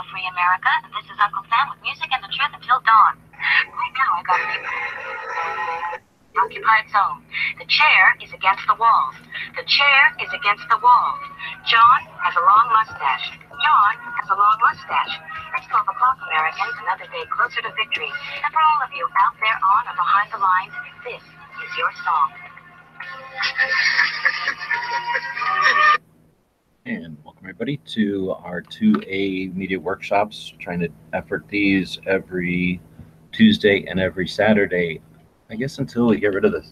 Free America. This is Uncle Sam with music and the truth until dawn. Right now I got the occupied zone. The chair is against the walls. The chair is against the walls. John has a long mustache. John has a long mustache. It's 12 o'clock, Americans, another day closer to victory. And for all of you out there on or behind the lines, this is your song. And welcome everybody to our 2A media workshops, trying to effort these every Tuesday and every Saturday, I guess until we get rid of the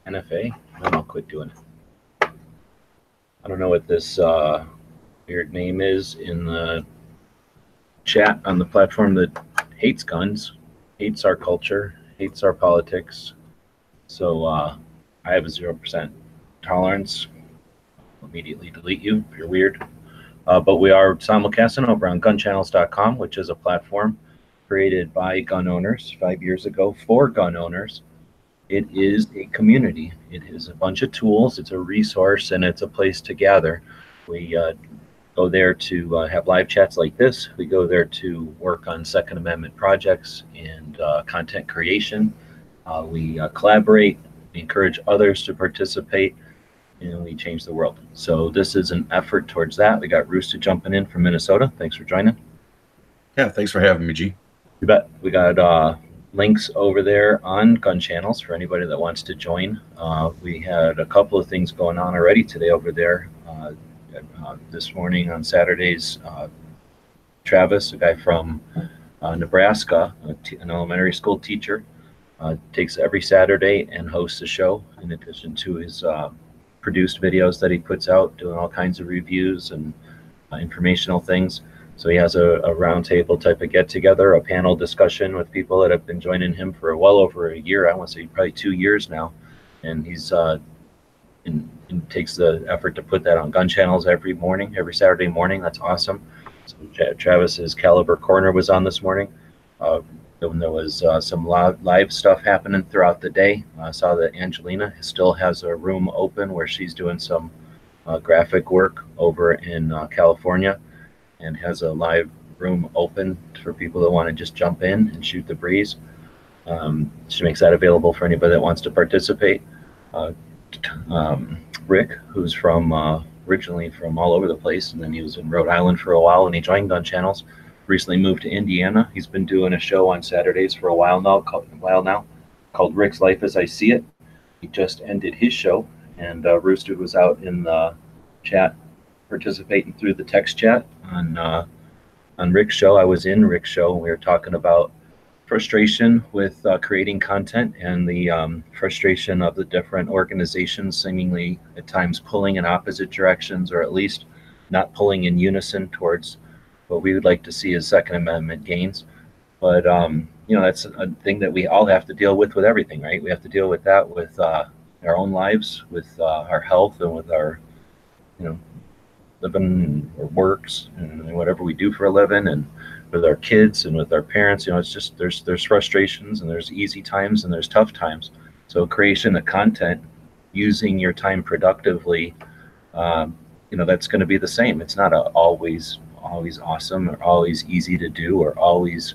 NFA, then I'll quit doing it. I don't know what this weird name is in the chat on the platform that hates guns, hates our culture, hates our politics. So I have a 0% tolerance. I'll immediately delete you if you're weird. But we are simulcasting over on gunchannels.com, which is a platform created by gun owners 5 years ago for gun owners. It is a community. It is a bunch of tools. It's a resource, and it's a place to gather. We go there to have live chats like this. We go there to work on Second Amendment projects and content creation. We collaborate. We encourage others to participate, and we change the world. So this is an effort towards that. We got Rooster jumping in from Minnesota. Thanks for joining. Yeah, thanks for having me, G. You bet. We got links over there on Gun Channels for anybody that wants to join. We had a couple of things going on already today over there. This morning on Saturdays, Travis, a guy from Nebraska, an elementary school teacher, takes every Saturday and hosts a show in addition to his produced videos that he puts out, doing all kinds of reviews and informational things. So he has a roundtable type of get-together, a panel discussion with people that have been joining him for well over a year. I want to say probably 2 years now. And he's and takes the effort to put that on Gun Channels every morning, every Saturday morning. That's awesome. So Travis's Caliber Corner was on this morning. There was some live stuff happening throughout the day. I saw that Angelina still has a room open where she's doing some graphic work over in California, and has a live room open for people that want to just jump in and shoot the breeze. She makes that available for anybody that wants to participate. Rick, who's from originally from all over the place, and then he was in Rhode Island for a while, and he joined Gun Channels. Recently moved to Indiana. He's been doing a show on Saturdays for a while now, called Rick's Life as I See It. He just ended his show, and Rooster was out in the chat participating through the text chat on Rick's show. I was in Rick's show, and we were talking about frustration with creating content, and the frustration of the different organizations seemingly at times pulling in opposite directions, or at least not pulling in unison towards what we would like to see as Second Amendment gains. But that's a thing that we all have to deal with everything, right? We have to deal with that with our own lives, with our health, and with our living or works and whatever we do for a living, and with our kids and with our parents. It's just there's frustrations, and there's easy times, and there's tough times. So creation of content, using your time productively, that's going to be the same. It's not always awesome, or always easy to do, or always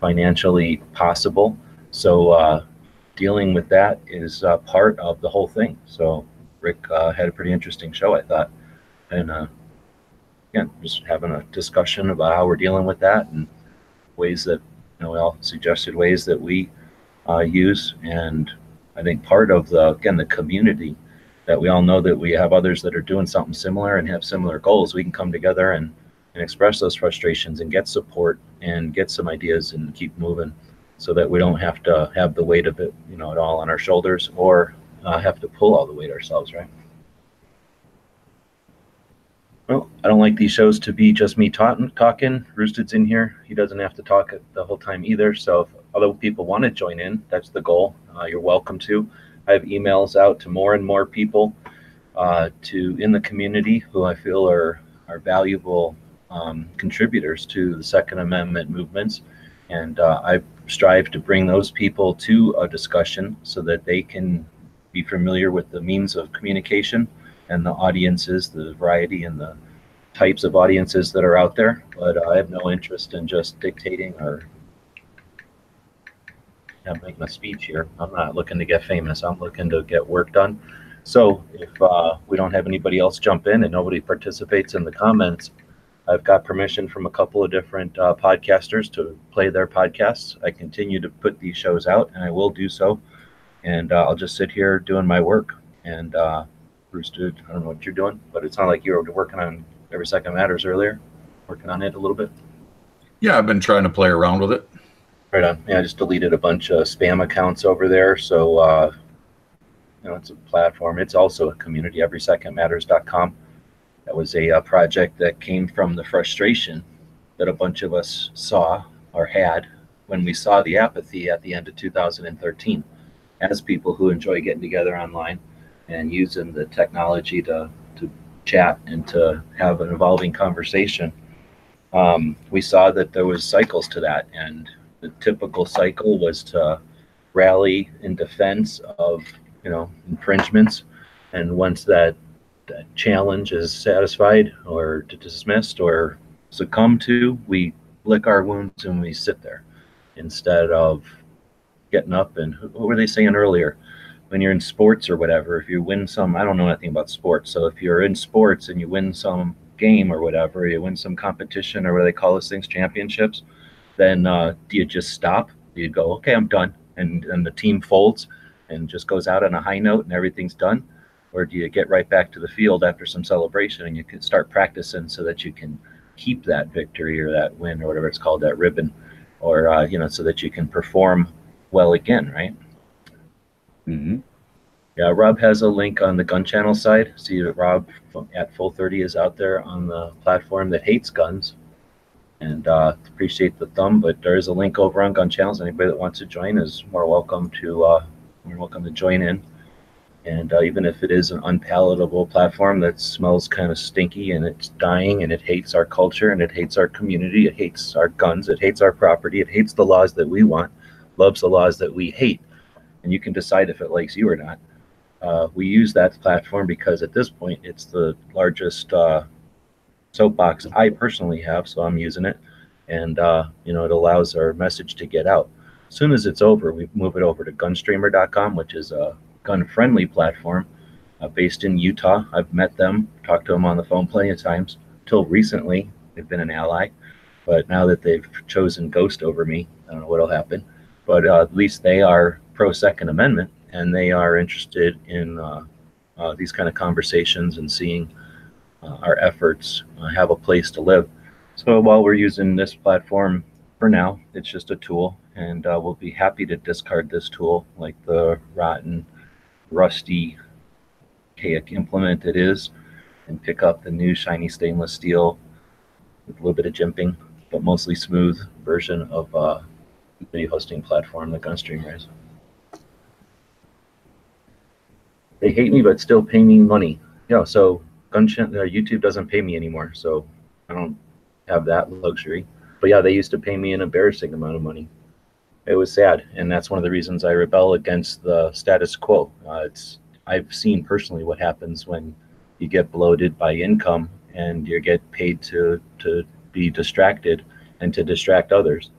financially possible. So dealing with that is part of the whole thing. So Rick had a pretty interesting show, I thought, and again, just having a discussion about how we're dealing with that, and ways that we all suggested ways that we use. And I think part of the community, that we all know that we have others that are doing something similar and have similar goals. We can come together and express those frustrations and get support and get some ideas and keep moving, so that we don't have to have the weight of it, it all on our shoulders, or have to pull all the weight ourselves, right? Well, I don't like these shows to be just me talking. Roosted's in here. He doesn't have to talk the whole time either. So if other people want to join in, that's the goal. You're welcome to. I have emails out to more and more people in the community who I feel are valuable contributors to the Second Amendment movements, and I strive to bring those people to a discussion so that they can be familiar with the means of communication and the audiences, the variety and the types of audiences that are out there, but I have no interest in just dictating or making a speech here. I'm not looking to get famous. I'm looking to get work done. So if we don't have anybody else jump in and nobody participates in the comments, I've got permission from a couple of different podcasters to play their podcasts. I continue to put these shows out, and I will do so. And I'll just sit here doing my work. And Bruce, dude, I don't know what you're doing, but it sounded like you were working on Every Second Matters earlier, working on it a little bit. Yeah, I've been trying to play around with it. Right on. Yeah, I just deleted a bunch of spam accounts over there. So, it's a platform. It's also a community, everysecondmatters.com. That was a project that came from the frustration that a bunch of us saw or had when we saw the apathy at the end of 2013 as people who enjoy getting together online and using the technology to chat and to have an evolving conversation. We saw that there was cycles to that, and the typical cycle was to rally in defense of infringements, and once that challenge is satisfied or dismissed or succumbed to, we lick our wounds and we sit there instead of getting up. And what were they saying earlier? When you're in sports or whatever, if you win some, I don't know anything about sports, so if you're in sports and you win some game or whatever, you win some competition or what do they call those things, championships, then do you just stop? Do you go, okay, I'm done, and the team folds and just goes out on a high note and everything's done? Or do you get right back to the field after some celebration and you can start practicing so that you can keep that victory or that win or whatever it's called, that ribbon, or so that you can perform well again, right? Mm-hmm. Yeah, Rob has a link on the Gun Channel side. See that Rob at Full 30 is out there on the platform that hates guns. And appreciate the thumb, but there is a link over on Gun Channels. Anybody that wants to join is more welcome to join in. And even if it is an unpalatable platform that smells kind of stinky and it's dying and it hates our culture and it hates our community, it hates our guns, it hates our property, it hates the laws that we want, loves the laws that we hate, and you can decide if it likes you or not. We use that platform because at this point it's the largest soapbox I personally have, so I'm using it, and it allows our message to get out. As soon as it's over, we move it over to gunstreamer.com, which is a gun-friendly platform based in Utah. I've met them, talked to them on the phone plenty of times. Till recently, they've been an ally, but now that they've chosen ghost over me, I don't know what'll happen. But at least they are pro-Second Amendment, and they are interested in these kind of conversations and seeing our efforts have a place to live. So while we're using this platform for now, it's just a tool, and we'll be happy to discard this tool like the rotten, rusty, archaic implement it is, and pick up the new shiny stainless steel with a little bit of jimping, but mostly smooth version of video hosting platform that Gunstreamer is. They hate me, but still pay me money. So YouTube doesn't pay me anymore, so I don't have that luxury. But yeah, they used to pay me an embarrassing amount of money. It was sad, and that's one of the reasons I rebel against the status quo. I've seen personally what happens when you get bloated by income and you get paid to be distracted and to distract others.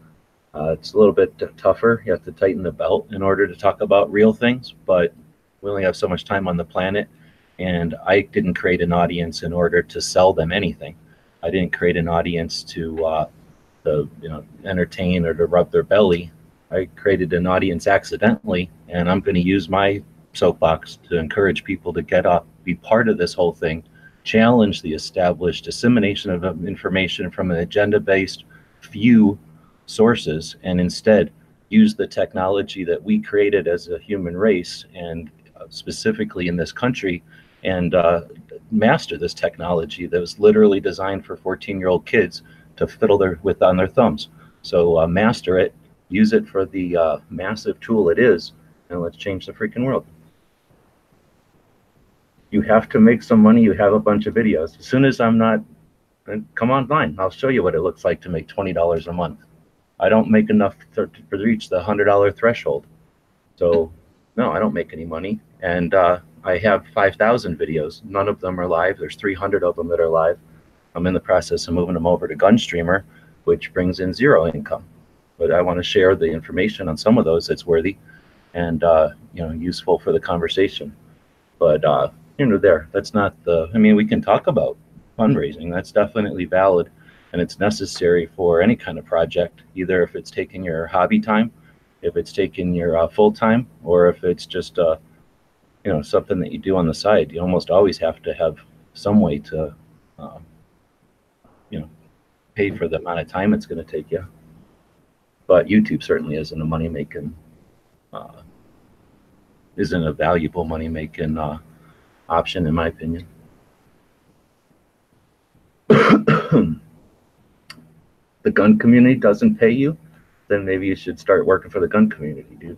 It's a little bit tougher. You have to tighten the belt in order to talk about real things, but we only have so much time on the planet, and I didn't create an audience in order to sell them anything. I didn't create an audience to entertain or to rub their belly. I created an audience accidentally, and I'm going to use my soapbox to encourage people to get up, be part of this whole thing, challenge the established dissemination of information from an agenda-based few sources, and instead use the technology that we created as a human race, and specifically in this country, and master this technology that was literally designed for 14-year-old kids to fiddle with on their thumbs. So master it, use it for the massive tool it is, and let's change the freaking world. You have to make some money. You have a bunch of videos. As soon as I'm not, come online. I'll show you what it looks like to make $20 a month. I don't make enough to reach the $100 threshold. So no, I don't make any money. And I have 5,000 videos. None of them are live. There's 300 of them that are live. I'm in the process of moving them over to GunStreamer, which brings in zero income. But I want to share the information on some of those that's worthy and useful for the conversation. But that's not the. I mean, we can talk about fundraising. That's definitely valid, and it's necessary for any kind of project. Either if it's taking your hobby time, if it's taking your full time, or if it's just something that you do on the side. You almost always have to have some way to um, pay for the amount of time it's going to take you. But YouTube certainly isn't a valuable money-making option, in my opinion. The gun community doesn't pay you, then maybe you should start working for the gun community, dude.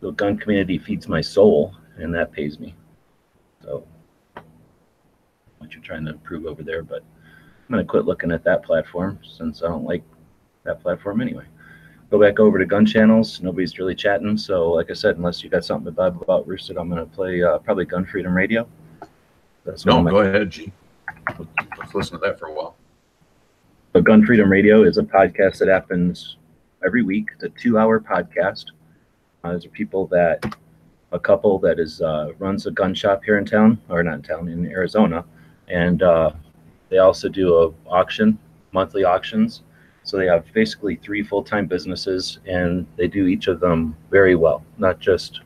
The gun community feeds my soul, and that pays me. So, what you're trying to improve over there, but I'm going to quit looking at that platform since I don't like that platform anyway. Go back over to gun channels. Nobody's really chatting. So like I said, unless you got something about Roosted, I'm going to play probably Gun Freedom Radio. Go ahead, G. Let's listen to that for a while. But Gun Freedom Radio is a podcast that happens every week. It's a 2-hour podcast. There's a couple that is runs a gun shop here in town, or not in town, in Arizona. And they also do monthly auctions. So they have basically 3 full-time businesses, and they do each of them very well, not just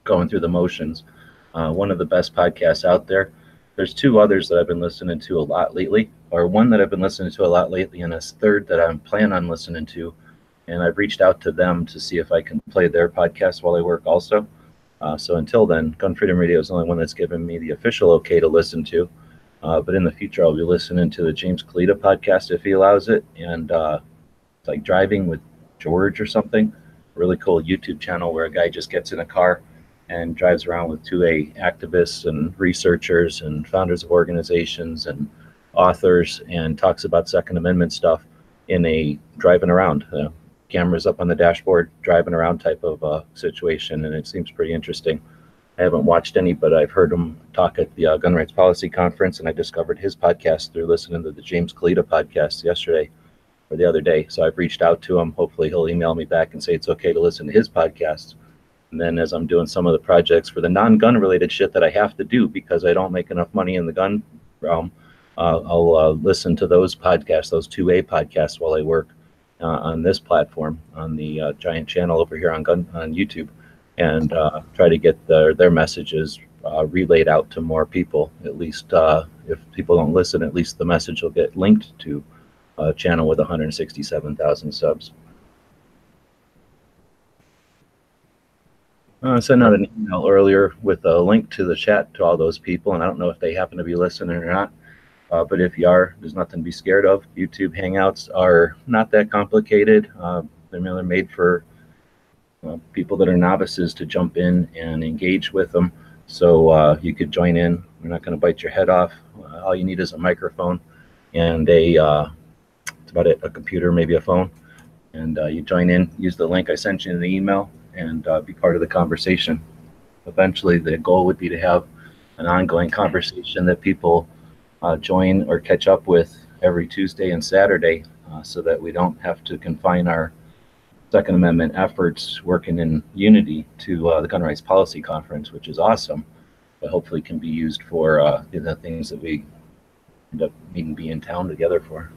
going through the motions. One of the best podcasts out there. There's 2 others that I've been listening to a lot lately, or one that I've been listening to a lot lately, and a third that I'm planning on listening to. And I've reached out to them to see if I can play their podcast while I work also. So until then, Gun Freedom Radio is the only one that's given me the official okay to listen to. But in the future, I'll be listening to the James Kalita podcast if he allows it. And it's like Driving with George or something. A really cool YouTube channel where a guy just gets in a car and drives around with 2A activists and researchers and founders of organizations and authors and talks about Second Amendment stuff in a driving around, cameras up on the dashboard, driving around type of situation. And it seems pretty interesting. I haven't watched any, but I've heard him talk at the Gun Rights Policy Conference, and I discovered his podcast through listening to the James Kalita podcast yesterday or the other day. So I've reached out to him. Hopefully he'll email me back and say it's okay to listen to his podcast. And then as I'm doing some of the projects for the non-gun related shit that I have to do because I don't make enough money in the gun realm, I'll listen to those podcasts, those 2A podcasts while I work on this platform, on the giant channel over here on YouTube. And try to get their messages relayed out to more people. At least if people don't listen, at least the message will get linked to a channel with 167,000 subs. I sent out an email earlier with a link to the chat to all those people, and I don't know if they happen to be listening or not. But if you are, there's nothing to be scared of. YouTube Hangouts are not that complicated. They're made for people that are novices to jump in and engage with them. So you could join in. We're not going to bite your head off. All you need is a microphone and it's about it, a computer, maybe a phone. And you join in, use the link I sent you in the email, and be part of the conversation. Eventually, the goal would be to have an ongoing conversation that people join or catch up with every Tuesday and Saturday so that we don't have to confine our Second Amendment efforts working in unity to the Gun Rights Policy Conference, which is awesome, but hopefully can be used for the things that we end up needing to be in town together for.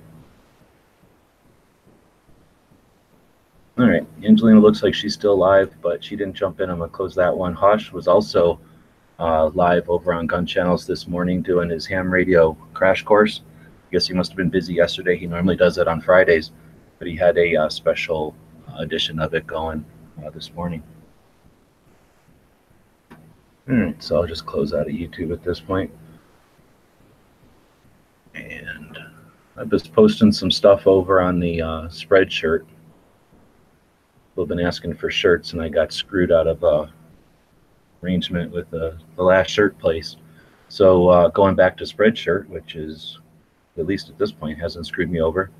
All right, Angelina looks like she's still live, but she didn't jump in. I'm going to close that one. Hosh was also live over on Gun Channels this morning doing his ham radio crash course. I guess he must have been busy yesterday. He normally does it on Fridays, but he had a special edition of it going this morning. All right, so I'll just close out of YouTube at this point. And I've been posting some stuff over on the Spreadshirt. People have been asking for shirts, and I got screwed out of arrangement with the last shirt place. So going back to Spreadshirt, which is, at least at this point, hasn't screwed me over,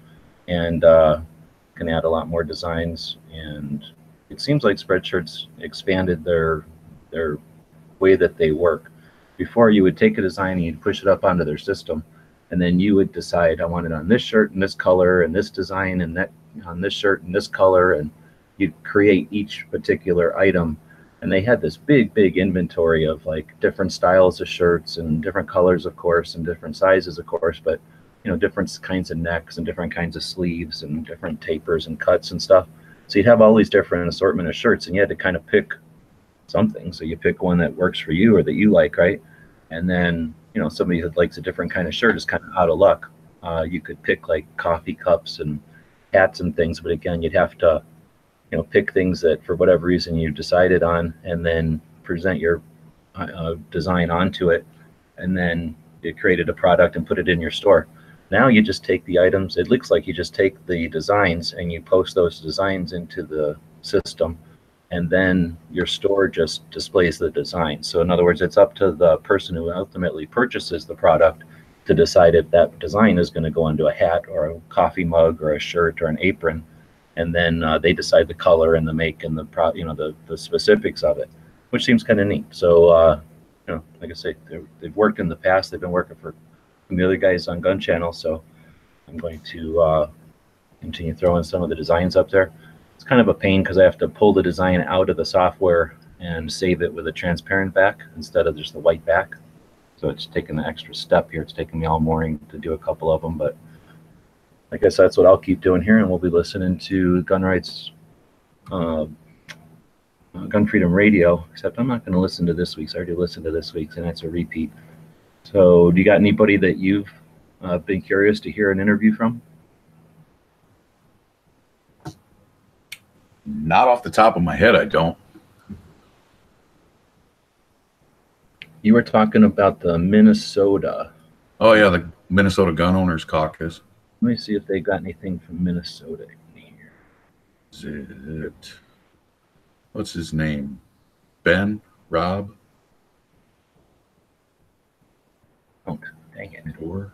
and can add a lot more designs. And it seems like Spreadshirt's expanded their way that they work. Before, you would take a design and you'd push it up onto their system, and then you would decide, I want it on this shirt and this color and this design, and that on this shirt and this color, and you'd create each particular item. And they had this big inventory of like different styles of shirts and different colors, of course, and different sizes, of course, but different kinds of necks and different kinds of sleeves and different tapers and cuts and stuff. So you'd have all these different assortment of shirts, and you had to kind of pick something. So you pick one that works for you or that you like, right? And then, somebody that likes a different kind of shirt is kind of out of luck. You could pick like coffee cups and hats and things, but again, you'd have to, pick things that for whatever reason you decided on, and then present your design onto it, and then it created a product and put it in your store. Now you just take the items. It looks like you just take the designs and you post those designs into the system, and then your store just displays the design. So in other words, it's up to the person who ultimately purchases the product to decide if that design is going to go onto a hat or a coffee mug or a shirt or an apron. And then they decide the color and the make and the specifics of it, which seems kind of neat. So, like I say, they've worked in the past. They've been working for some of the other guys on Gun Channel. So I'm going to continue throwing some of the designs up there. It's kind of a pain because I have to pull the design out of the software and save it with a transparent back instead of just the white back. So it's taking an extra step here. It's taking me all morning to do a couple of them, but I guess that's what I'll keep doing here, and we'll be listening to Gun Rights, Gun Freedom Radio, except I'm not going to listen to this week's. I already listened to this week's, and that's a repeat. So do you got anybody that you've been curious to hear an interview from? Not off the top of my head, I don't. You were talking about the Minnesota. Oh, yeah, the Minnesota Gun Owners Caucus. Let me see if they got anything from Minnesota in here. Is it, what's his name? Ben? Rob? Oh, dang it. Or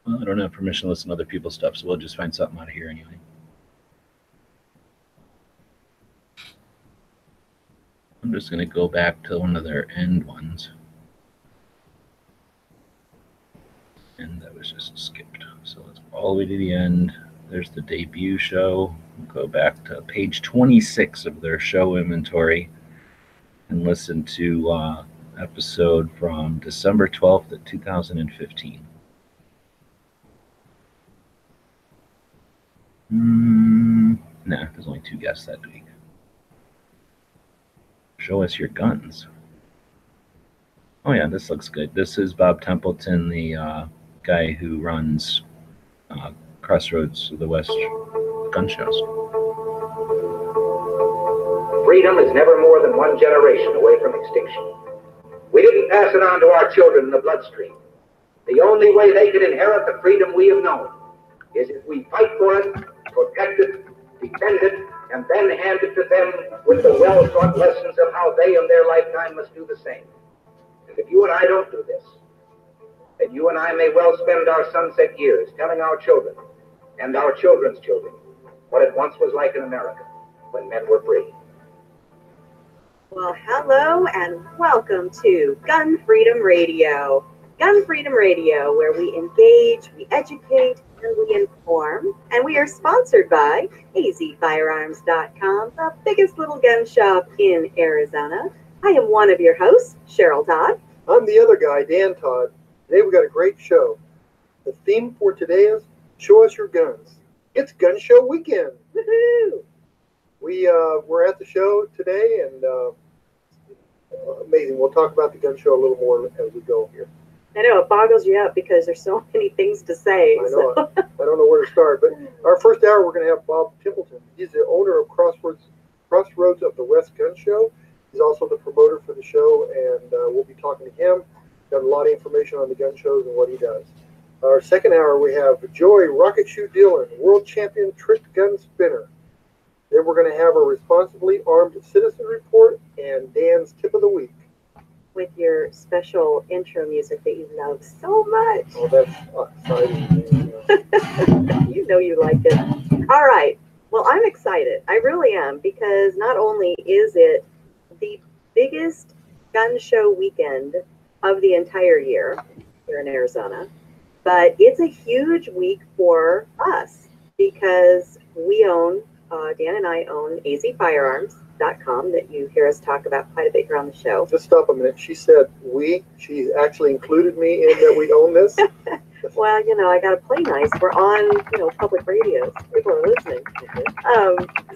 well, I don't have permission to listen to other people's stuff, so we'll just find something out of here anyway. I'm just going to go back to one of their end ones. And that was just skipped. So let's go all the way to the end. There's the debut show. We'll go back to page 26 of their show inventory and listen to episode from December 12th of 2015. Nah, there's only 2 guests that week. Show us your guns. Oh yeah, this looks good. This is Bob Templeton, the guy who runs Crossroads of the West gun shows. Freedom is never more than one generation away from extinction. We didn't pass it on to our children in the bloodstream. The only way they can inherit the freedom we have known is if we fight for it, protect it, defend it, and then hand it to them with the well-taught lessons of how they in their lifetime must do the same. And if you and I don't do this, then you and I may well spend our sunset years telling our children and our children's children what it once was like in America when men were free. Well, hello and welcome to Gun Freedom Radio. Gun Freedom Radio, where we engage, we educate, and we inform. And we are sponsored by azfirearms.com, the biggest little gun shop in Arizona. I am one of your hosts, Cheryl Todd. I'm the other guy, Dan Todd. Today we got a great show. The theme for today is Show Us Your Guns. It's Gun Show Weekend. Woohoo! We're at the show today, and amazing. We'll talk about the gun show a little more as we go here. I know, it boggles you up because there's so many things to say. I know. I don't know where to start, but our first hour we're going to have Bob Templeton. He's the owner of Crossroads of the West Gun Show. He's also the promoter for the show, and we'll be talking to him. Got a lot of information on the gun shows and what he does. Our second hour we have Joy Rocket Shoe Dillon, world champion trick gun spinner. Then we're going to have a responsibly armed citizen report and Dan's tip of the week. With your special intro music that you love so much. Oh, that's exciting. You know you like it. All right. Well, I'm excited. I really am, because not only is it the biggest gun show weekend of the entire year here in Arizona, but it's a huge week for us because we own, Dan and I own azfirearms.com that you hear us talk about quite a bit here on the show. Just stop a minute. She said we. She actually included me in that we own this. Well, you know, I got to play nice. We're on, you know, public radio. People are listening.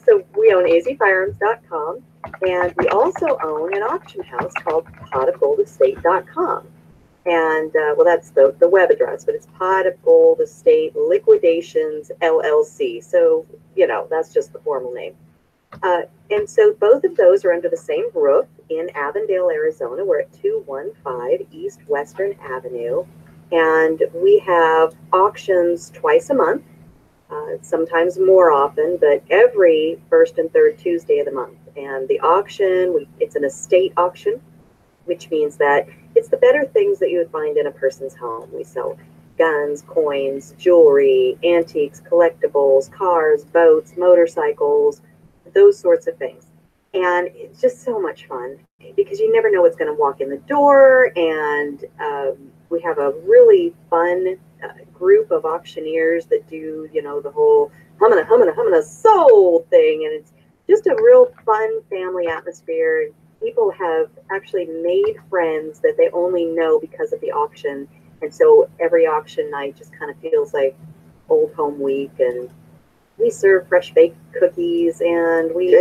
So we own azfirearms.com, and we also own an auction house called potofgoldestate.com. And, well, that's the web address, but it's Pot of Gold Estate Liquidations LLC. So, you know, that's just the formal name. And so both of those are under the same roof in Avondale, Arizona. We're at 215 East Western Avenue. And we have auctions twice a month, sometimes more often, but every first and third Tuesday of the month. And the auction, it's an estate auction, which means that it's the better things that you would find in a person's home. We sell guns, coins, jewelry, antiques, collectibles, cars, boats, motorcycles, those sorts of things. And it's just so much fun because you never know what's going to walk in the door. And we have a really fun group of auctioneers that do, you know, the whole humming a soul thing. And it's just a real fun family atmosphere. People have actually made friends that they only know because of the auction. And so every auction night just kind of feels like old home week. And we serve fresh baked cookies, and we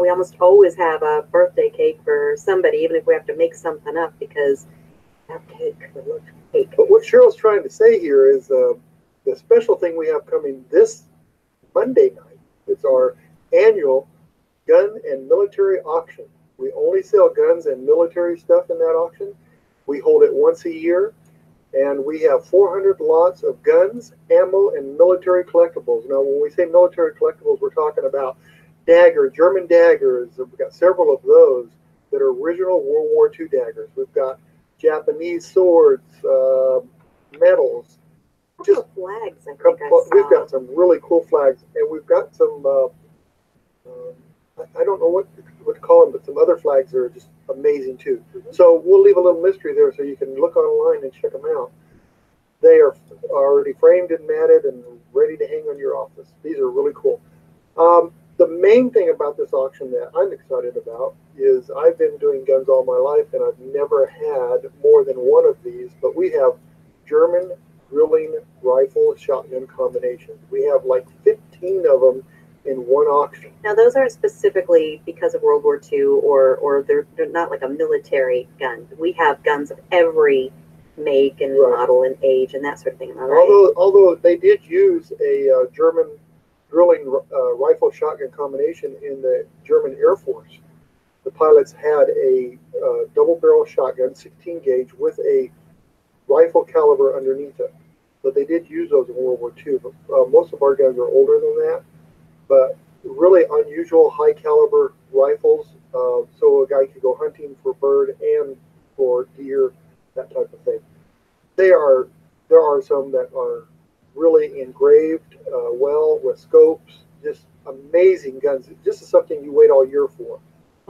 almost always have a birthday cake for somebody, even if we have to make something up because that cake looks cake. But what Cheryl's trying to say here is the special thing we have coming this Monday night. It's our annual gun and military auction. We only sell guns and military stuff in that auction. We hold it once a year. And we have 400 lots of guns, ammo, and military collectibles. Now, when we say military collectibles, we're talking about German daggers. We've got several of those that are original World War II daggers. We've got Japanese swords, medals. Just flags, I think I saw. We've got some really cool flags, and we've got some, I don't know what to call them, but some other flags that are just amazing too. So we'll leave a little mystery there so you can look online and check them out. They are already framed and matted and ready to hang on your office. These are really cool. The main thing about this auction that I'm excited about is I've been doing guns all my life, and I've never had more than one of these, but we have German drilling rifle shotgun combinations. We have like 15 of them in one auction. Now, those aren't specifically because of World War II, or they're not like a military gun. We have guns of every make and model and age and that sort of thing. Am I right? Although they did use a German drilling rifle shotgun combination in the German Air Force. The pilots had a double barrel shotgun, 16 gauge, with a rifle caliber underneath it. So they did use those in World War II, but most of our guns are older than that. But really unusual high caliber rifles, so a guy could go hunting for bird and for deer, that type of thing. There are some that are really engraved well with scopes, just amazing guns. This is something you wait all year for.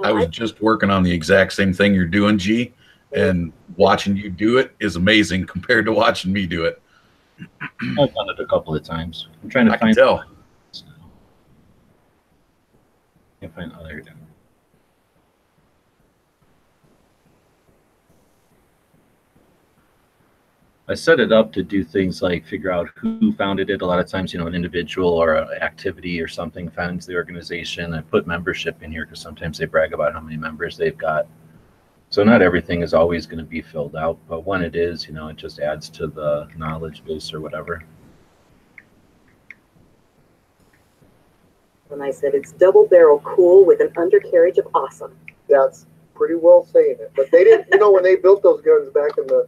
I was just working on the exact same thing you're doing, G, and watching you do it is amazing compared to watching me do it. I've done it a couple of times. I'm trying to I can tell. Can't find. Oh, there you go. I set it up to do things like figure out who founded it. A lot of times, you know, an individual or an activity or something founds the organization. I put membership in here because sometimes they brag about how many members they've got. So not everything is always going to be filled out, but when it is, you know, it just adds to the knowledge base or whatever. And I said it's double barrel cool with an undercarriage of awesome. That's pretty well saying it. But they didn't, you know, when they built those guns back in the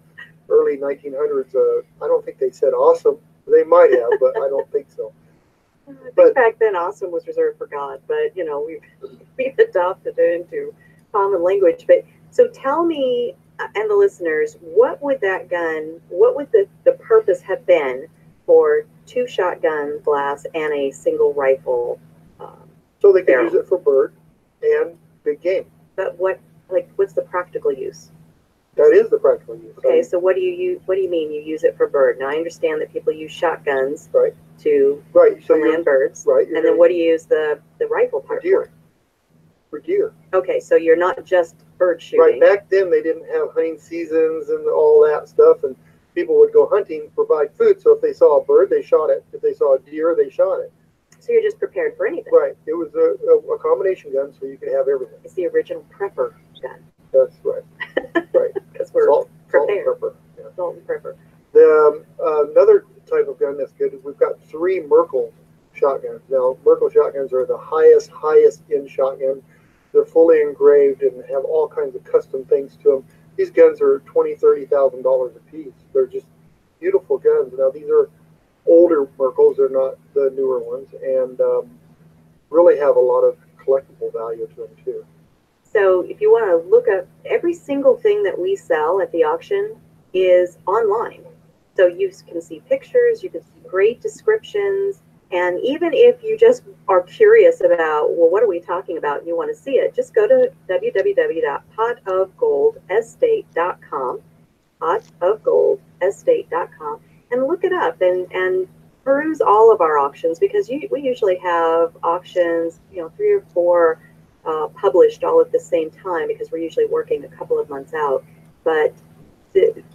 early 1900s, I don't think they said awesome. They might have, but I don't think so. I think back then awesome was reserved for God, but, you know, we've adopted it into common language. But so tell me and the listeners, what would that gun, what would the purpose have been for 2 shotgun blasts and a single rifle. So they can Barrel. use it for bird and big game. But what's the practical use? That is the practical use. Okay, so what do you mean you use it for bird? Now I understand that people use shotguns Right. to So land birds. right. And then what do you use the rifle For part deer. For deer. for? Okay, so you're not just bird Right. shooting. Back then they didn't have hunting seasons and all that stuff, and people would go hunting to provide food. So if they saw a bird, they shot it. If they saw a deer, they shot it. So you're just prepared for anything. Right. It was a combination gun, so you could have everything. It's the original prepper gun. That's right. Right. Because we're Salt and prepared. pepper. Yeah. Salt and prepper. The another type of gun that's good is we've got 3 Merkel shotguns. Now, Merkel shotguns are the highest end shotgun. They're fully engraved and have all kinds of custom things to them. These guns are $20,000-$30,000 a piece. They're just beautiful guns. Now, these are older Merkels. They're not the newer ones, and really have a lot of collectible value to them too. So if you want to look up, every single thing that we sell at the auction is online. So you can see pictures, you can see great descriptions, and even if you just are curious about, well, what are we talking about, and you want to see it, just go to www.potofgoldestate.com, potofgoldestate.com, and look it up and peruse all of our auctions, because we usually have auctions, 3 or 4 published all at the same time, because we're usually working a couple of months out. But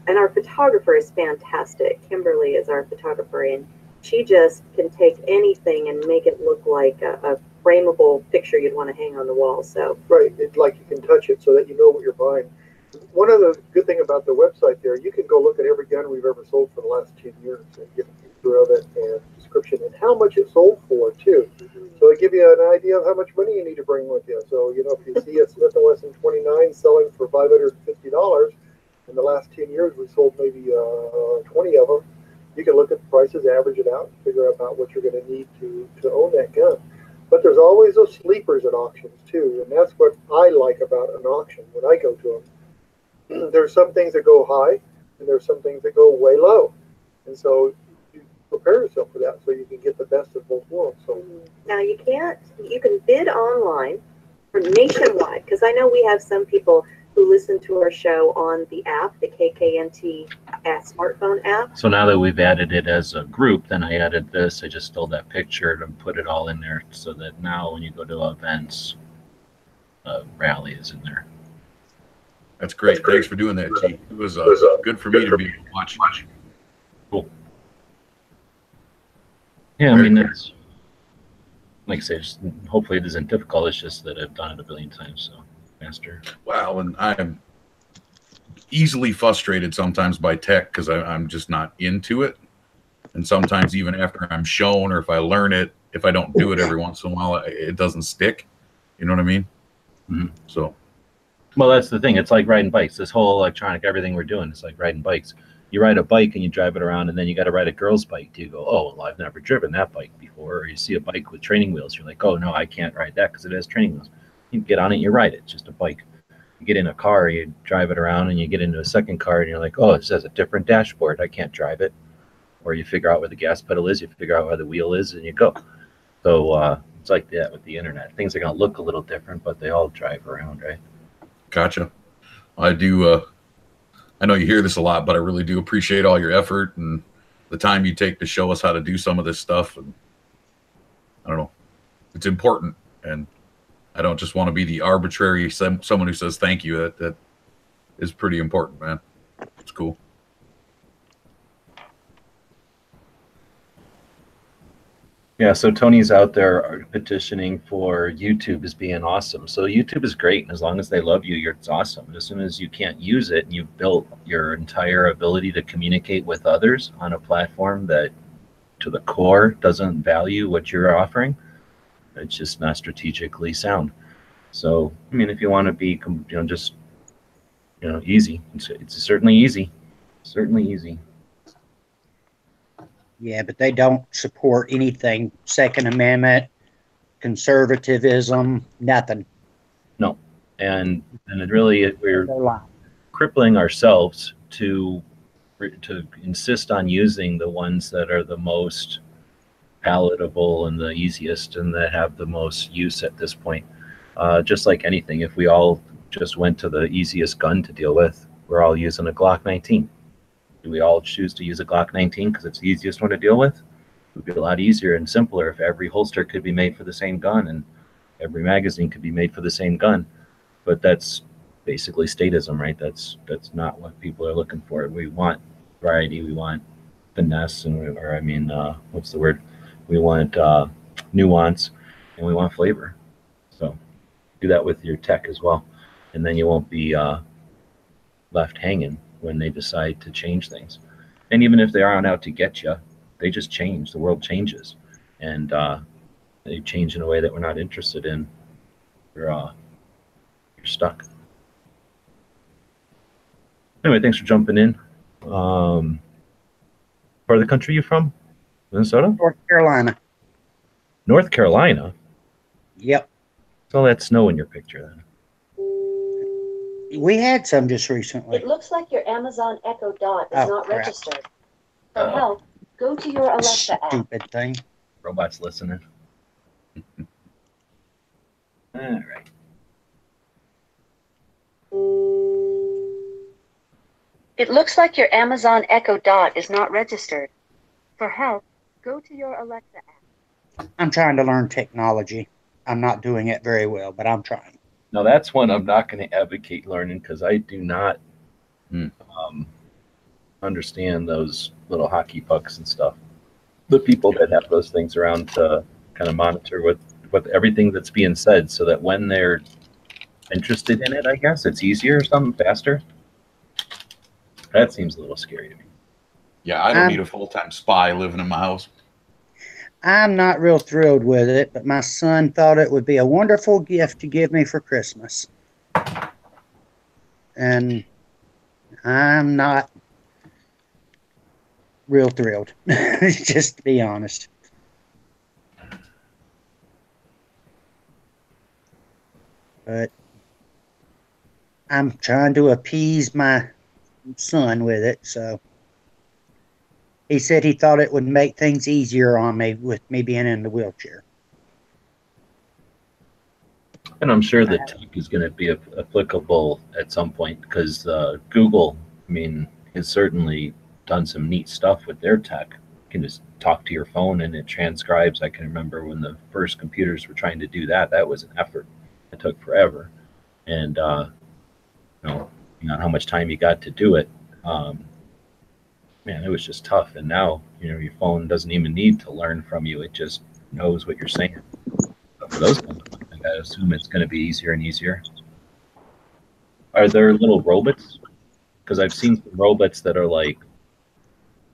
and our photographer is fantastic. Kimberly is our photographer, and she just can take anything and make it look like a frameable picture you'd want to hang on the wall. So right, it's like you can touch it so that you know what you're buying. One of the good thing about the website there, you can go look at every gun we've ever sold for the last 10 years and get a picture of it and description and how much it sold for too. So it give you an idea of how much money you need to bring with you. So if you see a Smith & Wesson 29 selling for $550, in the last 10 years we sold maybe 20 of them. You can look at the prices, average it out, and figure out about what you're going to need to own that gun. But there's always those sleepers at auctions too, and that's what I like about an auction when I go to them. There's some things that go high, and there's some things that go way low, and so you prepare yourself for that so you can get the best of both worlds. So now you can bid online for nationwide, because I know we have some people who listen to our show on the app, the KKNT smartphone app. So now that we've added it as a group, then I added this. I just stole that picture and put it all in there so that now when you go to events, rally is in there. That's great. Thanks for doing that, G. It was good for me to be able to watch. Cool. Yeah, I mean, that's, like I say, hopefully it isn't difficult. It's just that I've done it a billion times, so faster. Wow, and I'm easily frustrated sometimes by tech because I'm just not into it. And sometimes even after I'm shown or if I learn it, if I don't do it every once in a while, it doesn't stick. You know what I mean? Mm-hmm. So. Well, that's the thing. It's like riding bikes. This whole electronic, everything we're doing, it's like riding bikes. You ride a bike and you drive it around, and then you got to ride a girl's bike. You go, oh, well, I've never driven that bike before. Or you see a bike with training wheels. You're like, oh, no, I can't ride that because it has training wheels. You get on it, you ride it. It's just a bike. You get in a car, you drive it around, and you get into a second car, and you're like, oh, it has a different dashboard. I can't drive it. Or you figure out where the gas pedal is, you figure out where the wheel is, and you go. So it's like that with the internet. Things are going to look a little different, but they all drive around, right? Gotcha. I do. I know you hear this a lot, but I really do appreciate all your effort and the time you take to show us how to do some of this stuff. And I don't know, it's important. And I don't just want to be the arbitrary someone who says thank you. That is pretty important, man. It's cool. Yeah, so Tony's out there petitioning for YouTube as being awesome. So YouTube is great, and as long as they love you, it's awesome. And as soon as you can't use it and you've built your entire ability to communicate with others on a platform that to the core doesn't value what you're offering, it's just not strategically sound. So, I mean, if you want to be, just, easy, it's certainly easy. Certainly easy. Yeah, but they don't support anything Second Amendment, conservatism, nothing. No, and it really we're crippling ourselves to to insist on using the ones that are the most palatable and the easiest and that have the most use at this point. Just like anything, if we all just went to the easiest gun to deal with, we're all using a Glock 19. Do we all choose to use a Glock 19 because it's the easiest one to deal with? It would be a lot easier and simpler if every holster could be made for the same gun and every magazine could be made for the same gun. But that's basically statism, right? That's not what people are looking for. We want variety, we want finesse, and what's the word? We want nuance, and we want flavor. So do that with your tech as well, and then you won't be left hanging when they decide to change things. And even if they aren't out to get you, they just change. The world changes, and they change in a way that we're not interested in. You're stuck. Anyway, thanks for jumping in. Part of the country you from? Minnesota? North Carolina. North Carolina? Yep. It's all that snow in your picture then. We had some just recently. It looks like your Amazon Echo Dot is Oh, not crap. registered. For help, go to your Alexa app. Stupid thing. Robots listening. All right. It looks like your Amazon Echo Dot is not registered. For help, go to your Alexa app. I'm trying to learn technology. I'm not doing it very well, but I'm trying. Now that's one I'm not going to advocate learning because I do not understand those little hockey pucks and stuff. The people that have those things around to kind of monitor what everything that's being said, so that when they're interested in it, I guess it's easier or something, faster. That seems a little scary to me. Yeah, I don't need a full-time spy living in my house. I'm not real thrilled with it, but my son thought it would be a wonderful gift to give me for Christmas. And I'm not real thrilled, just to be honest. But I'm trying to appease my son with it, so he said he thought it would make things easier on me with me being in the wheelchair. And I'm sure the tech is going to be applicable at some point because Google, has certainly done some neat stuff with their tech. You can just talk to your phone and it transcribes. I can remember when the first computers were trying to do that. That was an effort. It took forever. And, how much time you got to do it. It was just tough. And now, your phone doesn't even need to learn from you. It just knows what you're saying. But for those kind of things, I assume it's going to be easier and easier. Are there little robots? Because I've seen some robots that are like,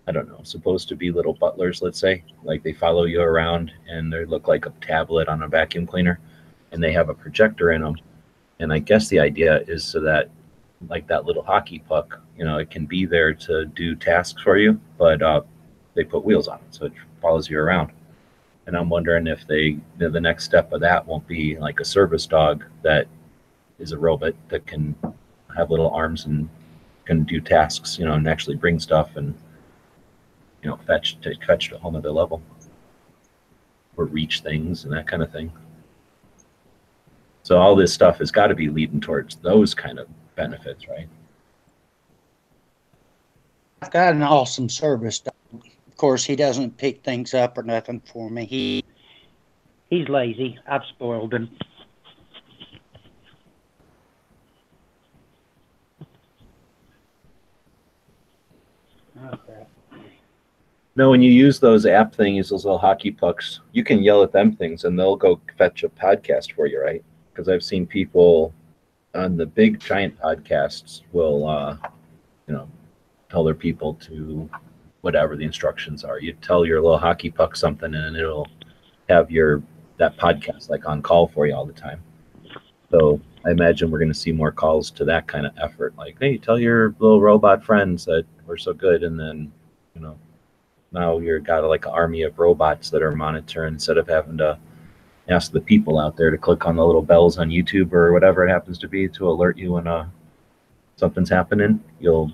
I don't know, supposed to be little butlers, let's say. Like they follow you around and they look like a tablet on a vacuum cleaner. And they have a projector in them. And I guess the idea is so that, like that little hockey puck, it can be there to do tasks for you, but they put wheels on it, so it follows you around. And I'm wondering if the next step of that won't be like a service dog that is a robot that can have little arms and can do tasks, and actually bring stuff and, fetch to a whole nother level, or reach things and that kind of thing. So all this stuff has got to be leading towards those kind of benefits, right? I've got an awesome service dog. Of course, he doesn't pick things up or nothing for me. He's lazy. I've spoiled him. Okay. No, when you use those app things, those little hockey pucks, you can yell at them things and they'll go fetch a podcast for you, right? Because I've seen people on the big giant podcasts will, tell their people to whatever the instructions are. You tell your little hockey puck something and it'll have that podcast like on call for you all the time. So I imagine we're going to see more calls to that kind of effort. Like, hey, tell your little robot friends that we're so good. And then, now you've got like an army of robots that are monitoring instead of having to ask the people out there to click on the little bells on YouTube or whatever it happens to be to alert you when something's happening. You'll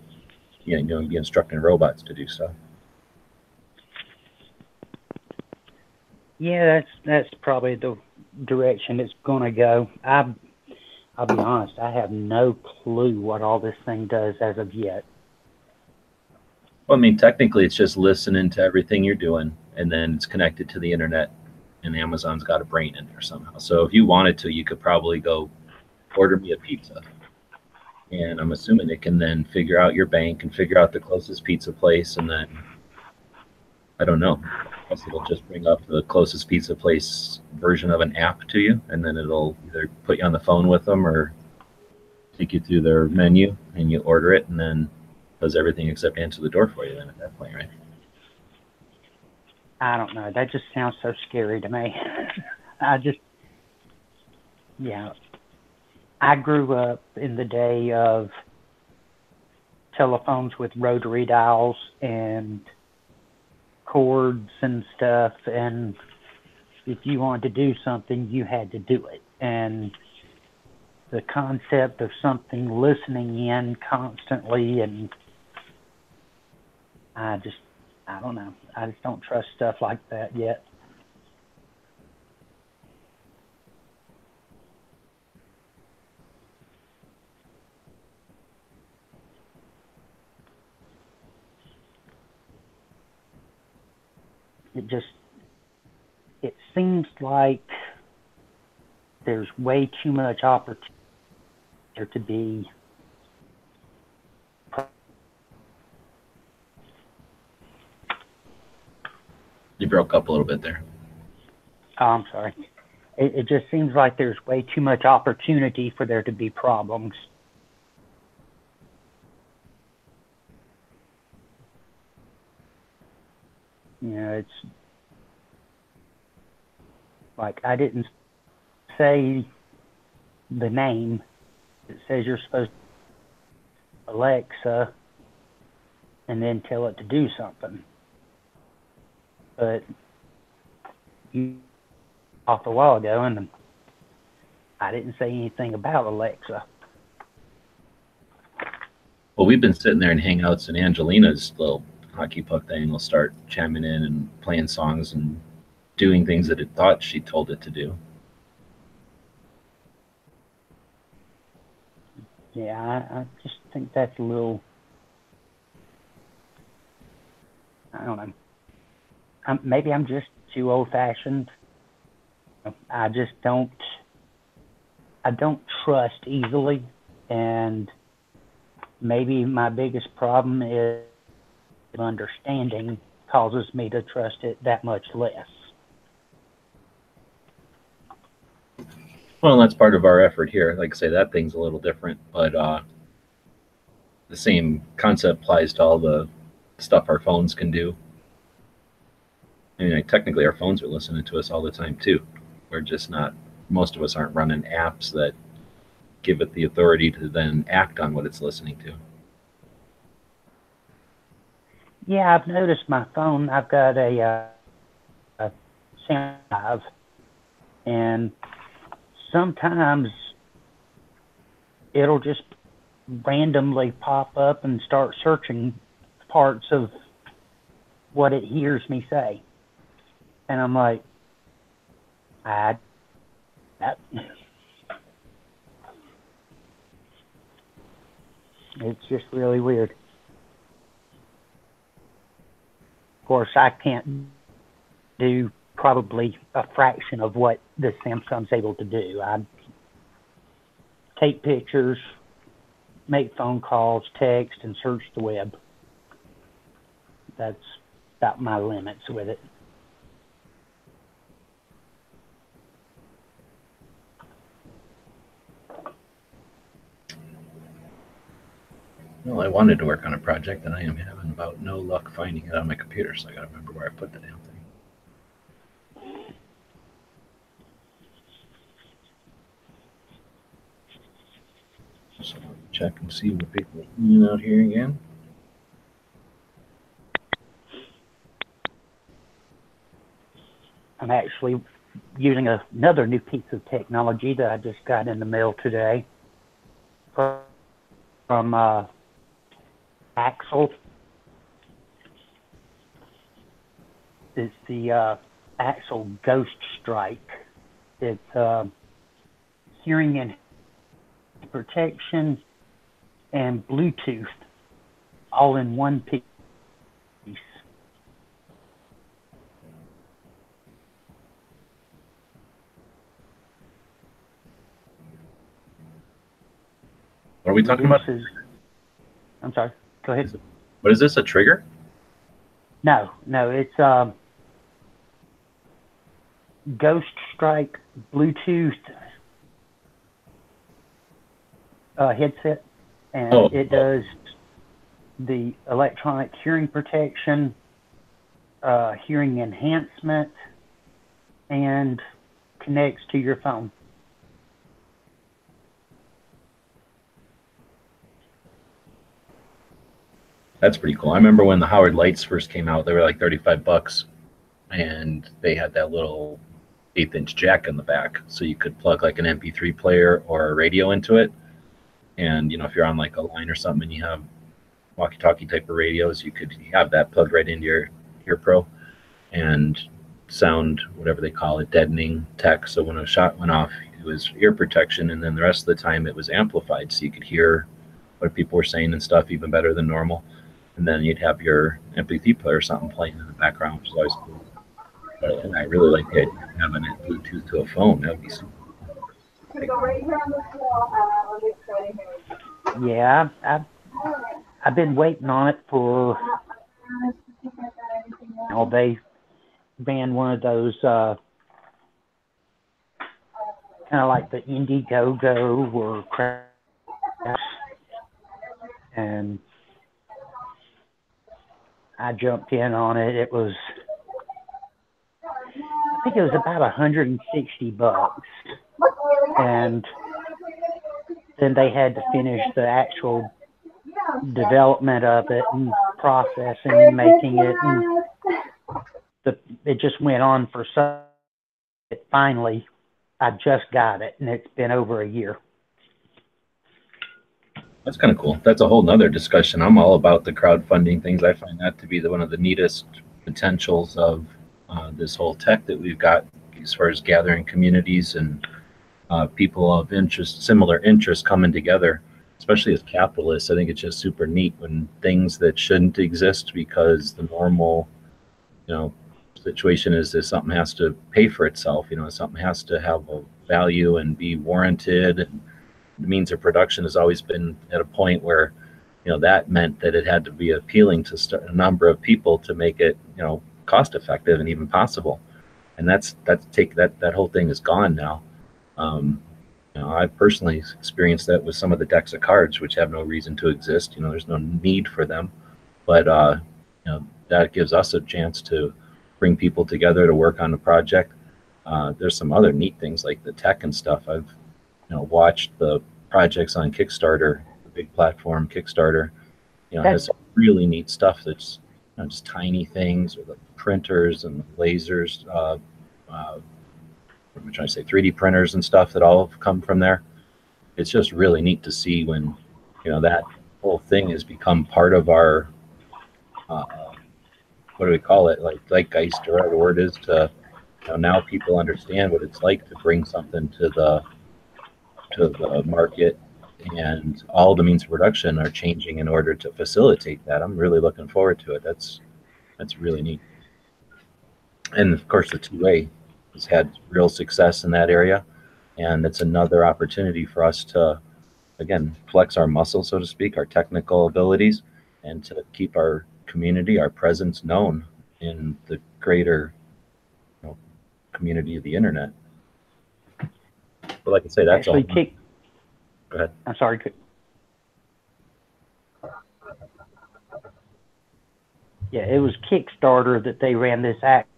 be instructing robots to do stuff. Yeah, that's probably the direction it's going to go. I'll be honest, I have no clue what all this thing does as of yet. Well, I mean, technically, it's just listening to everything you're doing, and then it's connected to the internet, and Amazon's got a brain in there somehow. So if you wanted to, you could probably go order me a pizza. And I'm assuming it can then figure out your bank and figure out the closest pizza place, and then, I don't know, I guess it'll just bring up the closest pizza place version of an app to you, and then it'll either put you on the phone with them or take you through their menu, and you order it, and then does everything except answer the door for you then at that point, right? I don't know. That just sounds so scary to me. I grew up in the day of telephones with rotary dials and cords and stuff, and if you wanted to do something, you had to do it. And the concept of something listening in constantly, and I don't know. I just don't trust stuff like that yet. It seems like there's way too much opportunity there to be. You broke up a little bit there. Oh, I'm sorry. It just seems like there's way too much opportunity for there to be problems. It's like I didn't say the name. It says you're supposed to Alexa and then tell it to do something. But you talked a while ago, and I didn't say anything about Alexa. Well, we've been sitting there in Hangouts, and Angelina's little hockey puck thing will start chiming in and playing songs and doing things that it thought she told it to do. Yeah, I just think that's a little, I don't know. Maybe I'm just too old-fashioned. I don't trust easily, and maybe my biggest problem is understanding causes me to trust it that much less. Well, that's part of our effort here. Like I say, that thing's a little different, but the same concept applies to all the stuff our phones can do. I mean, technically, our phones are listening to us all the time, too. We're just not, most of us aren't running apps that give it the authority to then act on what it's listening to. Yeah, I've noticed my phone, I've got a sound drive, and sometimes it'll just randomly pop up and start searching parts of what it hears me say. And I'm like, it's just really weird. Of course, I can't do probably a fraction of what the Samsung's able to do. I take pictures, make phone calls, text, and search the web. That's about my limits with it. Well, I wanted to work on a project, and I am having about no luck finding it on my computer, so I gotta remember where I put the damn thing. So I'll check and see what people are doing out here again. I'm actually using another new piece of technology that I just got in the mail today from axle. It's the Axle Ghost Strike. It's hearing and protection and Bluetooth all in one piece. What are we talking about? I'm sorry. Go ahead. What is this? A trigger? No, it's Ghost Strike Bluetooth headset, and it does the electronic hearing protection, hearing enhancement, and connects to your phone. That's pretty cool. I remember when the Howard Lights first came out, they were like $35, and they had that little 1/8-inch jack in the back, so you could plug like an MP3 player or a radio into it. And you know, if you're on like a line or something and you have walkie-talkie type of radios, you could have that plugged right into your Pro and sound, whatever they call it, deadening tech. So when a shot went off, it was ear protection, and then the rest of the time it was amplified, so you could hear what people were saying and stuff even better than normal. And then you'd have your MP3 player or something playing in the background, which is always cool. And I really like the idea of having it Bluetooth to a phone. That would be super cool. Yeah, I've been waiting on it for. They banned one of those kind of like the Indiegogo or Crash, and I jumped in on it. It was, I think it was about $160, and then they had to finish the actual development of it and processing and making it, and it just went on for so. Finally, I just got it, and it's been over a year. That's kind of cool. That's a whole nother discussion. I'm all about the crowdfunding things. I find that to be one of the neatest potentials of this whole tech that we've got as far as gathering communities and people of interest, similar interests coming together, especially as capitalists. I think it's just super neat when things that shouldn't exist because the normal, situation is that something has to pay for itself. Something has to have a value and be warranted. And the means of production has always been at a point where, that meant that it had to be appealing to a number of people to make it, cost effective and even possible. And that whole thing is gone now. I personally experienced that with some of the decks of cards, which have no reason to exist. There's no need for them, but that gives us a chance to bring people together to work on a project. There's some other neat things like the tech and stuff. I've watched the projects on Kickstarter, the big platform Kickstarter. Has some really neat stuff that's just tiny things, or the printers and lasers. What am I trying to say? 3D printers and stuff that all have come from there. It's just really neat to see when that whole thing has become part of our what do we call it? Like zeitgeist, or whatever the word is. To now people understand what it's like to bring something to the market, and all the means of production are changing in order to facilitate that. I'm really looking forward to it. That's really neat. And of course, the two-way has had real success in that area, and it's another opportunity for us to, again, flex our muscles, so to speak, our technical abilities, and to keep our community, our presence known in the greater community of the internet. But like I say, that's all. Go ahead. I'm sorry. Yeah, it was Kickstarter that they ran this act.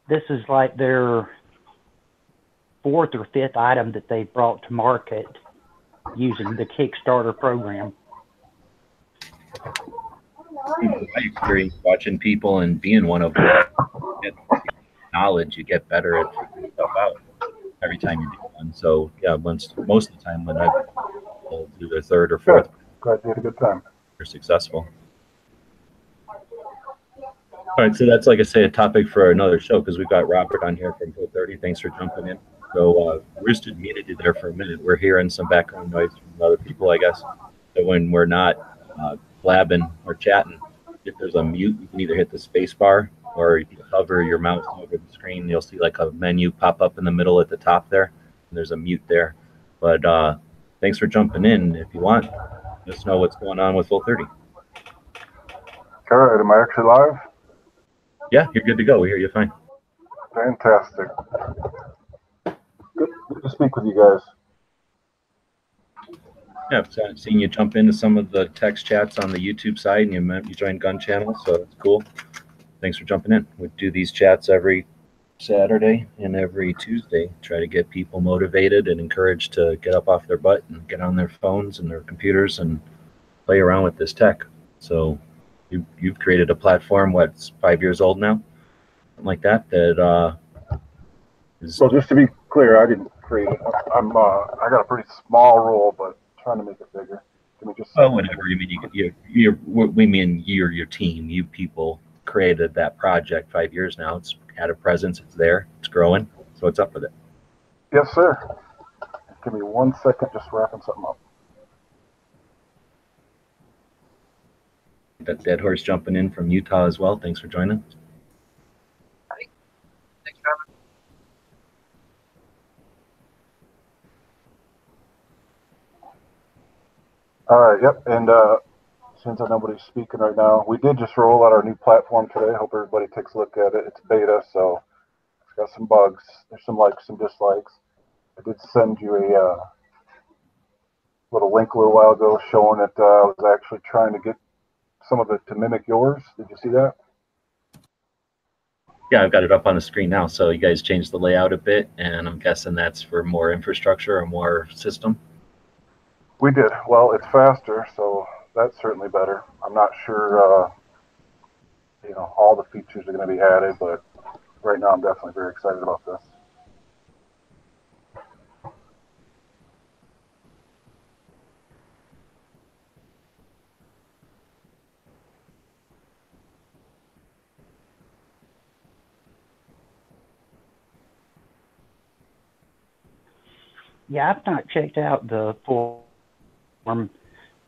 This is like their 4th or 5th item that they brought to market using the Kickstarter program. My experience watching people and being one of them, you get knowledge, you get better at figuring stuff out every time you do one. So yeah, most of the time when I do the 3rd or 4th. Glad you had a good time. successful. All right, so that's, like I say, a topic for another show, because we've got Robert on here from 4:30. Thanks for jumping in. So we're just muted you there for a minute. We're hearing some background noise from other people, I guess. So when we're not blabbing or chatting, if there's a mute, you can either hit the space bar, or if you hover your mouse over the screen, you'll see like a menu pop up in the middle at the top there. And there's a mute there. But thanks for jumping in. If you want, let us know what's going on with 4:30. All right, am I actually live? Yeah, you're good to go. We hear you fine. Fantastic. Good to speak with you guys. Yeah, I've seen you jump into some of the text chats on the YouTube side, and you joined Gun Channel, so that's cool. Thanks for jumping in. We do these chats every Saturday and every Tuesday. Try to get people motivated and encouraged to get up off their butt and get on their phones and their computers and play around with this tech. So you've created a platform, what's 5 years old now? Something like that, is... Well, just to be clear, I didn't create it. I got a pretty small role, but trying to make it bigger. Can we just... Oh, whatever. You mean we mean your team, you people created that project 5 years now. It's had a presence. It's there. It's growing. So what's up with it? Yes, sir. Give me 1 second, just wrapping something up. That Dead Horse jumping in from Utah as well. Thanks for joining. Thanks, Robert. All right, yep. And since nobody's speaking right now, we did just roll out our new platform today. I hope everybody takes a look at it. It's beta, so it's got some bugs. There's some likes, some dislikes. I did send you a little link a little while ago showing that I was actually trying to get some of it to mimic yours. Did you see that? Yeah, I've got it up on the screen now. So you guys changed the layout a bit, and I'm guessing that's for more infrastructure or more system. We did. Well, it's faster, so that's certainly better. I'm not sure, all the features are going to be added, but right now I'm definitely very excited about this. Yeah, I've not checked out the form.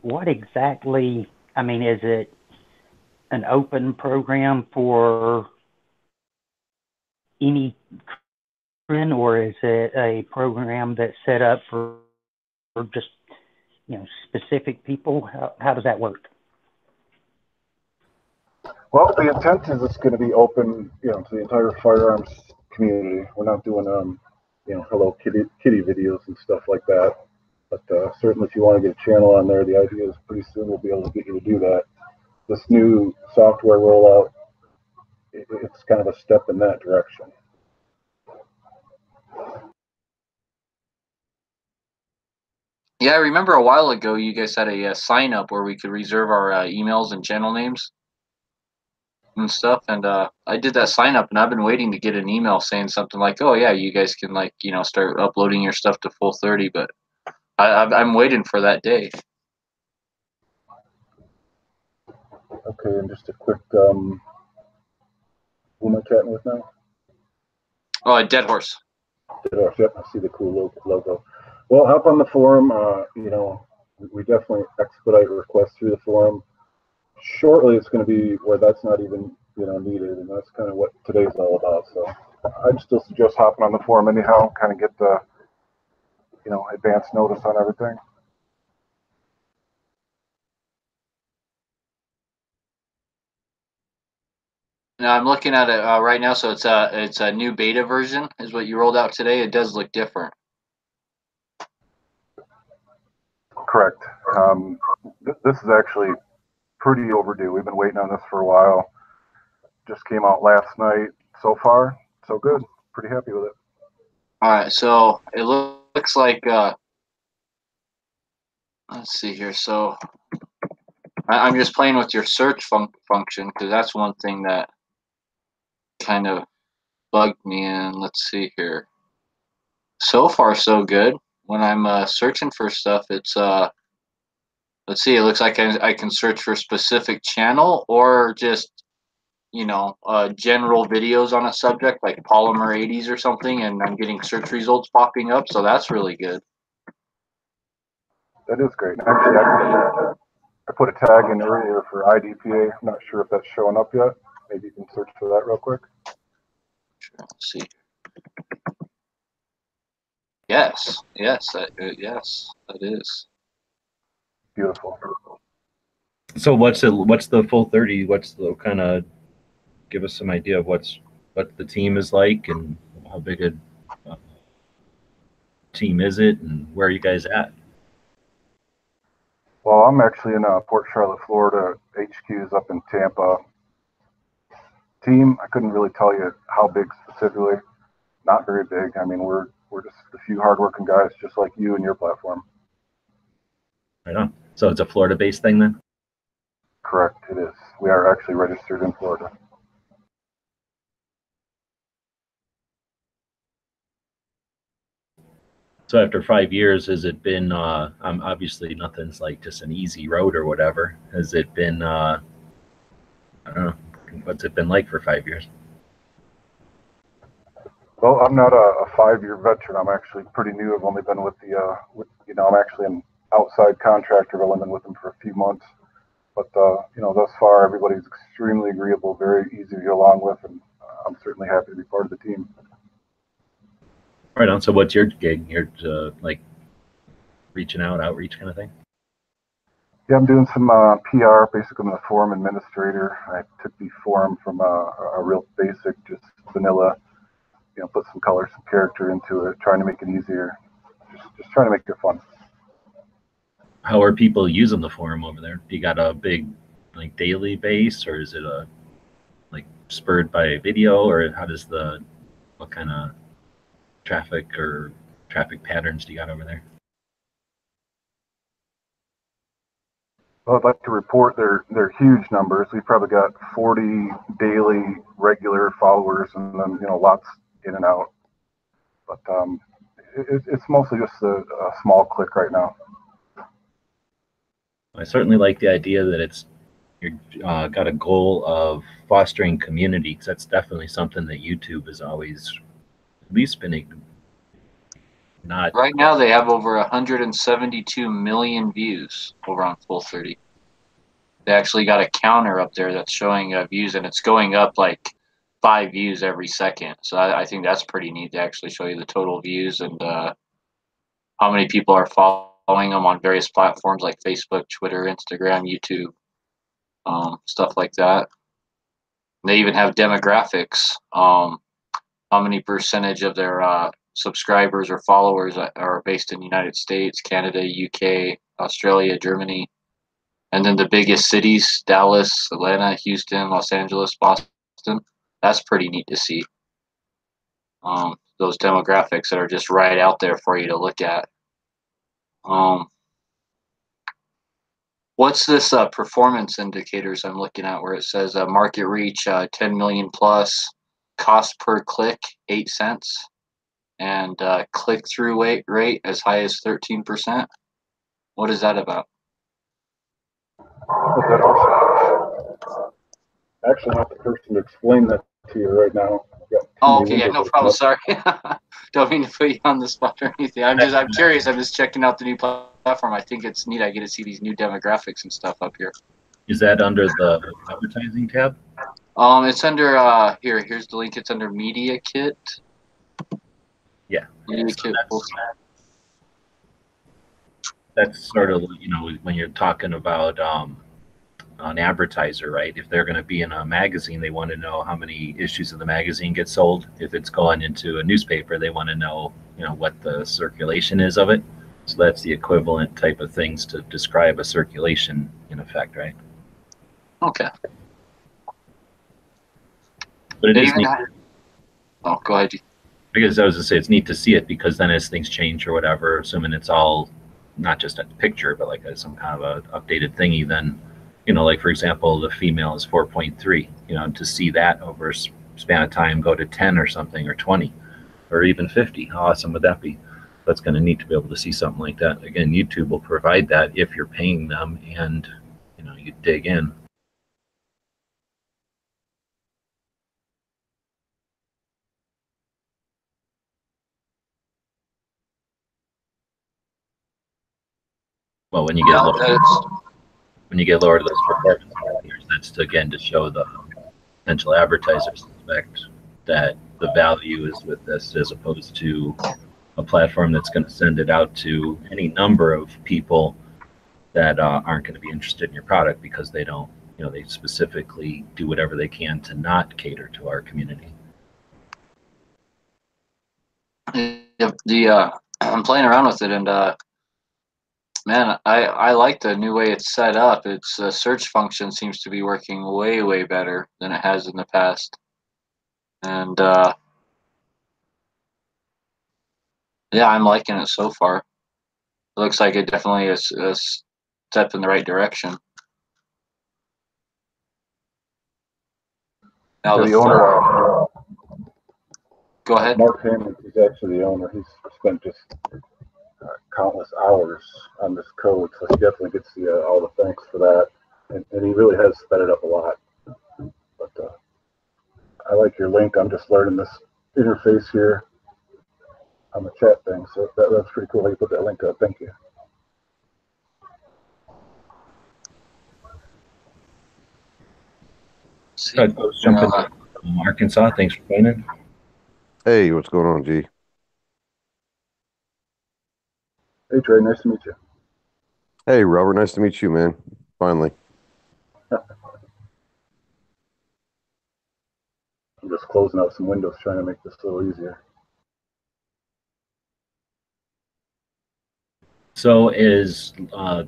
What exactly, I mean, is it an open program for any current, or is it a program that's set up for just, specific people? How does that work? Well, the intent is it's going to be open, to the entire firearms community. We're not doing, Hello Kitty videos and stuff like that. But certainly if you want to get a channel on there, the idea is pretty soon we'll be able to get you to do that. This new software rollout, it's kind of a step in that direction. Yeah, I remember a while ago you guys had a sign up where we could reserve our emails and channel names and stuff, and I did that sign up, and I've been waiting to get an email saying something like, "Oh yeah, you guys can start uploading your stuff to Full 30," but I'm waiting for that day. Okay, and just a quick, who am I chatting with now? Oh, Dead Horse. Dead Horse, yep, I see the cool logo. Well, hop on the forum. We definitely expedite requests through the forum. Shortly, it's going to be where that's not even needed, and that's kind of what today's all about. So I'd still suggest hopping on the forum anyhow, kind of get the advance notice on everything. Now I'm looking at it right now, so it's a new beta version is what you rolled out today. It does look different. Correct. This is actually pretty overdue. We've been waiting on this for a while. Just came out last night. So far, so good. Pretty happy with it. All right, so it looks like let's see here. So I'm just playing with your search function because that's one thing that kind of bugged me. And let's see here. So far, so good. When I'm searching for stuff, it's let's see. It looks like I can search for a specific channel or just, you know, general videos on a subject like polymer 80s or something, and I'm getting search results popping up. So that's really good. That is great. Actually, I put a tag in earlier for IDPA. I'm not sure if that's showing up yet. Maybe you can search for that real quick. Sure, let's see. Yes, yes, yes, that is. Beautiful. So what's the full 30? What's the kind of, give us some idea of what the team is like and how big a team is it and where are you guys at? Well, I'm actually in Port Charlotte, Florida. HQ's up in Tampa. Team, I couldn't really tell you how big specifically. Not very big. I mean, we're just a few hardworking guys, just like you and your platform. Right on. So it's a Florida-based thing then? Correct, it is. We are actually registered in Florida. So after 5 years, has it been, obviously nothing's like just an easy road or whatever. Has it been, I don't know, what's it been like for 5 years? Well, I'm not a 5-year veteran. I'm actually pretty new. I've only been with I'm actually an outside contractor. I've only been with them for a few months. But, thus far, everybody's extremely agreeable, very easy to get along with, and I'm certainly happy to be part of the team. Right on. So what's your gig? You're like reaching out, outreach kind of thing? Yeah, I'm doing some PR. Basically, I'm a forum administrator. I took the forum from a real basic, just vanilla, put some color, some character into it, trying to make it easier. Just trying to make it fun. How are people using the forum over there? Do you got a big like daily base, or is it like spurred by video, or what kind of traffic patterns do you got over there? Well, I'd like to report their huge numbers. We've probably got 40 daily regular followers, and then lots in and out. But it's mostly just a small clique right now. I certainly like the idea that you're got a goal of fostering community, because that's definitely something that YouTube is always at least been not. Right now they have over 172 million views over on Full 30. They actually got a counter up there that's showing views, and it's going up like 5 views every second. So I think that's pretty neat to actually show you the total views and how many people are following them on various platforms like Facebook, Twitter, Instagram, YouTube, stuff like that. They even have demographics. How many percentage of their subscribers or followers are based in the United States, Canada, UK, Australia, Germany, and then the biggest cities: Dallas, Atlanta, Houston, Los Angeles, Boston. That's pretty neat to see. Those demographics that are just right out there for you to look at. What's this performance indicators I'm looking at where it says market reach 10 million plus, cost per click 8 cents, and click-through rate as high as 13%? What is that about? That also, actually, not the person to explain that to you right now. Oh, okay, yeah, no problem. Sorry, don't mean to put you on the spot or anything. I'm curious. I'm just checking out the new platform. I think it's neat. I get to see these new demographics and stuff up here. Is that under the advertising tab? It's under here's the link. It's under Media Kit. Yeah. Media so Kit. That's sort of, when you're talking about an advertiser, right? If they're going to be in a magazine, they want to know how many issues of the magazine get sold. If it's going into a newspaper, they want to know, what the circulation is of it. So that's the equivalent type of things to describe a circulation in effect, right? Okay. But it is neat. Oh, go ahead. Because I was going to say, it's neat to see it, because then as things change or whatever, assuming it's all not just a picture, but like some kind of a updated thingy, then, like for example, the female is 4.3, to see that over a span of time go to 10 or something, or 20, or even 50. How awesome would that be? that's kind of neat to be able to see something like that. Again, YouTube will provide that if you're paying them, and you dig in. Well, when you get lower to those performance marketers, that's to show the potential advertisers suspect that the value is with this, as opposed to a platform that's going to send it out to any number of people that aren't going to be interested in your product, because they don't, they specifically do whatever they can to not cater to our community. Yep, I'm playing around with it, and man, I like the new way it's set up. Its search function seems to be working way better than it has in the past, and yeah, I'm liking it so far. It looks like it definitely is a step in the right direction. Now the owner, go ahead. Mark Hammond, he's actually the owner. He's spent just countless hours on this code, so he definitely gets all the thanks for that. And he really has sped it up a lot. But I like your link. I'm just learning this interface here on the chat thing, so that's pretty cool how you put that link up. Thank you. Jump in. Arkansas, thanks for joining. Hey, what's going on, G? Hey, Trey, nice to meet you. Hey, Robert, nice to meet you, man. Finally. I'm just closing out some windows, trying to make this a little easier. So is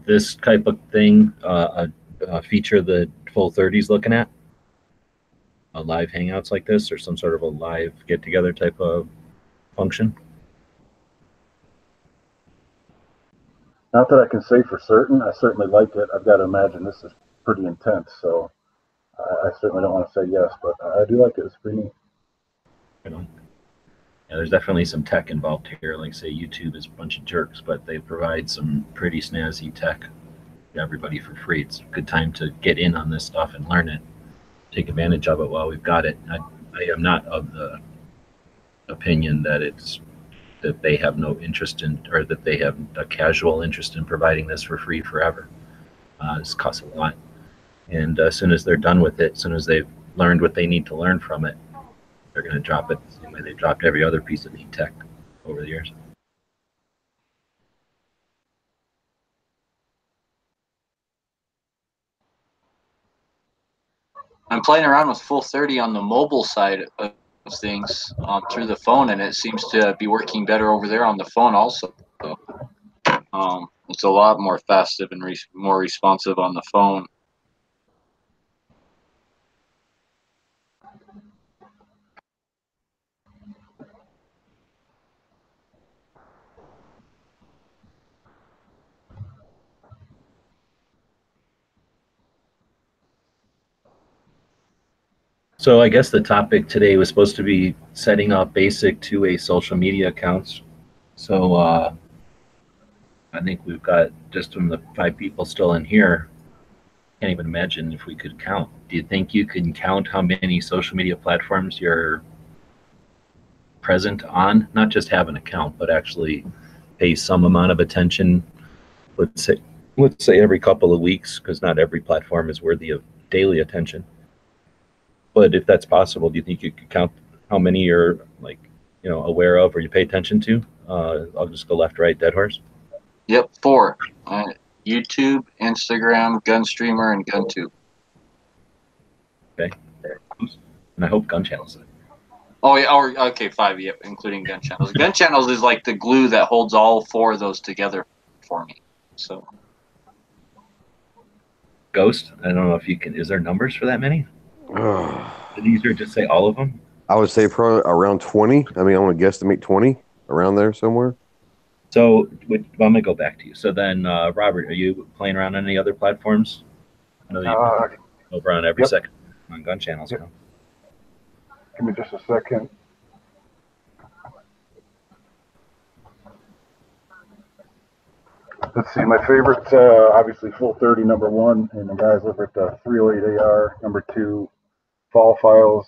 this type of thing a feature that Full 30's looking at? A live hangouts like this, or some sort of a live get-together type of function? Not that I can say for certain. I certainly like it. I've got to imagine this is pretty intense, so I certainly don't want to say yes, but I do like it. It's pretty neat. Yeah, there's definitely some tech involved here. Like, say, YouTube is a bunch of jerks, but they provide some pretty snazzy tech to everybody for free. It's a good time to get in on this stuff and learn it. Take advantage of it while we've got it. I am not of the opinion that they have no interest in, or that they have a casual interest in providing this for free forever. This costs a lot, and as soon as they're done with it, as soon as they've learned what they need to learn from it, they're going to drop it the same way they've dropped every other piece of neat tech over the years. I'm playing around with Full 30 on the mobile side of things through the phone, and it seems to be working better over there on the phone also. It's a lot more festive and more responsive on the phone. So I guess the topic today was supposed to be setting up basic two-way social media accounts. So I think we've got, just from the 5 people still in here, can't even imagine if we could count. Do you think you can count how many social media platforms you're present on? Not just have an account, but actually pay some amount of attention, let's say every couple of weeks, because not every platform is worthy of daily attention. But if that's possible, do you think you could count how many you're aware of or you pay attention to? I'll just go left, right, dead horse. Yep, 4. YouTube, Instagram, Gunstreamer, and GunTube. Okay. And I hope Gun Channels. Oh, yeah, okay, 5, yep, including Gun Channels. Gun Channels is like the glue that holds all 4 of those together for me. So. Ghost, I don't know if you can, is there numbers for that many? Is it easier to just say all of them? I would say probably around 20. I mean, I want to guesstimate 20, around there somewhere. So I'm going to go back to you. So then, Robert, are you playing around on any other platforms? I know you're over on every second on Gun Channels. Yep. Give me just a second. Let's see. My favorite's obviously Full 30 #1, and the guys over at the 308 AR #2, Fall Files,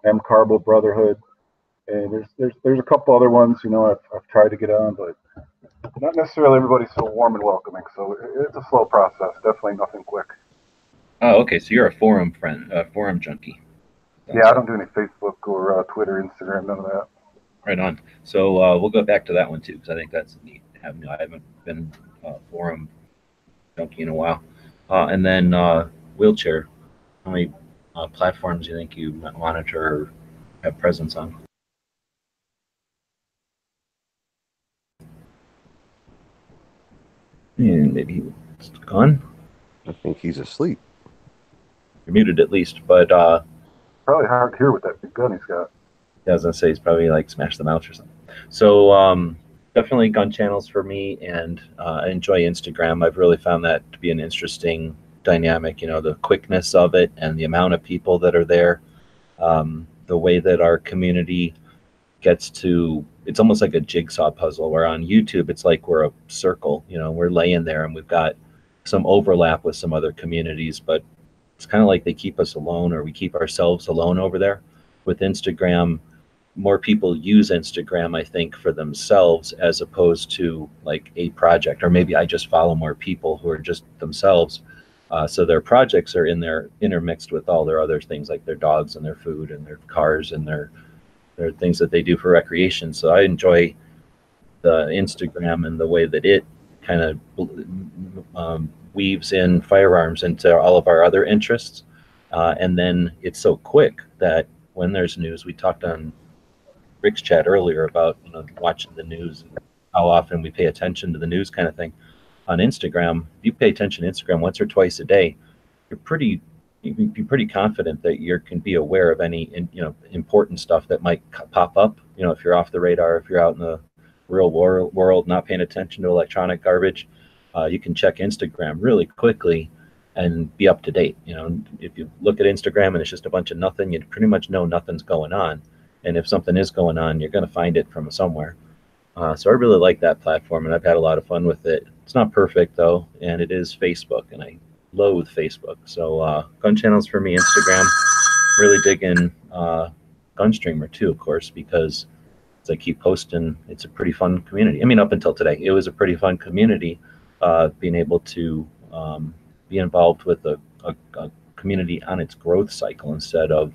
M Carbo Brotherhood, and there's a couple other ones. You know, I've tried to get on, but not necessarily everybody's so warm and welcoming. So it's a slow process. Definitely nothing quick. Oh, okay. So you're a forum friend, forum junkie. Yeah, I don't do any Facebook or Twitter, Instagram, none of that. Right on. So we'll go back to that one too, because I think that's neat. I haven't been forum junkie in a while. And then wheelchair. How many platforms do you think you monitor or have presence on? And maybe he's gone. I think he's asleep. You're muted at least, but probably hard to hear with that big gun he's got. Yeah, I was gonna say he's probably like smashed the mouse or something. So definitely gun channels for me, and I enjoy Instagram. I've really found that to be an interesting dynamic. You know, the quickness of it and the amount of people that are there. The way that our community gets to, it's almost like a jigsaw puzzle, where on YouTube it's like we're a circle. You know, we're laying there and we've got some overlap with some other communities, but it's kind of like they keep us alone, or we keep ourselves alone over there. With Instagram, more people use Instagram, I think, for themselves as opposed to like a project, or maybe I just follow more people who are just themselves. So their projects are in there intermixed with all their other things, like their dogs and their food and their cars and their things that they do for recreation. So I enjoy the Instagram and the way that it kind of weaves in firearms into all of our other interests. And then it's so quick that when there's news, we talked on Rick's chat earlier about, you know, watching the news and how often we pay attention to the news kind of thing. On Instagram, if you pay attention to Instagram once or twice a day, you can be pretty confident that you can be aware of any important stuff that might pop up. You know, if you're off the radar, if you're out in the real world not paying attention to electronic garbage, you can check Instagram really quickly and be up to date. You know, if you look at Instagram and it's just a bunch of nothing, you pretty much know nothing's going on. And if something is going on, you're going to find it from somewhere. So I really like that platform, and I've had a lot of fun with it. It's not perfect though, and it is Facebook, and I loathe Facebook. So gun channels for me, Instagram. Really digging Gunstreamer too, of course, because as I keep posting, it's a pretty fun community. I mean, up until today, it was a pretty fun community. Being able to be involved with a community on its growth cycle instead of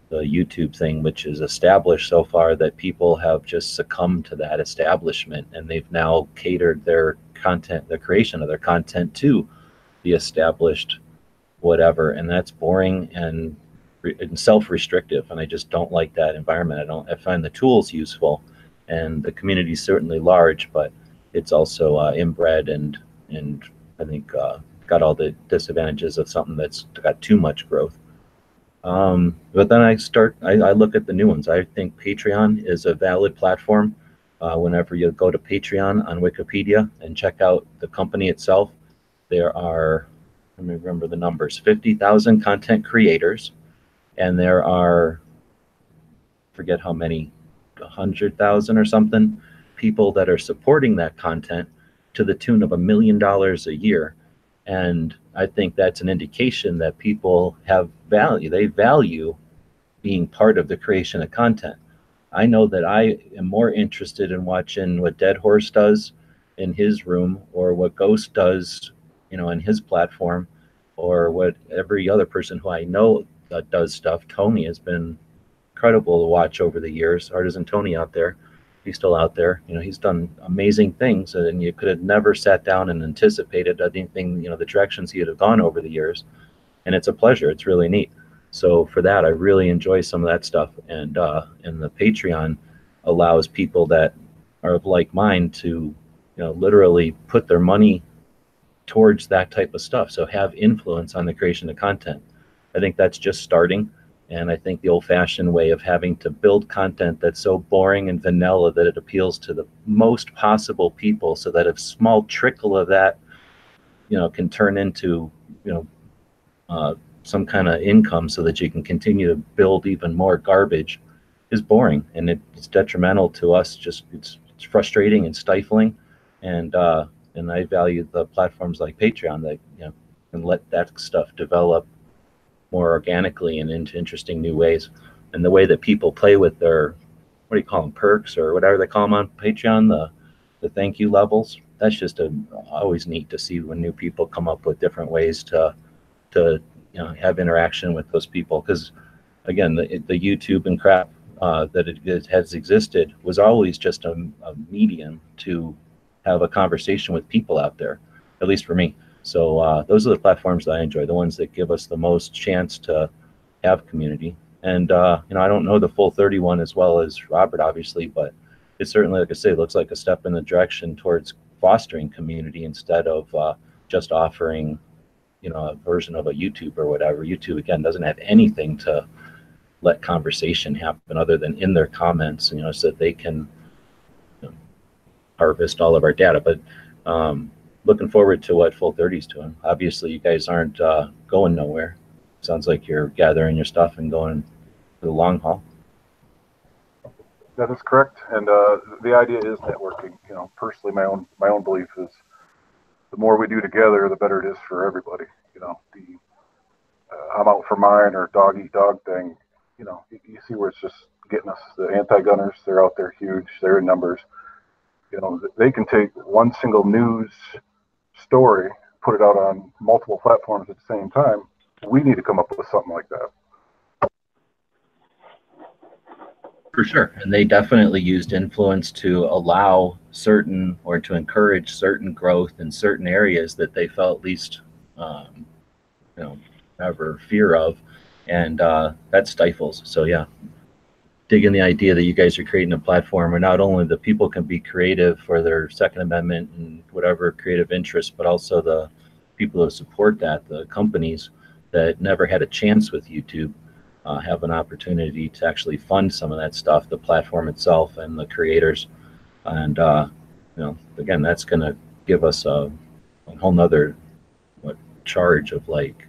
the YouTube thing, which is established so far that people have just succumbed to that establishment, and they've now catered their content, the creation of their content, to the established whatever, and that's boring and self-restrictive, and I just don't like that environment. I find the tools useful, and the community is certainly large, but it's also inbred and I think got all the disadvantages of something that's got too much growth. But then I look at the new ones. I think Patreon is a valid platform. Whenever you go to Patreon on Wikipedia and check out the company itself, there are, let me remember the numbers, 50,000 content creators, and there are, forget how many, 100,000 or something people that are supporting that content to the tune of $1 million a year. And I think that's an indication that people have value. They value being part of the creation of content. I know that I am more interested in watching what Dead Horse does in his room, or what Ghost does, you know, in his platform, or what every other person who I know that does stuff. Tony has been incredible to watch over the years. Artisan Tony out there. He's still out there. You know, he's done amazing things, and you could have never sat down and anticipated anything, you know, the directions he would have gone over the years. And it's a pleasure. It's really neat. So for that, I really enjoy some of that stuff. And the Patreon allows people that are of like mind to, you know, literally put their money towards that type of stuff. So have influence on the creation of content. I think that's just starting. And I think the old-fashioned way of having to build content that's so boring and vanilla that it appeals to the most possible people, so that a small trickle of that, you know, can turn into, you know, some kind of income, so that you can continue to build even more garbage, is boring, and it's detrimental to us. Just it's frustrating and stifling, and And I value the platforms like Patreon that can let that stuff develop more organically and into interesting new ways. And the way that people play with their, what do you call them, perks or whatever they call them on Patreon, the thank you levels. That's just always neat to see when new people come up with different ways to have interaction with those people. Because again, the YouTube and crap that it has existed was always just a medium to have a conversation with people out there, at least for me. So those are the platforms that I enjoy, the ones that give us the most chance to have community. And I don't know the full 31 as well as Robert, obviously, but it certainly, like I say, looks like a step in the direction towards fostering community instead of just offering a version of a YouTube or whatever. YouTube, again, doesn't have anything to let conversation happen other than in their comments, so that they can harvest all of our data. But looking forward to what Full 30's doing. Obviously, you guys aren't going nowhere. Sounds like you're gathering your stuff and going for the long haul. That is correct, and the idea is networking. Personally, my own belief is the more we do together, the better it is for everybody. I'm out for mine or dog eat dog thing. You see where it's just getting us. The anti-gunners, they're out there huge. They're in numbers. They can take one single news story, put it out on multiple platforms at the same time. We need to come up with something like that. For sure. And they definitely used influence to allow certain or to encourage certain growth in certain areas that they felt least, ever fear of. And that stifles. So, yeah, dig in the idea that you guys are creating a platform where not only the people can be creative for their Second Amendment and whatever creative interests, but also the people who support that, the companies that never had a chance with YouTube, have an opportunity to actually fund some of that stuff, the platform itself and the creators. And, again, that's going to give us a whole nother charge of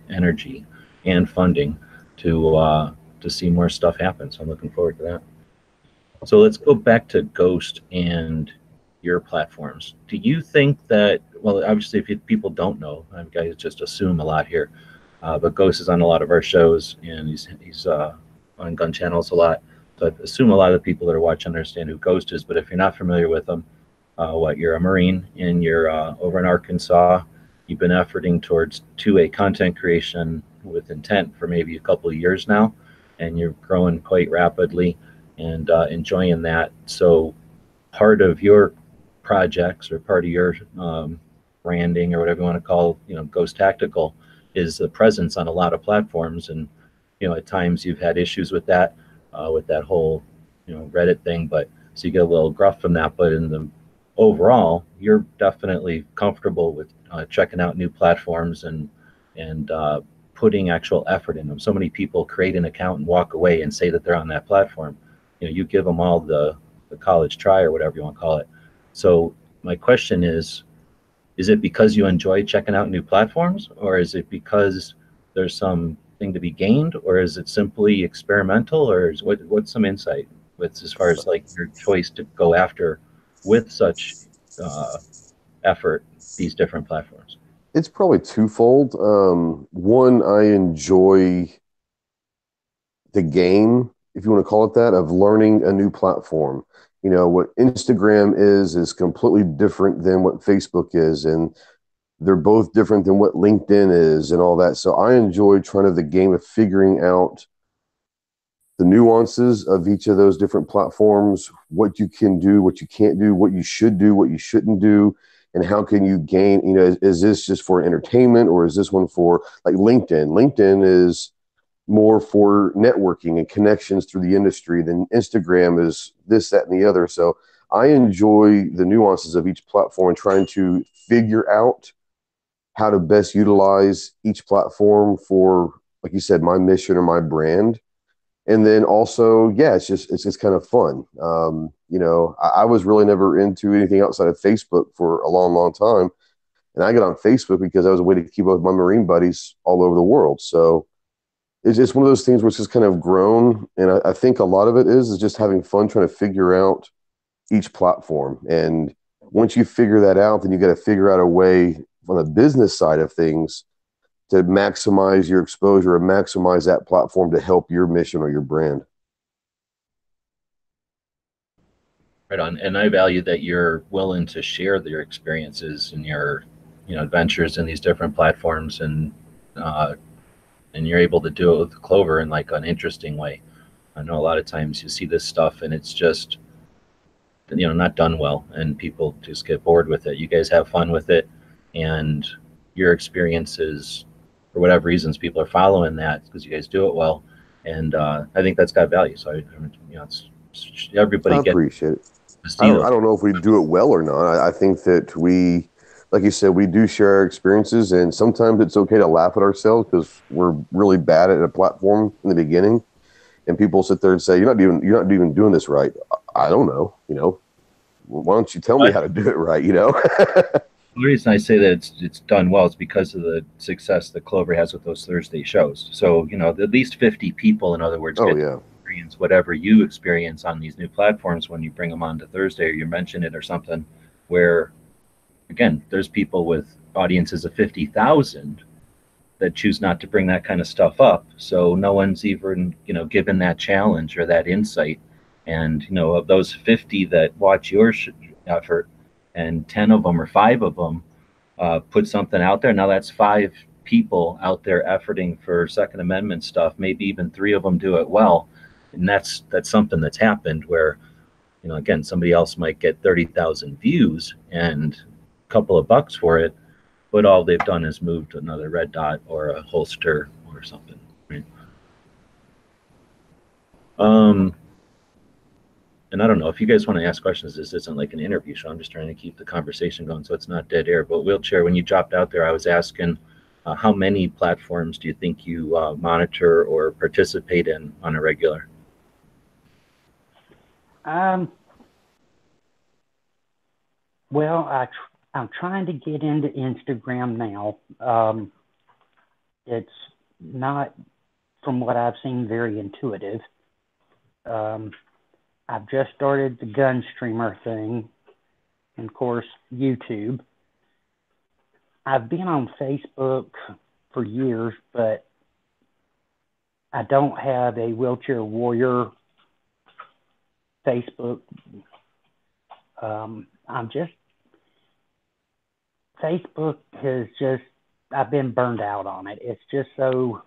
energy and funding to see more stuff happen. So I'm looking forward to that. So let's go back to Ghost and your platforms. Do you think that, well, obviously if people don't know, I guys just assume a lot here, but Ghost is on a lot of our shows and he's on gun channels a lot. So I assume a lot of the people that are watching understand who Ghost is, but if you're not familiar with him, you're a Marine and you're over in Arkansas. You've been efforting towards 2A content creation with intent for maybe a couple of years now, and you're growing quite rapidly and enjoying that. So part of your projects or part of your branding or whatever you want to call, Ghost Tactical, is the presence on a lot of platforms. And, at times you've had issues with that whole, Reddit thing, but so you get a little gruff from that. But in the overall, you're definitely comfortable with checking out new platforms and putting actual effort in them. So many people create an account and walk away and say that they're on that platform. You give them all the college try or whatever you want to call it. So my question is it because you enjoy checking out new platforms, or is it because there's something to be gained, or is it simply experimental, or what's some insight with as far as your choice to go after with such effort these different platforms? It's probably twofold. One, I enjoy the game, if you want to call it that, of learning a new platform. What Instagram is completely different than what Facebook is, and they're both different than what LinkedIn is and all that. So I enjoy trying to the game of figuring out the nuances of each of those different platforms, what you can do, what you can't do, what you should do, what you shouldn't do, and how can you gain, is this just for entertainment, or is this one for LinkedIn? LinkedIn is more for networking and connections through the industry than Instagram is this, that, and the other. So I enjoy the nuances of each platform and trying to figure out how to best utilize each platform for, like you said, my mission or my brand. And then also, it's just kind of fun. I was really never into anything outside of Facebook for a long, long time. And I got on Facebook because I was a way to keep up with my Marine buddies all over the world. So it's just one of those things where it's just kind of grown. And I think a lot of it is just having fun trying to figure out each platform. And once you figure that out, then you got to figure out a way on the business side of things to maximize your exposure and maximize that platform to help your mission or your brand. Right on. And I value that you're willing to share your experiences and your, adventures in these different platforms, and you're able to do it with Clover in like an interesting way. I know a lot of times you see this stuff and it's just, not done well, and people just get bored with it. You guys have fun with it, and your experiences, for whatever reasons, people are following that because you guys do it well, and I think that's got value. So it's everybody I gets. appreciate it. I don't know if we do it well or not. I think that we, like you said, we do share our experiences, and sometimes it's okay to laugh at ourselves because we're really bad at a platform in the beginning, and people sit there and say, you're not even doing this right. I don't know, why don't you tell me how to do it right, The reason I say that it's done well is because of the success that Clover has with those Thursday shows. So, at least 50 people, in other words, get experience whatever you experience on these new platforms when you bring them on to Thursday, or you mention it or something, where, again, there's people with audiences of 50,000 that choose not to bring that kind of stuff up. So no one's even, given that challenge or that insight. And, of those 50 that watch your effort, and 10 of them or 5 of them put something out there, now that's 5 people out there efforting for Second Amendment stuff. Maybe even 3 of them do it well. And that's something that's happened where, again, somebody else might get 30,000 views and a couple of bucks for it, but all they've done is moved another red dot or a holster or something. Right? And I don't know if you guys want to ask questions. This isn't like an interview show. I'm just trying to keep the conversation going so it's not dead air. But Wheelchair, when you dropped out there, I was asking how many platforms do you think you monitor or participate in on a regular? Well, I'm trying to get into Instagram now. It's not, from what I've seen, very intuitive. I've just started the gun streamer thing, and of course, YouTube. I've been on Facebook for years, but I don't have a Wheelchair Warrior Facebook. Facebook has just, I've been burned out on it. It's just so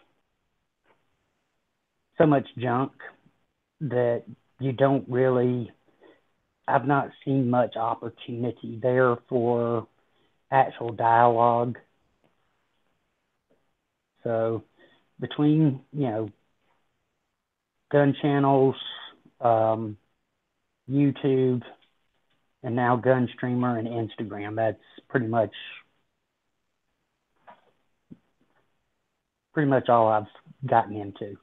much junk that you don't really, I've not seen much opportunity there for actual dialogue. So between, gun channels, YouTube, and now Gun Streamer and Instagram, that's pretty much all I've gotten into.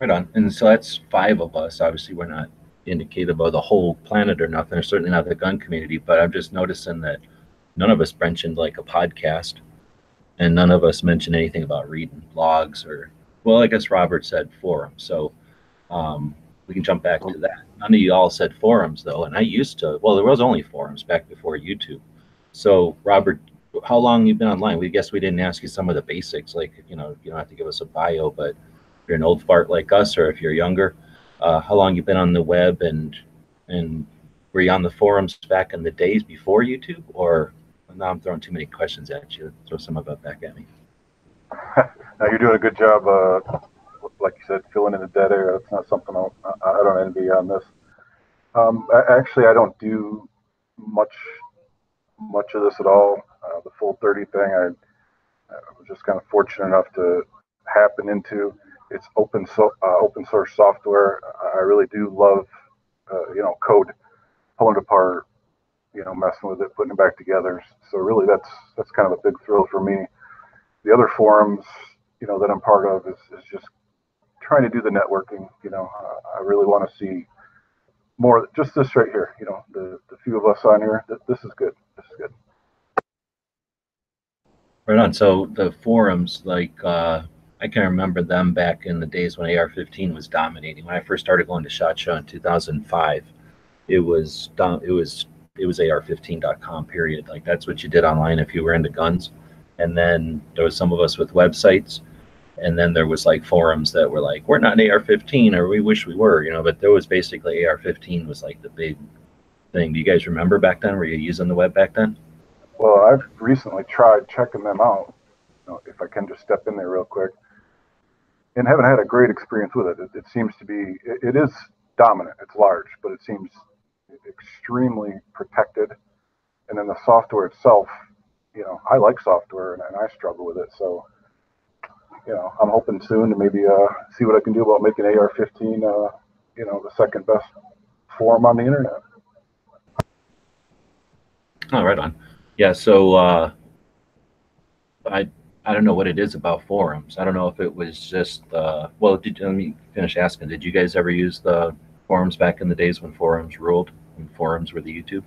Right on. And so that's 5 of us. Obviously, we're not indicative of the whole planet or nothing, or certainly not the gun community, but I'm just noticing that none of us mentioned like a podcast, and none of us mentioned anything about reading blogs or, well, I guess Robert said forums. So we can jump back to that. None of you all said forums, though, and I used to. Well, there was only forums back before YouTube. So, Robert, how long you been online? We guess we didn't ask you some of the basics, like, you don't have to give us a bio, but if you're an old fart like us, or if you're younger, how long you been on the web, and were you on the forums back in the days before YouTube, or now I'm throwing too many questions at you? Throw some of it back at me. Now you're doing a good job, like you said, filling in the dead air. That's not something I don't envy on this. Actually, I don't do much of this at all. The full 30 thing, I was just kind of fortunate enough to happen into. It's open source software. I really do love, code, pulling it apart, messing with it, putting it back together. So really, that's kind of a big thrill for me. The other forums, that I'm part of is just trying to do the networking. I really want to see more. Just this right here. The few of us on here. This is good. This is good. Right on. So the forums, like I can remember them back in the days when AR-15 was dominating. When I first started going to SHOT Show in 2005, it was it was AR15.com, period. Like that's what you did online if you were into guns. And then there was some of us with websites, and then there was like forums that were like, we're not AR-15, or we wish we were, you know. But there was basically AR-15 was like the big thing. Do you guys remember back then? Were you using the web back then? Well, I've recently tried checking them out. If I can just step in there real quick, and haven't had a great experience with it. It seems to be, it is dominant. It's large, but it seems extremely protected. And then the software itself, I like software, and I struggle with it. So, I'm hoping soon to maybe see what I can do about making AR-15, the second best forum on the internet. Oh, right on. Yeah, so I don't know what it is about forums. I don't know if it was just well, let me finish asking. Did you guys ever use the forums back in the days when forums ruled, when forums were the YouTube?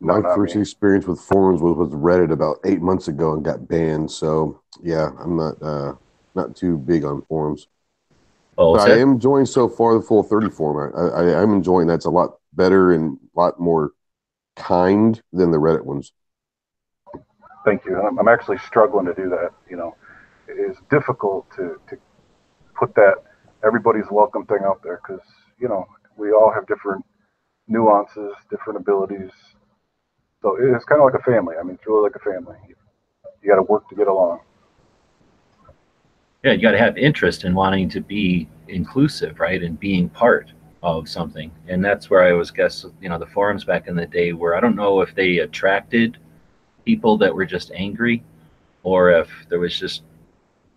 My first experience with forums was with Reddit about 8 months ago and got banned. So yeah, I'm not too big on forums. Oh, but I am enjoying so far the full 30 forum. I'm enjoying that. It's a lot better and a lot more kind than the Reddit ones. Thank you. I'm actually struggling to do that. It is difficult to put that everybody's welcome thing out there because, we all have different nuances, different abilities. So it's kind of like a family. I mean, it's really like a family. You got to work to get along. Yeah, you got to have interest in wanting to be inclusive, right, and being part of something. And that's where I always guess, the forums back in the day were, I don't know if they attracted people that were just angry, or if there was just,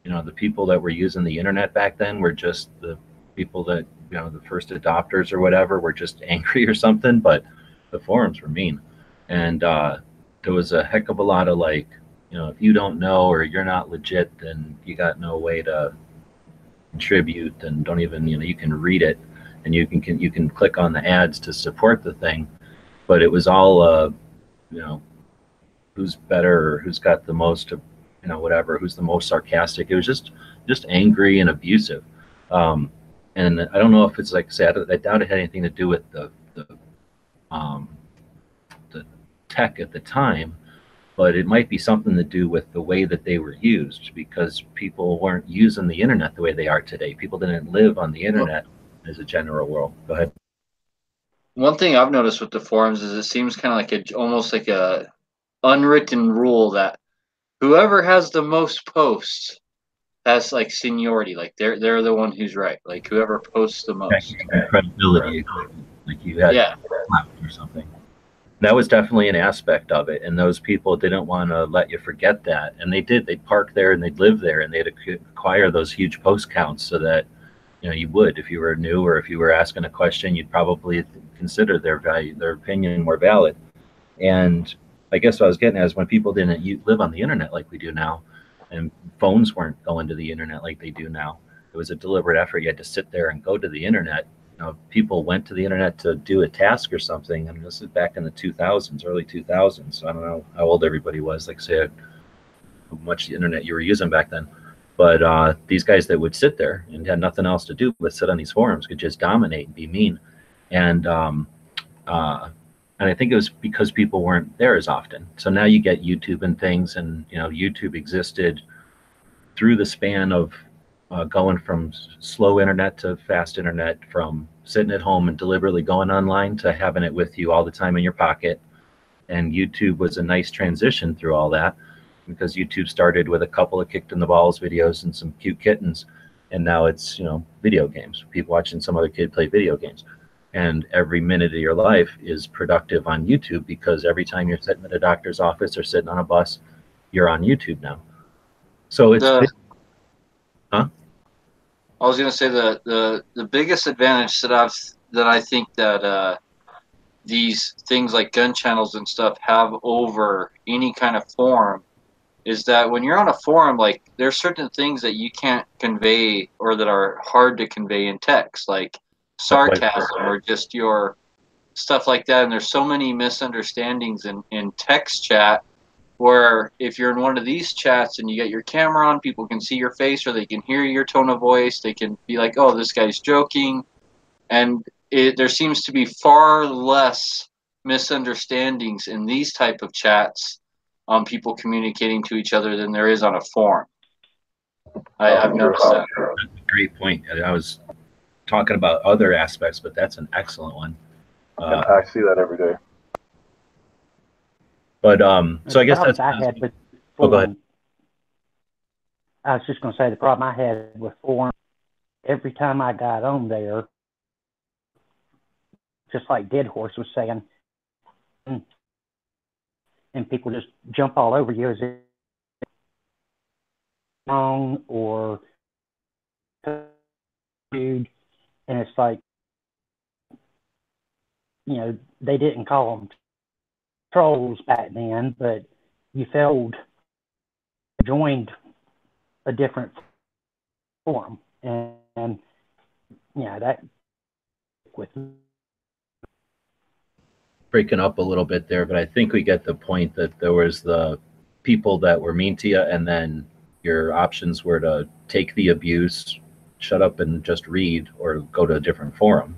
the people that were using the internet back then were just the people that, the first adopters or whatever were just angry or something. But the forums were mean. And there was a heck of a lot of like, if you don't know or you're not legit, then you got no way to contribute, and don't even, you can read it and you can click on the ads to support the thing. But it was all, who's better or who's got the most, whatever, who's the most sarcastic. It was just angry and abusive. And I don't know if it's like, say, I doubt it had anything to do with the tech at the time, but it might be something to do with the way that they were used, because people weren't using the internet the way they are today. People didn't live on the internet as a general world. Go ahead. One thing I've noticed with the forums is it seems kind of like almost like a unwritten rule that whoever has the most posts has like seniority, like they're the one who's right, like whoever posts the most. Credibility, like you had or something. That was definitely an aspect of it, and those people didn't want to let you forget that, and they'd park there and they'd live there, and they'd acquire those huge post counts so that you would, if you were new or if you were asking a question, you'd probably consider their opinion more valid. And I guess what I was getting at is when people didn't live on the internet like we do now, and phones weren't going to the internet like they do now, it was a deliberate effort. You had to sit there and go to the internet. People went to the internet to do a task or something. I mean, this is back in the 2000s, early 2000s. So I don't know how old everybody was, like say how much the internet you were using back then. But these guys that would sit there and had nothing else to do but sit on these forums could just dominate and be mean. And I think it was because people weren't there as often. So now you get YouTube and things, and YouTube existed through the span of going from slow internet to fast internet, from sitting at home and deliberately going online to having it with you all the time in your pocket. And YouTube was a nice transition through all that, because YouTube started with a couple of kicked in the balls videos and some cute kittens, and now it's video games, people watching some other kid play video games. And every minute of your life is productive on YouTube, because every time you're sitting at a doctor's office or sitting on a bus, you're on YouTube now. So it's I was going to say the biggest advantage that I think that these things like gun channels and stuff have over any kind of forum is that when you're on a forum, like there's certain things that you can't convey or that are hard to convey in text, like sarcasm or just your stuff like that. And there's so many misunderstandings in text chat, where if you're in one of these chats and you get your camera on, people can see your face or they can hear your tone of voice. They can be like, oh, this guy's joking. And there seems to be far less misunderstandings in these type of chats on people communicating to each other than there is on a forum. I've noticed that. That's a great point. I was talking about other aspects, but that's an excellent one. I see that every day. But so I guess that's. I had with oh, go ahead. I was just going to say the problem I had with forum. Every time I got on there, just like Dead Horse was saying, and people just jump all over you as if wrong or dude, and it's like, you know, they didn't call them trolls back then, but you joined a different forum, and yeah, that with breaking up a little bit there, but I think we get the point that there was the people that were mean to you, and then your options were to take the abuse, shut up and just read, or go to a different forum.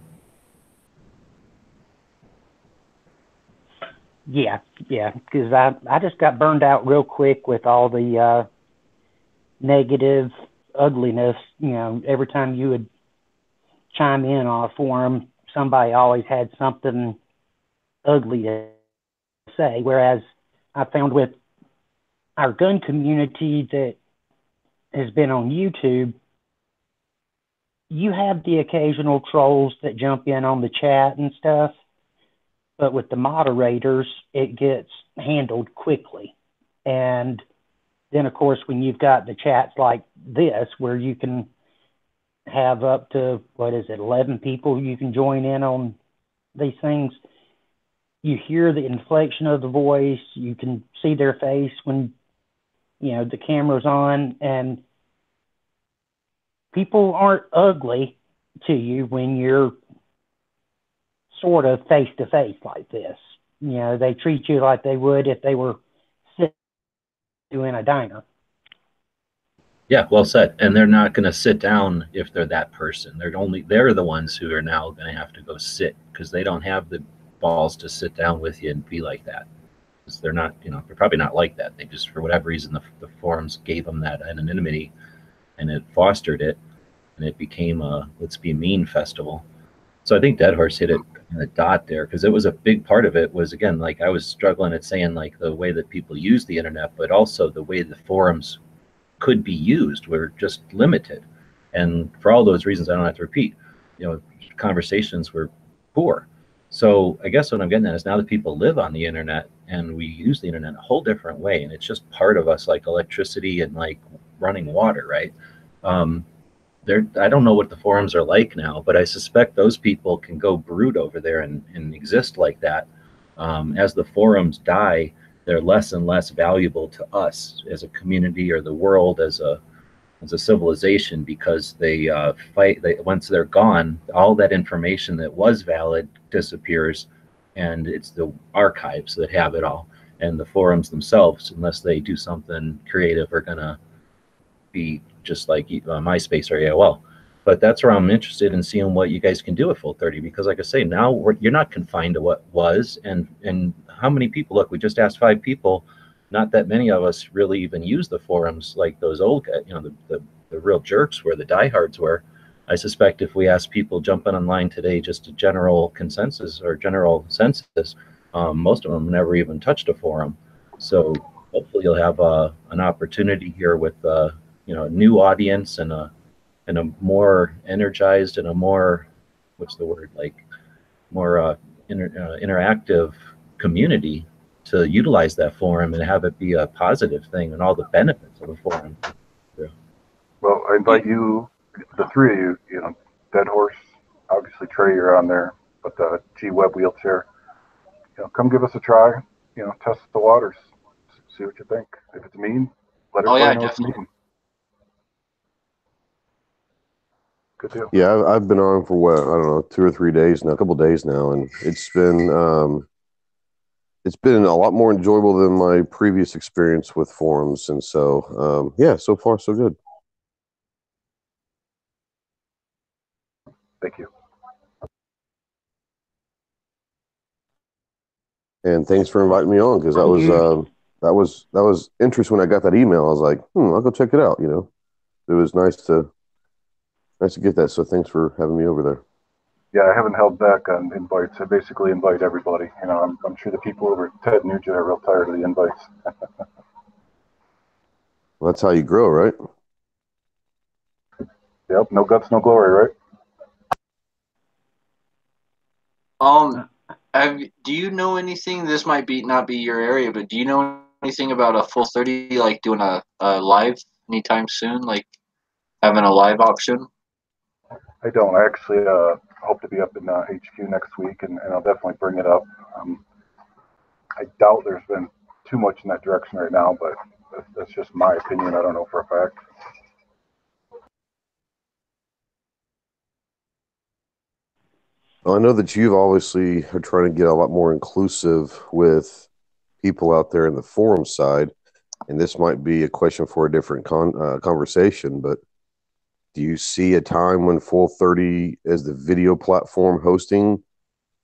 Yeah, because I just got burned out real quick with all the negative ugliness. You know, every time you would chime in on a forum, somebody always had something ugly to say, whereas I found with our gun community that has been on YouTube, you have the occasional trolls that jump in on the chat and stuff, but with the moderators, it gets handled quickly. And then, of course, when you've got the chats like this, where you can have up to, 11 people you can join in on these things, you hear the inflection of the voice, you can see their face when, you know, the camera's on, and people aren't ugly to you when you're sort of face to face like this. You know, they treat you like they would if they were sitting in a diner. Yeah, well said. And they're not going to sit down if they're that person. They're the ones who are now going to have to go sit, because they don't have the balls to sit down with you and be like that. Because they're not, you know, they're probably not like that. They just, for whatever reason, the forums gave them that anonymity, and it fostered it, and it became a let's be mean festival. So I think Dead Horse hit it in the dot there, because it was a big part of it was, again, like I was struggling at saying, like, the way that people use the internet, but also the way the forums could be used were just limited. And for all those reasons, I don't have to repeat, you know, conversations were poor. So I guess what I'm getting at is now that people live on the internet and we use the internet a whole different way, and it's just part of us, like electricity and like running water, right? I don't know what the forums are like now, but I suspect those people can go brood over there and exist like that. As the forums die, they're less and less valuable to us as a community or the world as a civilization, because they once they're gone, all that information that was valid disappears, and it's the archives that have it all. And the forums themselves, unless they do something creative, are gonna be just like MySpace or AOL. But that's where I'm interested in seeing what you guys can do at Full 30, because like I say, now you're not confined to what was, and how many people, look, we just asked 5 people, not that many of us really even use the forums like those old guys, you know, the real jerks were, the diehards were. I suspect if we ask people jumping online today just a general consensus or general census, most of them never even touched a forum. So hopefully you'll have an opportunity here with you know, a new audience and a more energized and a more, what's the word, like more interactive community to utilize that forum and have it be a positive thing and all the benefits of a forum. Yeah. Well, I invite you, the 3 of you, you know, Dead Horse, obviously Trey, you're on there, but G-Web Wheelchair, you know, come give us a try, you know, test the waters, see what you think. If it's mean, let everybody know it's mean. Good deal. Yeah, I've been on for what, I don't know, 2 or 3 days now, a couple days now, and it's been a lot more enjoyable than my previous experience with forums, and so yeah, so far so good. Thank you. And thanks for inviting me on, because that was interesting when I got that email. I was like, I'll go check it out. You know, it was nice to get that. So thanks for having me over there. Yeah, I haven't held back on invites. I basically invite everybody. You know, I'm sure the people over at Ted Nugent are real tired of the invites. Well, that's how you grow, right? Yep, no guts, no glory, right? Do you know anything? This might not be your area, but do you know anything about a full 30, like doing a live anytime soon, like having a live option? I don't. I actually hope to be up in HQ next week, and I'll definitely bring it up. I doubt there's been too much in that direction right now, but that's just my opinion. I don't know for a fact. Well, I know that you've obviously are trying to get a lot more inclusive with people out there in the forum side, and this might be a question for a different conversation, but do you see a time when Full 30 as the video platform hosting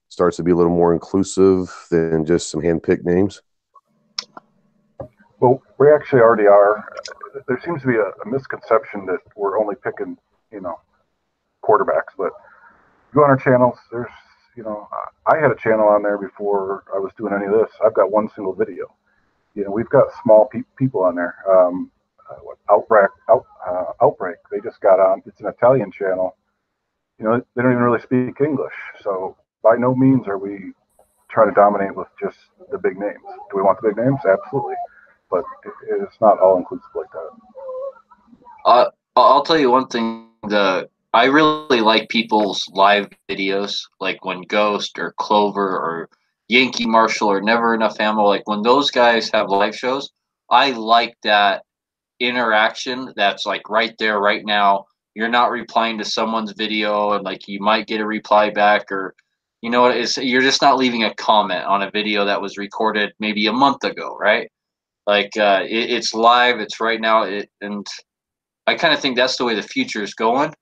starts to be a little more inclusive than just some hand-picked names? Well, we actually already are. There seems to be a misconception that we're only picking, quarterbacks, but go on our channels. There's, I had a channel on there before I was doing any of this. I've got one single video. We've got small people on there. Outbreak. They just got on. It's an Italian channel. They don't even really speak English. So by no means are we trying to dominate with just the big names. Do we want the big names? Absolutely. But it's not all inclusive like that. I'll tell you one thing. I really like people's live videos, like when Ghost or Clover or Yankee Marshall or Never Enough Ammo, like when those guys have live shows, I like that interaction that's like right there, right now. You're not replying to someone's video and like you might get a reply back, or you're just not leaving a comment on a video that was recorded maybe a month ago, right? Like it's live, it's right now, and I kind of think that's the way the future is going.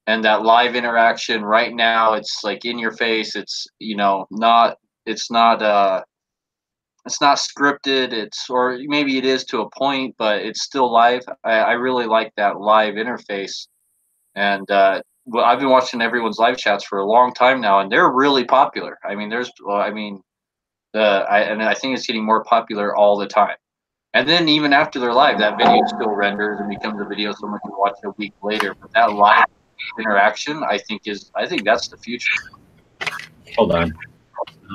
And that live interaction right now, it's like in your face. It's it's not scripted. Or maybe it is to a point, but it's still live. I really like that live interface. And well, I've been watching everyone's live chats for a long time now, and they're really popular. I mean, I think it's getting more popular all the time. And then even after they're live, that video still renders and becomes a video someone can watch a week later. But that live interaction, I think that's the future. Hold on.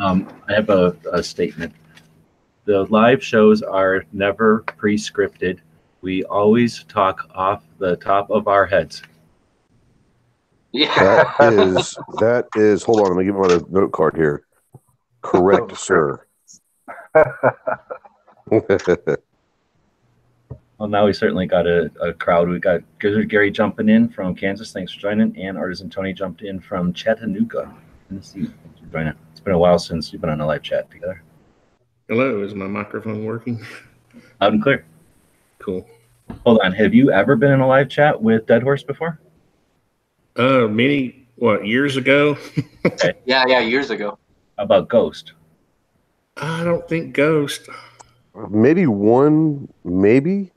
I have a statement. The live shows are never pre-scripted. We always talk off the top of our heads. Yeah. That is, hold on, let me get my note card here. Correct, sir. Well, now we certainly got a crowd. We got Gary jumping in from Kansas. Thanks for joining. And Artisan Tony jumped in from Chattanooga, Tennessee. Thanks for joining. It's been a while since you've been on a live chat together. Hello, is my microphone working? Loud and clear. Cool. Hold on. Have you ever been in a live chat with Dead Horse before? Years ago? Okay. Yeah, years ago. How about Ghost? I don't think Ghost. Maybe one, maybe,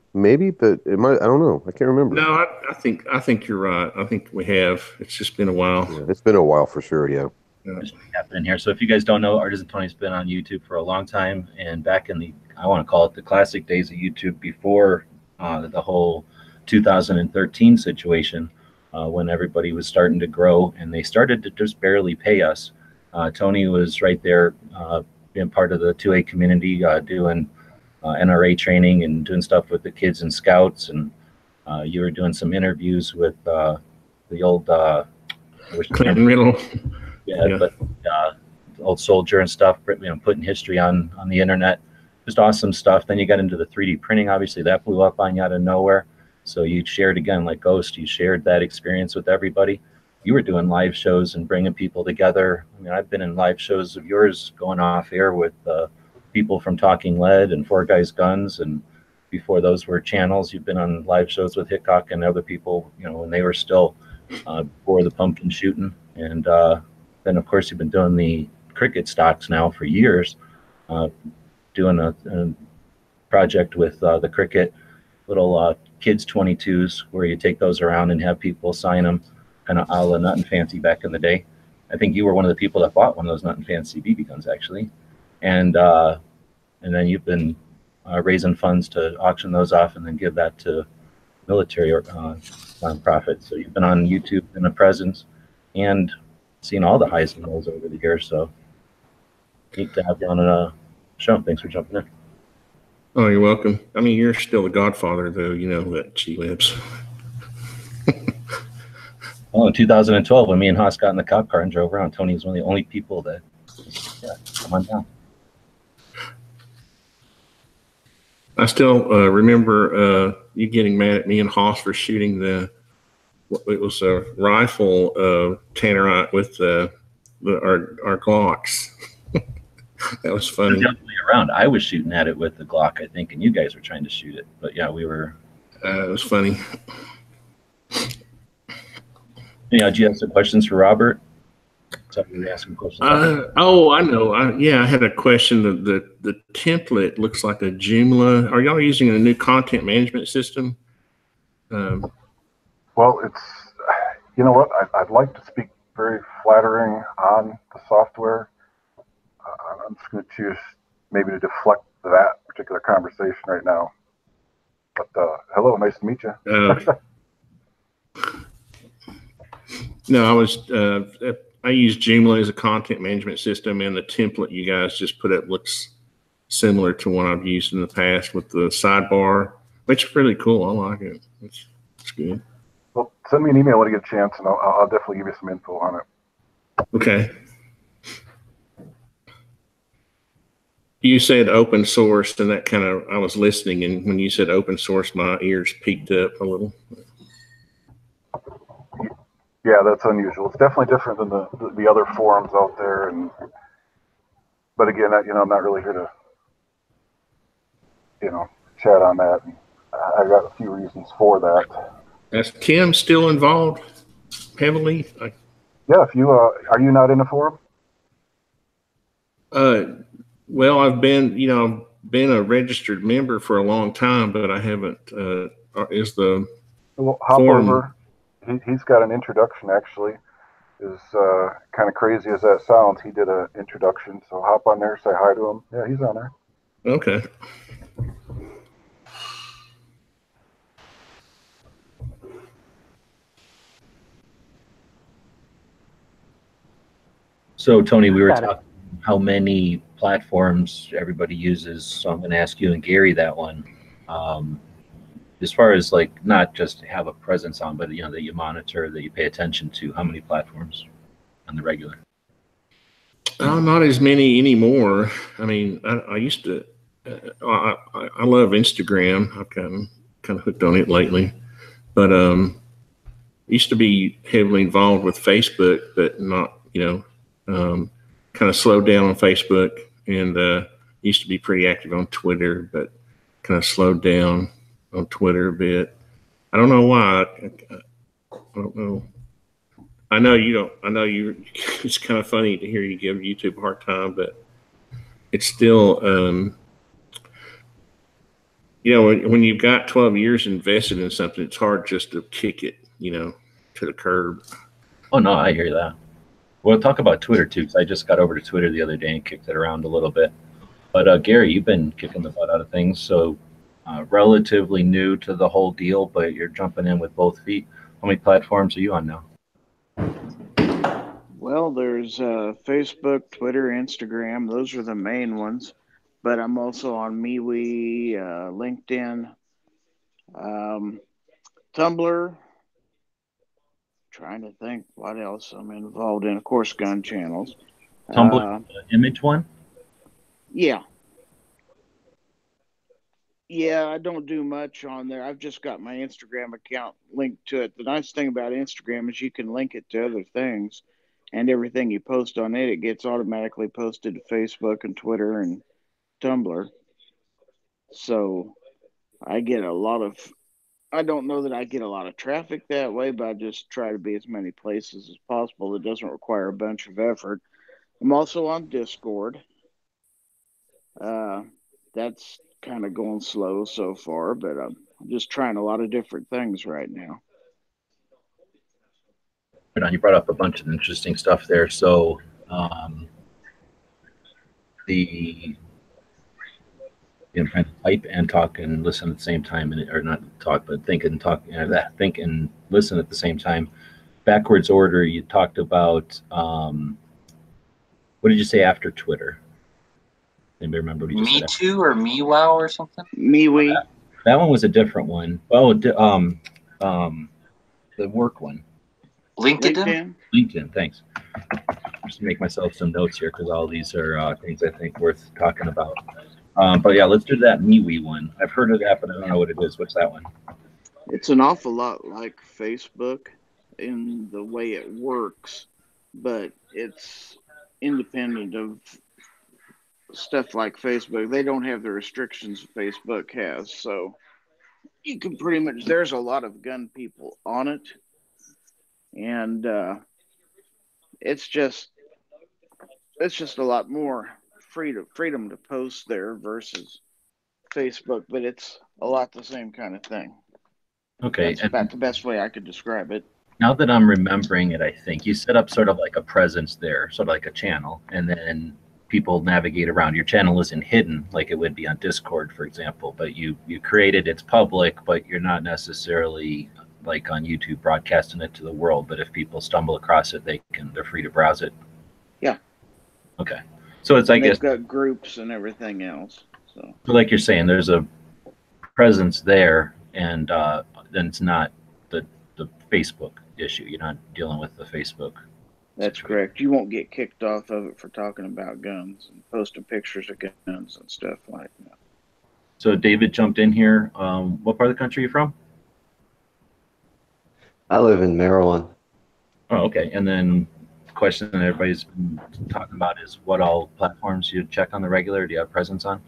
but it might. I don't know. I can't remember. No, I think you're right. I think we have. It's just been a while. Yeah, it's been a while for sure. Yeah. Just happening here. So if you guys don't know, Artisan Tony's been on YouTube for a long time, and back in I want to call it the classic days of YouTube before the whole 2013 situation, when everybody was starting to grow and they started to just barely pay us. Tony was right there, being part of the 2A community, doing NRA training and doing stuff with the kids and scouts, and you were doing some interviews with the old Clinton Riddle. Yeah, but old soldier and stuff, putting history on the internet. Just awesome stuff. Then you got into the 3D printing. Obviously, that blew up on you out of nowhere. So you shared, again, like Ghost, you shared that experience with everybody. You were doing live shows and bringing people together. I mean, I've been in live shows of yours going off air with people from Talking Lead and Four Guys Guns. And before those were channels, you've been on live shows with Hickok and other people, when they were still before the pumpkin shooting. And then, of course, you've been doing the cricket stocks now for years. doing a project with the cricket little kids 22s where you take those around and have people sign them, kind of a la Nut and Fancy back in the day. I think you were one of the people that bought one of those Nut and Fancy BB guns, actually, and then you've been raising funds to auction those off and then give that to military or nonprofits. So you've been on YouTube in a presence and seen all the highs and lows over the years. So neat to have you on a show. Thanks for jumping in. Oh, you're welcome. I mean, you're still the godfather, though. You know that, G-Lips. Oh, in 2012, when me and Haas got in the cop car and drove around, Tony was one of the only people that, yeah, come on down. I still remember you getting mad at me and Haas for shooting it was a rifle Tannerite with our Glocks. That was funny. The other way around, I was shooting at it with the Glock, I think, and you guys were trying to shoot it. But yeah, we were. It was funny. Yeah, do you have some questions for Robert? Something to ask him questions. Oh, I know. I had a question. The template looks like a Joomla. Are y'all using a new content management system? Well, it's, you know what, I'd like to speak very flattering on the software. I'm just going to choose maybe to deflect that particular conversation right now. But hello, nice to meet you. No, I use Joomla as a content management system, and the template you guys just put up looks similar to one I've used in the past with the sidebar, which is really cool. I like it. It's good. Well, send me an email when you get a chance, and I'll definitely give you some info on it. Okay. You said open source, and that kind of, I was listening, and when you said open source, my ears peaked up a little. Yeah, that's unusual. It's definitely different than the other forums out there, but again, I'm not really here to, chat on that. And I got a few reasons for that. Is Tim still involved heavily? Yeah, if you are you not in a forum? Well, I've been a registered member for a long time, but I haven't. Is the hop over? He's got an introduction, actually. As kind of crazy as that sounds, he did an introduction. So hop on there, say hi to him. Yeah, he's on there. Okay. So, Tony, we were talking how many platforms everybody uses. So I'm going to ask you and Gary that one. As far as like not just have a presence on, but that you monitor, that you pay attention to, how many platforms on the regular? Not as many anymore. I mean, I used to. I love Instagram. I've kind of hooked on it lately, but used to be heavily involved with Facebook, but not. Kind of slowed down on Facebook, and used to be pretty active on Twitter, but kind of slowed down on Twitter a bit. I don't know why. I don't know. I know you don't. I know you. It's kind of funny to hear you give YouTube a hard time, but it's still, when you've got 12 years invested in something, it's hard just to kick it, to the curb. Oh no, I hear that. We'll talk about Twitter too, because I just got over to Twitter the other day and kicked it around a little bit. But Gary, you've been kicking the butt out of things, so relatively new to the whole deal, but you're jumping in with both feet. How many platforms are you on now? Well, there's Facebook, Twitter, Instagram. Those are the main ones. But I'm also on MeWe, LinkedIn, Tumblr. Trying to think what else I'm involved in. Of course, gun channels. Tumblr, image one? Yeah. Yeah, I don't do much on there. I've just got my Instagram account linked to it. The nice thing about Instagram is you can link it to other things, and everything you post on it gets automatically posted to Facebook and Twitter and Tumblr. So I get I don't know that I get a lot of traffic that way, but I just try to be as many places as possible. It doesn't require a bunch of effort. I'm also on Discord. That's kind of going slow so far, but I'm just trying a lot of different things right now. You brought up a bunch of interesting stuff there. So the kind of type and talk and listen at the same time, or not talk, but think and talk, think and listen at the same time. Backwards order. You talked about what did you say after Twitter? Anybody remember what you just Me said? Too or Me Wow or something? MeWe. That one was a different one. Oh, the work one. LinkedIn? LinkedIn, thanks. Just make myself some notes here because all these are things I think worth talking about. But yeah, let's do that MeWe one. I've heard of that, but I don't know what it is. What's that one? It's an awful lot like Facebook in the way it works, but it's independent of stuff like Facebook. They don't have the restrictions Facebook has, so you can pretty much, there's a lot of gun people on it, and it's just a lot more freedom to post there versus Facebook, but it's a lot the same kind of thing. Okay. That's about the best way I could describe it. Now that I'm remembering it, I think you set up sort of like a presence there, sort of like a channel, and then people navigate around. Your channel isn't hidden like it would be on Discord, for example, but you create it, it's public, but you're not necessarily like on YouTube broadcasting it to the world. But if people stumble across it, they're free to browse it. Yeah. Okay. So it's, I guess, they've got groups and everything else. So like you're saying, there's a presence there, and then it's not the Facebook issue. You're not dealing with the Facebook. That's correct. You won't get kicked off of it for talking about guns and posting pictures of guns and stuff like that. So David jumped in here. What part of the country are you from? I live in Maryland. Oh, okay. And then the question that everybody's been talking about is what all platforms you check on the regular? Do you have presence on?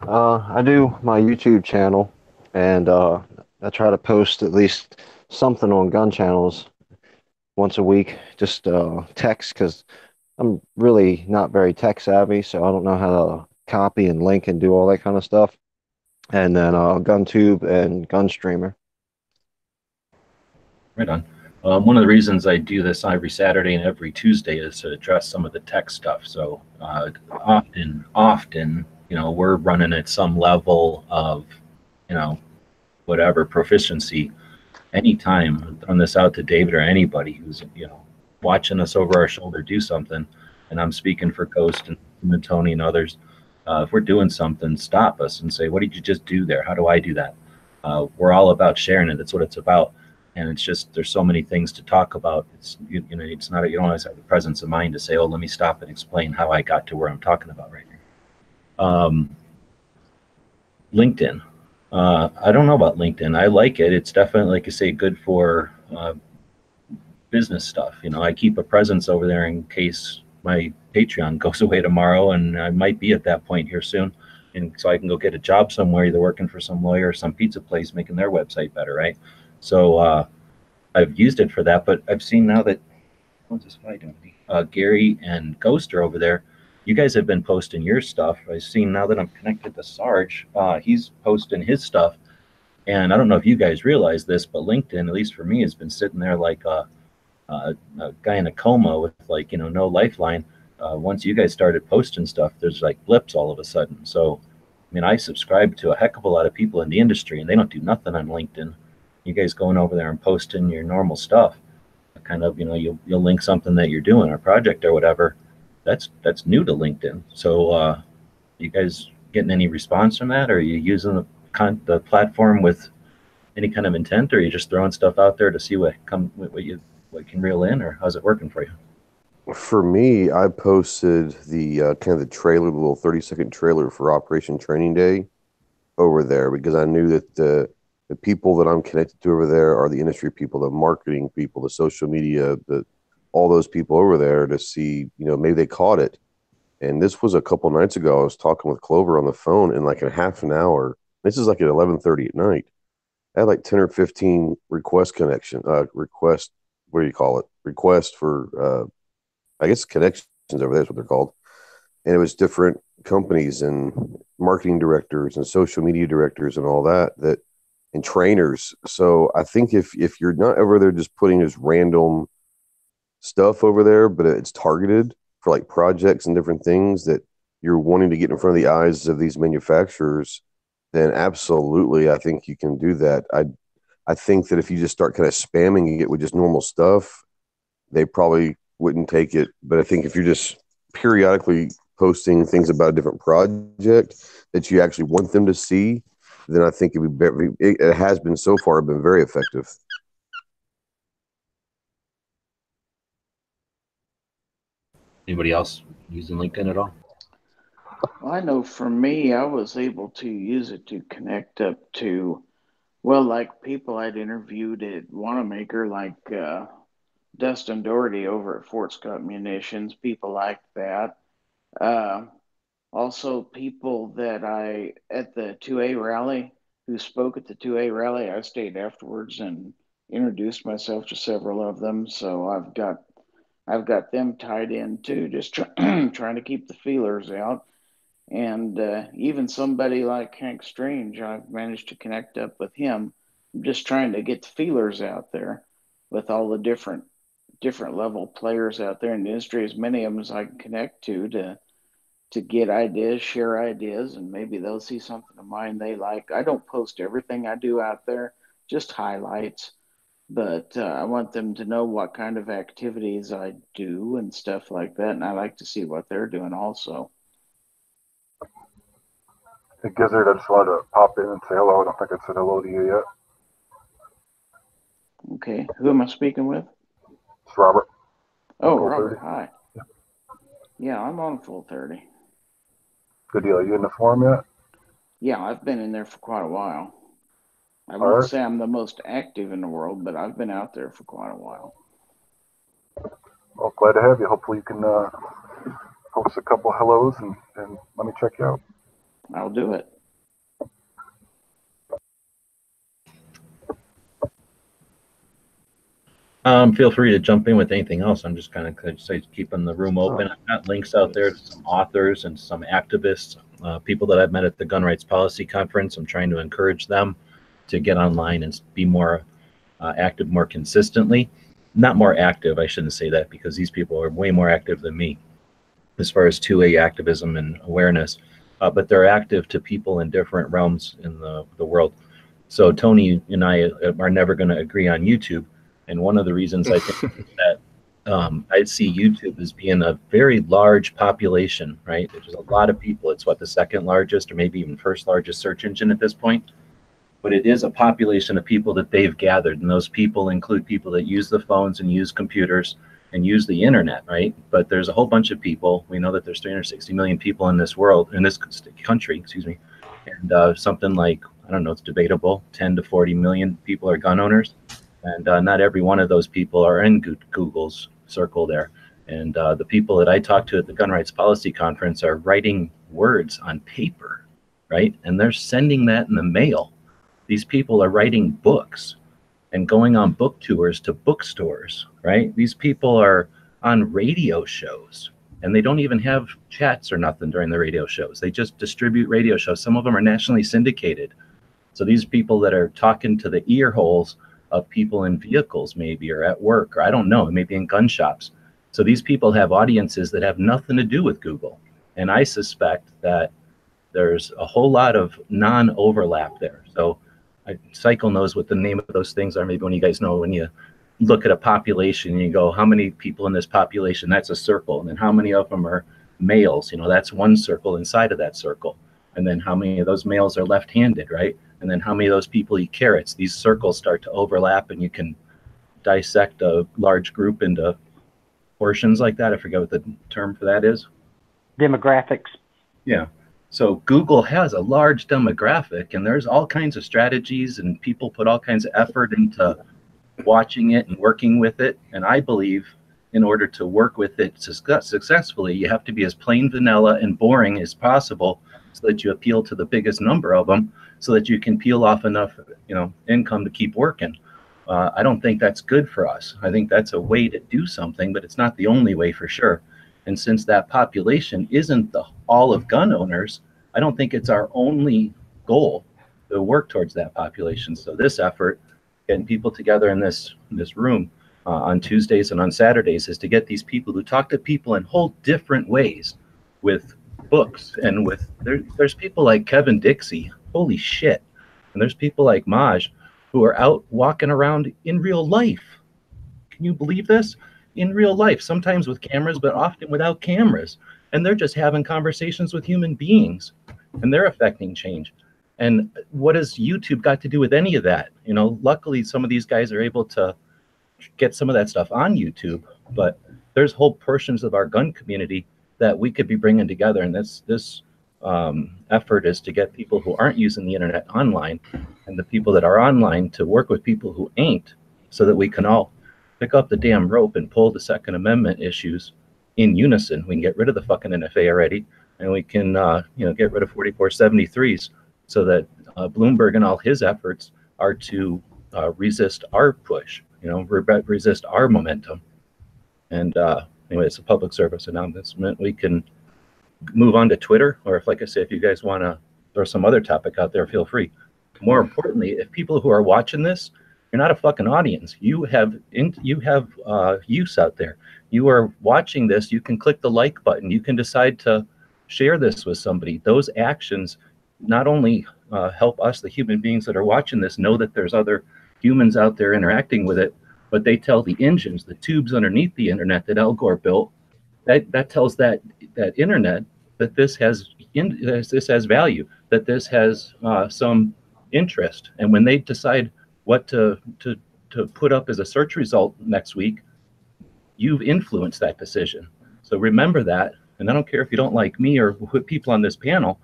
I do my YouTube channel, and I try to post at least something on gun channels once a week, just text, because I'm really not very tech savvy, so I don't know how to copy and link and do all that kind of stuff. And then GunTube and GunStreamer. Right on. One of the reasons I do this every Saturday and every Tuesday is to address some of the tech stuff. So often, we're running at some level of, whatever proficiency. Anytime I'm throwing this out to David or anybody who's, watching us over our shoulder do something, and I'm speaking for Ghost and Tony and others, if we're doing something, stop us and say, what did you just do there? How do I do that? We're all about sharing it. That's what it's about. And it's just, there's so many things to talk about. It's, it's not, you don't always have the presence of mind to say, oh, let me stop and explain how I got to where I'm talking about right now. LinkedIn. I don't know about LinkedIn. I like it. It's definitely, like you say, good for business stuff. I keep a presence over there in case my Patreon goes away tomorrow, and I might be at that point here soon. And so I can go get a job somewhere, either working for some lawyer or some pizza place, making their website better, right? So I've used it for that, but I've seen now that, what's this guy doing? Gary and Ghost are over there. You guys have been posting your stuff. I've seen now that I'm connected to Sarge, he's posting his stuff. And I don't know if you guys realize this, but LinkedIn, at least for me, has been sitting there like a guy in a coma with no lifeline. Once you guys started posting stuff, there's like blips all of a sudden. So, I subscribe to a heck of a lot of people in the industry, and they don't do nothing on LinkedIn. You guys going over there and posting your normal stuff, kind of, you'll link something that you're doing, or project or whatever. That's new to LinkedIn. So, you guys getting any response from that? Or are you using the platform with any kind of intent, or are you just throwing stuff out there to see what can reel in, or how's it working for you? For me, I posted the kind of the trailer, the little 30-second trailer for Operation Training Day over there, because I knew that the people that I'm connected to over there are the industry people, the marketing people, the social media, all those people over there, to see, maybe they caught it. And this was a couple nights ago. I was talking with Clover on the phone, in like a half an hour. This is like at 11:30 at night. I had like 10 or 15 request what do you call it? Request for, I guess, connections over there is what they're called. And it was different companies and marketing directors and social media directors and all that and trainers. So I think if you're not over there just putting just random stuff over there, but it's targeted for like projects and different things that you're wanting to get in front of the eyes of these manufacturers, then absolutely, I think you can do that. I think that if you just start kind of spamming it with just normal stuff, they probably wouldn't take it. But I think if you're just periodically posting things about a different project that you actually want them to see, then I think it has been so far been very effective. Anybody else using LinkedIn at all? Well, I know for me, I was able to use it to connect up to, well, like people I'd interviewed at Wanamaker, like Dustin Doherty over at Fort Scott Munitions, people like that. Uh, Also, people that at the 2A rally, who spoke at the 2A rally, I stayed afterwards and introduced myself to several of them. So I've got them tied in too, just trying to keep the feelers out. And even somebody like Hank Strange, I've managed to connect up with him. I'm just trying to get the feelers out there with all the different level players out there in the industry, as many of them as I can connect to get ideas, share ideas, and maybe they'll see something of mine they like. I don't post everything I do out there, just highlights, but I want them to know what kind of activities I do and stuff like that, and I like to see what they're doing also. Hey, Gizzard, I just wanted to pop in and say hello. I don't think I said hello to you yet. Okay, who am I speaking with? It's Robert. Oh, Robert, hi. Yeah, I'm on full 30. Good deal. Are you in the forum yet? Yeah, I've been in there for quite a while. I won't say I'm the most active in the world, but I've been out there for quite a while. Well, glad to have you. Hopefully you can post a couple hellos and let me check you out. I'll do it. Feel free to jump in with anything else. I'm just kind of keeping the room open. I've got links out there to some authors and some activists, people that I've met at the Gun Rights Policy Conference. I'm trying to encourage them to get online and be more active more consistently. Not more active, I shouldn't say that, because these people are way more active than me as far as 2A activism and awareness. But they're active to people in different realms in the world. So Tony and I are never going to agree on YouTube. And one of the reasons I think that I see YouTube as being a very large population, right? There's a lot of people. It's what, the second largest or maybe even first largest search engine at this point. But it is a population of people that they've gathered. And those people include people that use the phones and use computers and use the internet, right? But there's a whole bunch of people. We know that there's 360 million people in this world, in this country, excuse me. And something like, I don't know, it's debatable, 10 to 40 million people are gun owners. And not every one of those people are in Google's circle there. And the people that I talked to at the Gun Rights Policy Conference are writing words on paper, right? And they're sending that in the mail. These people are writing books and going on book tours to bookstores, right? These people are on radio shows, and they don't even have chats or nothing during the radio shows. They just distribute radio shows. Some of them are nationally syndicated. So these people that are talking to the ear holes of people in vehicles maybe, or at work, or I don't know, maybe in gun shops. So these people have audiences that have nothing to do with Google. And I suspect that there's a whole lot of non-overlap there. So Cycle knows what the name of those things are. Maybe when you guys know, when you look at a population and you go, how many people in this population? That's a circle. And then how many of them are males? You know, that's one circle inside of that circle. And then how many of those males are left-handed, right? And then how many of those people eat carrots? These circles start to overlap, and you can dissect a large group into portions like that. I forget what the term for that is. Demographics. Yeah. So Google has a large demographic, and there's all kinds of strategies, and people put all kinds of effort into watching it and working with it. And I believe in order to work with it successfully, you have to be as plain vanilla and boring as possible so that you appeal to the biggest number of them, so that you can peel off enough, income to keep working. I don't think that's good for us. I think that's a way to do something, but it's not the only way for sure. And since that population isn't all of gun owners, I don't think it's our only goal to work towards that population. So this effort, getting people together in this room on Tuesdays and on Saturdays, is to get these people who talk to people in whole different ways with books, and with there's people like Kevin Dixie, holy shit, and there's people like Maj who are out walking around in real life. Can you believe this? In real life, sometimes with cameras, but often without cameras, and they're just having conversations with human beings, and they're affecting change. And what has YouTube got to do with any of that? You know, luckily some of these guys are able to get some of that stuff on YouTube, but there's whole portions of our gun community that we could be bringing together. And this effort is to get people who aren't using the internet online, and the people that are online to work with people who ain't, so that we can all pick up the damn rope and pull the Second Amendment issues in unison. We can get rid of the fucking NFA already, and we can get rid of 4473s, so that Bloomberg and all his efforts are to resist our push, resist our momentum. And anyway, it's a public service announcement. We can move on to Twitter, or if, like I say, if you guys want to throw some other topic out there, feel free. More importantly, if people who are watching this, you're not a fucking audience. You have use out there. You are watching this. You can click the like button. You can decide to share this with somebody. Those actions not only help us, the human beings that are watching this, know that there's other humans out there interacting with it, but they tell the engines, the tubes underneath the internet that Al Gore built, that tells that internet that this has value, that this has some interest. And when they decide what to put up as a search result next week, you've influenced that decision. So remember that. And I don't care if you don't like me or people on this panel,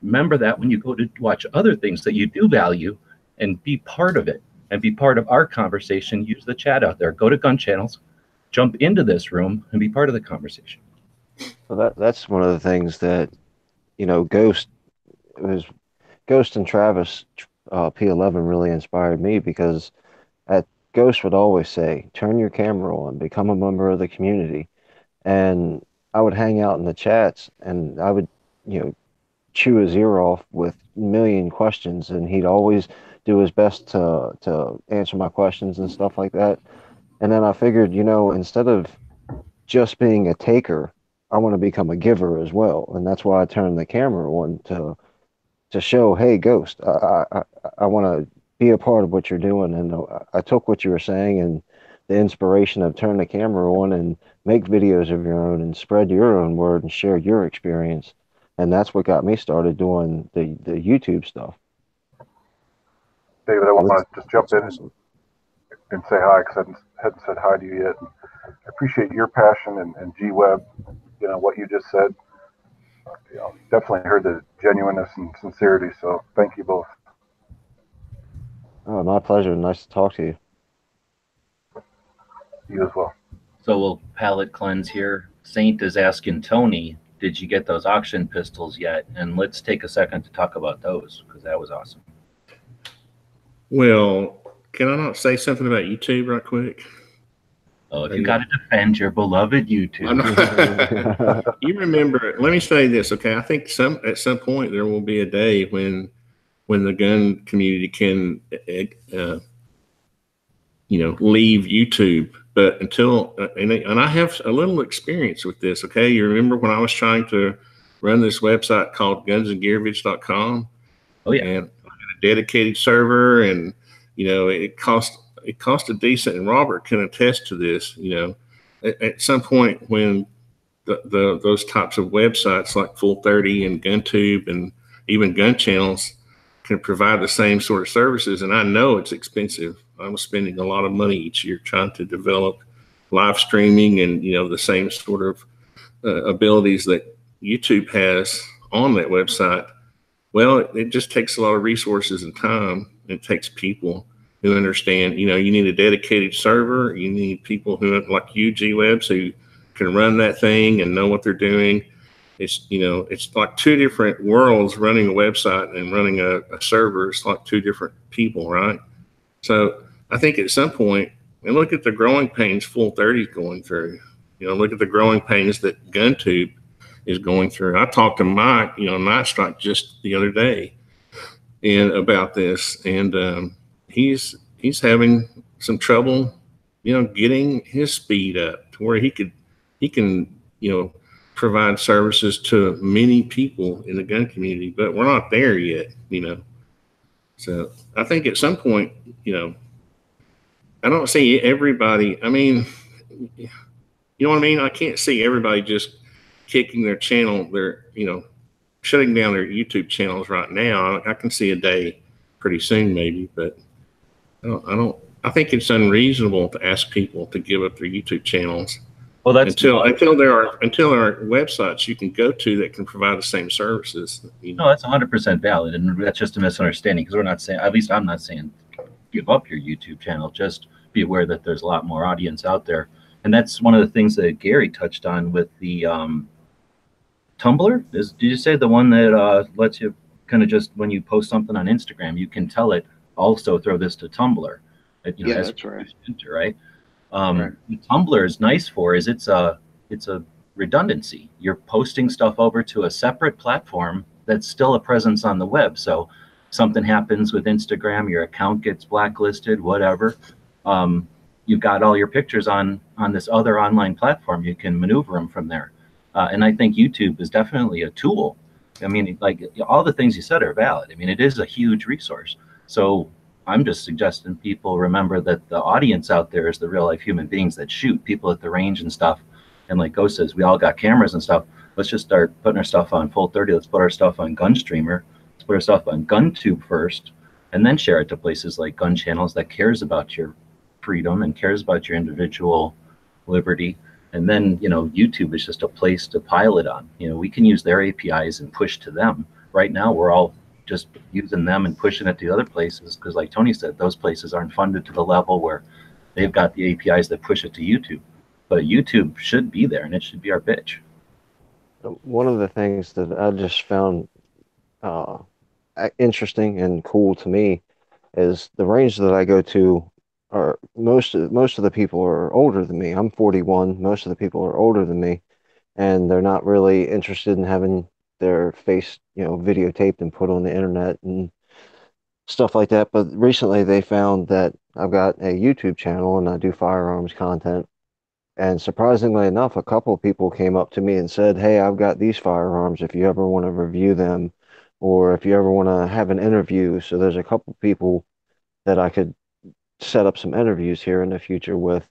remember that when you go to watch other things that you do value, and be part of it and be part of our conversation. Use the chat out there. Go to Gun Channels, jump into this room, and be part of the conversation. Well, that's one of the things that, Ghost and Travis P11 really inspired me, because Ghost would always say, turn your camera on, become a member of the community. And I would hang out in the chats, and I would, chew his ear off with a million questions, and he'd always do his best to answer my questions and stuff like that. And then I figured, instead of just being a taker, I want to become a giver as well. And that's why I turned the camera on to show, hey, Ghost, I want to be a part of what you're doing. And I took what you were saying and the inspiration of turn the camera on and make videos of your own and spread your own word and share your experience. And that's what got me started doing the YouTube stuff. David, I want to just jump in and say hi, because I hadn't said hi to you yet. I appreciate your passion and G-Web, what you just said. Definitely heard the genuineness and sincerity, so thank you both. Oh, my pleasure. Nice to talk to you. You as well. So we'll palate cleanse here. Saint is asking Tony, did you get those auction pistols yet? And let's take a second to talk about those, because that was awesome. Well, can I not say something about YouTube right quick? Oh, if you got to defend your beloved YouTube. You remember, let me say this, okay? I think at some point there will be a day when the gun community can, leave YouTube. But until, and I have a little experience with this, okay? You remember when I was trying to run this website called gunsandgearvids.com? Oh, yeah. And I had a dedicated server, and, it cost a decent, and Robert can attest to this, at some point when those types of websites like Full 30 and GunTube and even Gun Channels can provide the same sort of services, and I know it's expensive. I'm spending a lot of money each year trying to develop live streaming and, the same sort of abilities that YouTube has on that website. Well, it just takes a lot of resources and time. It takes people who understand, you need a dedicated server. You need people who, like you, G-Webs, who can run that thing and know what they're doing. It's, it's like two different worlds, running a website and running a server. It's like two different people, right? So I think at some point, and look at the growing pains Full 30 is going through. look at the growing pains that GunTube is going through. I talked to Mike, Night Strike just the other day, and about this, and he's having some trouble, getting his speed up to where he can provide services to many people in the gun community, but we're not there yet, So I think at some point, I don't see everybody. I mean, you know what I mean? I can't see everybody just kicking their channel, shutting down their YouTube channels right now. I can see a day pretty soon, maybe, but I think it's unreasonable to ask people to give up their YouTube channels. Well, that's until there are websites you can go to that can provide the same services. No, that's 100% valid, and that's just a misunderstanding, because we're not saying, at least I'm not saying, give up your YouTube channel. Just be aware that there's a lot more audience out there, and that's one of the things that Gary touched on with the Tumblr. Did you say the one that lets you kind of just, when you post something on Instagram, you can tell it also throw this to Tumblr? Yeah, that's right. Right. What Tumblr is nice for is it's a redundancy. You're posting stuff over to a separate platform that's still a presence on the web. So something happens with Instagram, your account gets blacklisted, whatever. You've got all your pictures on this other online platform. You can maneuver them from there. And I think YouTube is definitely a tool. I mean, like, all the things you said are valid. I mean, it is a huge resource. So I'm just suggesting people remember that the audience out there is the real life human beings that shoot, people at the range and stuff. And like Ghost says, we all got cameras and stuff. Let's just start putting our stuff on Full 30. Let's put our stuff on GunStreamer. Let's put our stuff on GunTube first, and then share it to places like Gun Channels that cares about your freedom and cares about your individual liberty. And then, YouTube is just a place to pile it on. We can use their APIs and push to them. Right now, we're all just using them and pushing it to other places because, like Tony said, those places aren't funded to the level where they've got the APIs that push it to YouTube. But YouTube should be there, and it should be our bitch. One of the things that I just found interesting and cool to me is the range that I go to are most of the people are older than me. I'm 41. Most of the people are older than me, and they're not really interested in having their face, videotaped and put on the internet and stuff like that. But recently they found that I've got a YouTube channel and I do firearms content. And surprisingly enough, a couple of people came up to me and said, "Hey, I've got these firearms if you ever want to review them, or if you ever want to have an interview." So there's a couple people that I could set up some interviews here in the future with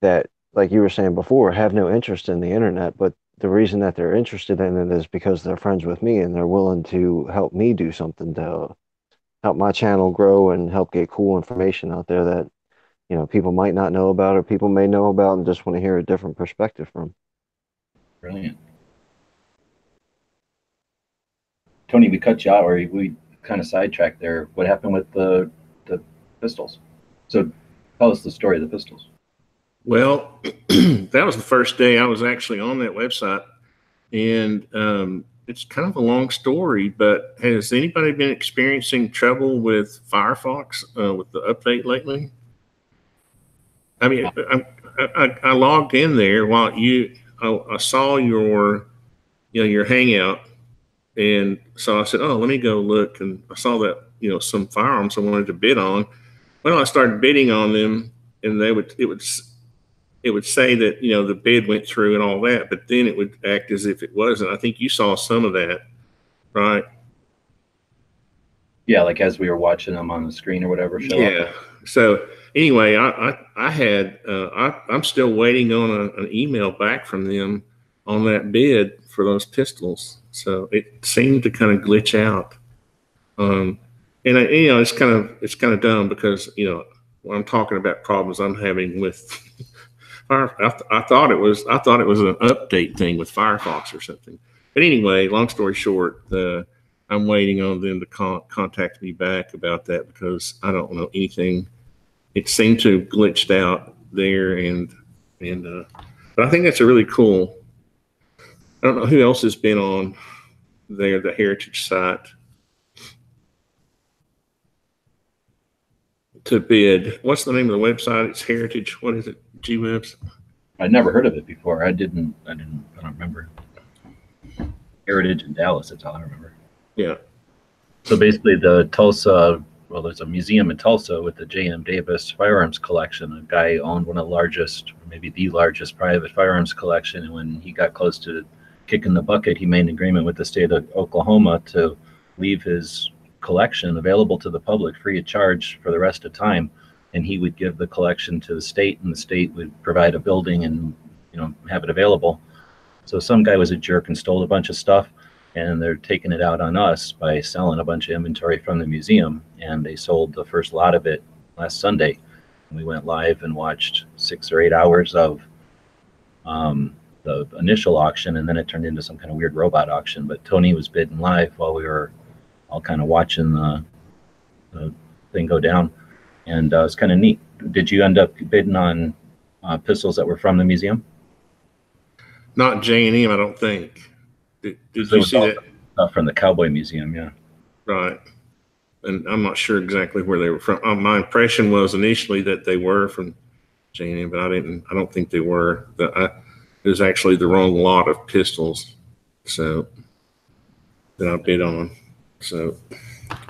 that, like you were saying before, have no interest in the internet, but the reason that they're interested in it is because they're friends with me and they're willing to help me do something to help my channel grow and help get cool information out there that, people might not know about or people may know about and just want to hear a different perspective from. Brilliant. Tony, we cut you out, or we kind of sidetracked there. What happened with the pistols? So tell us the story of the pistols. Well, that was the first day I was actually on that website, and it's kind of a long story, but has anybody been experiencing trouble with Firefox with the update lately? I mean, I logged in there while I saw your Hangout, and so I said, "Oh, let me go look," and I saw that some firearms I wanted to bid on. Well, I started bidding on them, and it would say that the bid went through and all that, but then it would act as if it wasn't. I think you saw some of that, right? Yeah, like as we were watching them on the screen or whatever. Yeah. So anyway, I'm still waiting on an email back from them on that bid for those pistols. So it seemed to kind of glitch out. And it's kind of dumb because when I'm talking about problems I'm having with I thought it was an update thing with Firefox or something. But anyway, long story short, I'm waiting on them to contact me back about that because I don't know anything. It seemed to have glitched out there, but I think that's a really cool. I don't know who else has been on there, the Heritage site, to bid. What's the name of the website? It's Heritage. What is it? G-Webs? I'd never heard of it before. I don't remember. Heritage in Dallas, that's all I remember. Yeah. So basically the Tulsa, well, there's a museum in Tulsa with the J.M. Davis firearms collection. A guy owned one of the largest, maybe the largest private firearms collection. And when he got close to kicking the bucket, he made an agreement with the state of Oklahoma to leave his collection available to the public free of charge for the rest of time. And he would give the collection to the state, and the state would provide a building and, have it available. So some guy was a jerk and stole a bunch of stuff, and they're taking it out on us by selling a bunch of inventory from the museum. And they sold the first lot of it last Sunday. We went live and watched 6 or 8 hours of the initial auction, and then it turned into some kind of weird robot auction. But Tony was bidding live while we were all kind of watching the thing go down. And it's kind of neat. Did you end up bidding on pistols that were from the museum? Not J&M, I don't think. Did you see that? Stuff from the Cowboy Museum, yeah. Right. And I'm not sure exactly where they were from. My impression was initially that they were from J&M, but I don't think they were. It was actually the wrong lot of pistols, so that I bid on. So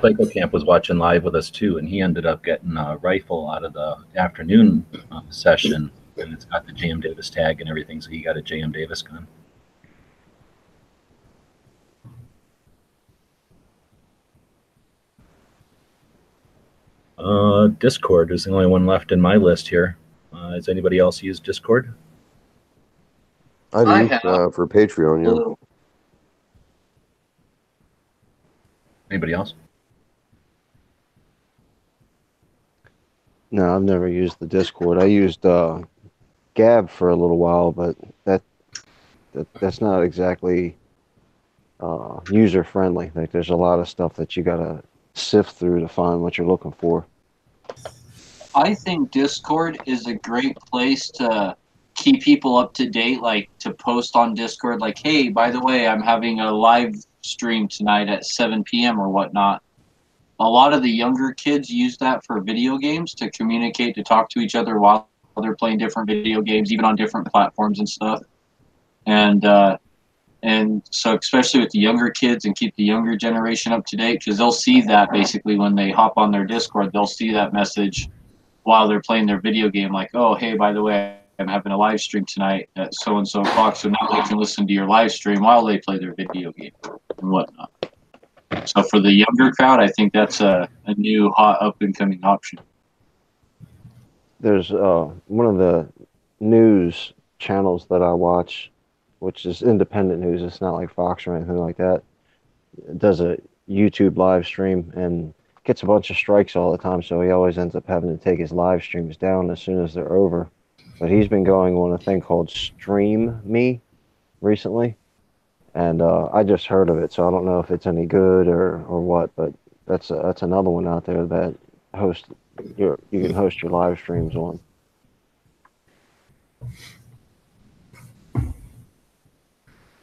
Michael Camp was watching live with us too, and he ended up getting a rifle out of the afternoon session, and it's got the J.M. Davis tag and everything, so he got a J.M. Davis gun. Discord is the only one left in my list here. Has anybody else used Discord? I do, for Patreon, yeah. Anybody else? No, I've never used the Discord. I used Gab for a little while, but that's not exactly user friendly. Like, there's a lot of stuff that you gotta sift through to find what you're looking for. I think Discord is a great place to keep people up to date, like to post on Discord, like, hey, by the way, I'm having a live stream tonight at 7 p.m. or whatnot. A lot of the younger kids use that for video games to communicate, to talk to each other while they're playing different video games, even on different platforms and stuff. And so especially with the younger kids, and keep the younger generation up to date, because they'll see that basically when they hop on their Discord, they'll see that message while they're playing their video game, like, oh, hey, by the way, I'm having a live stream tonight at so-and-so o'clock, so now they can listen to your live stream while they play their video game and whatnot. So for the younger crowd, I think that's a new hot up-and-coming option. There's one of the news channels that I watch, which is independent news. It's not like Fox or anything like that. It does a YouTube live stream and gets a bunch of strikes all the time, so he always ends up having to take his live streams down as soon as they're over. But he's been going on a thing called Stream Me recently, and I just heard of it, so I don't know if it's any good or what. But that's another one out there that you can host your live streams on.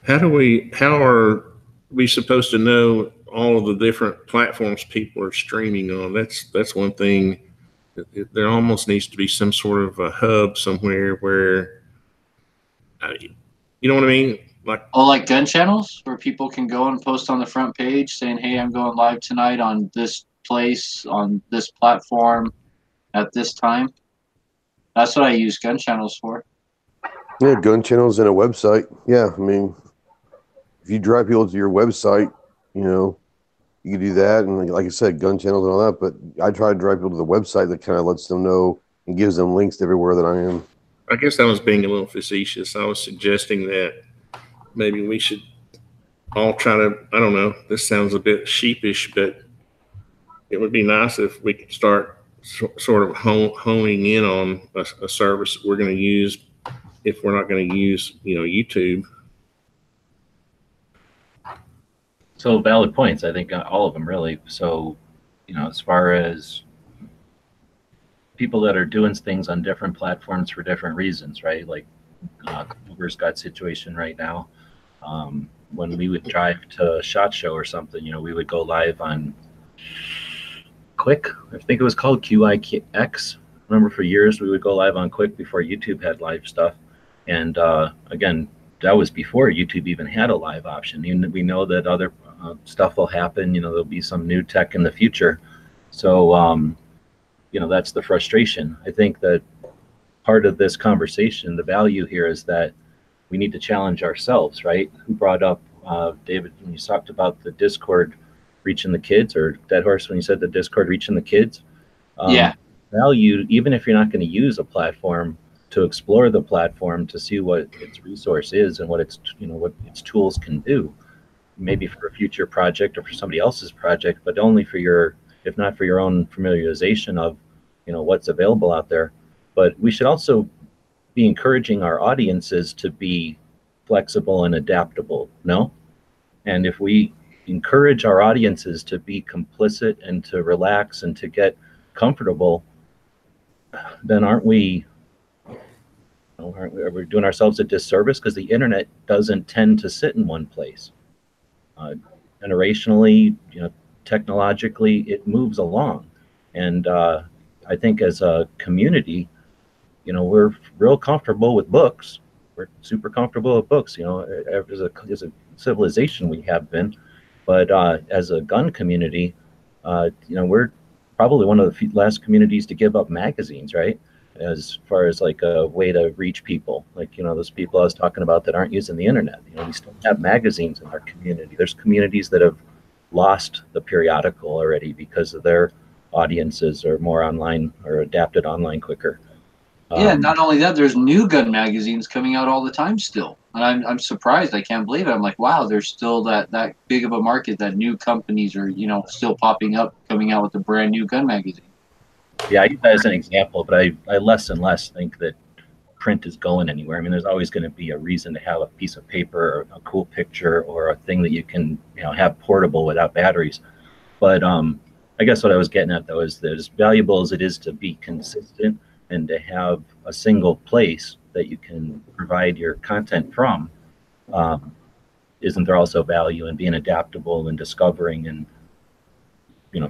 How are we supposed to know all of the different platforms people are streaming on? That's one thing. There almost needs to be some sort of a hub somewhere where, you know what I mean? Like gun channels where people can go and post on the front page saying, hey, I'm going live tonight on this place, on this platform, at this time. That's what I use gun channels for. Yeah, gun channels and a website. Yeah, I mean, if you drive people to your website, you can do that. And like I said, gun channels and all that. But I try to drive people to the website that kind of lets them know and gives them links to everywhere that I am. I guess I was being a little facetious. I was suggesting that maybe we should all try to, I don't know, this sounds a bit sheepish, but it would be nice if we could start sort of honing in on a service that we're going to use if we're not going to use, YouTube. So valid points. I think all of them really. So, as far as people that are doing things on different platforms for different reasons, right? Like Cooper's got situation right now. When we would drive to SHOT Show or something, we would go live on Quick. I think it was called QIX. Remember, for years we would go live on Quick before YouTube had live stuff. And again, that was before YouTube even had a live option. We know that other stuff will happen. There'll be some new tech in the future. So, that's the frustration. I think that part of this conversation, the value here is that we need to challenge ourselves, right? Who brought up, David, when you talked about the Discord reaching the kids, or Dead Horse when you said the Discord reaching the kids? Yeah. Value, even if you're not going to use a platform, to explore the platform to see what its resource is and what its tools can do, maybe for a future project or for somebody else's project, but only for your, if not for your own familiarization of what's available out there. But we should also be encouraging our audiences to be flexible and adaptable, no? And if we encourage our audiences to be complicit and to relax and to get comfortable, then are we doing ourselves a disservice? Because the internet doesn't tend to sit in one place. Generationally, technologically, it moves along. And I think as a community, we're real comfortable with books. We're super comfortable with books, as a civilization we have been. But as a gun community, we're probably one of the last communities to give up magazines, right? As far as like a way to reach people, like, those people I was talking about that aren't using the internet. We still have magazines in our community. There's communities that have lost the periodical already because of their audiences are more online or adapted online quicker. Yeah, not only that, there's new gun magazines coming out all the time still. And I'm surprised. I can't believe it. I'm like, wow, there's still that big of a market that new companies are, still popping up, coming out with a brand new gun magazine. Yeah, I use that as an example, but I less and less think that print is going anywhere. I mean, there's always going to be a reason to have a piece of paper or a cool picture or a thing that you can, have portable without batteries. But I guess what I was getting at, though, is that as valuable as it is to be consistent and to have a single place that you can provide your content from, isn't there also value in being adaptable and discovering and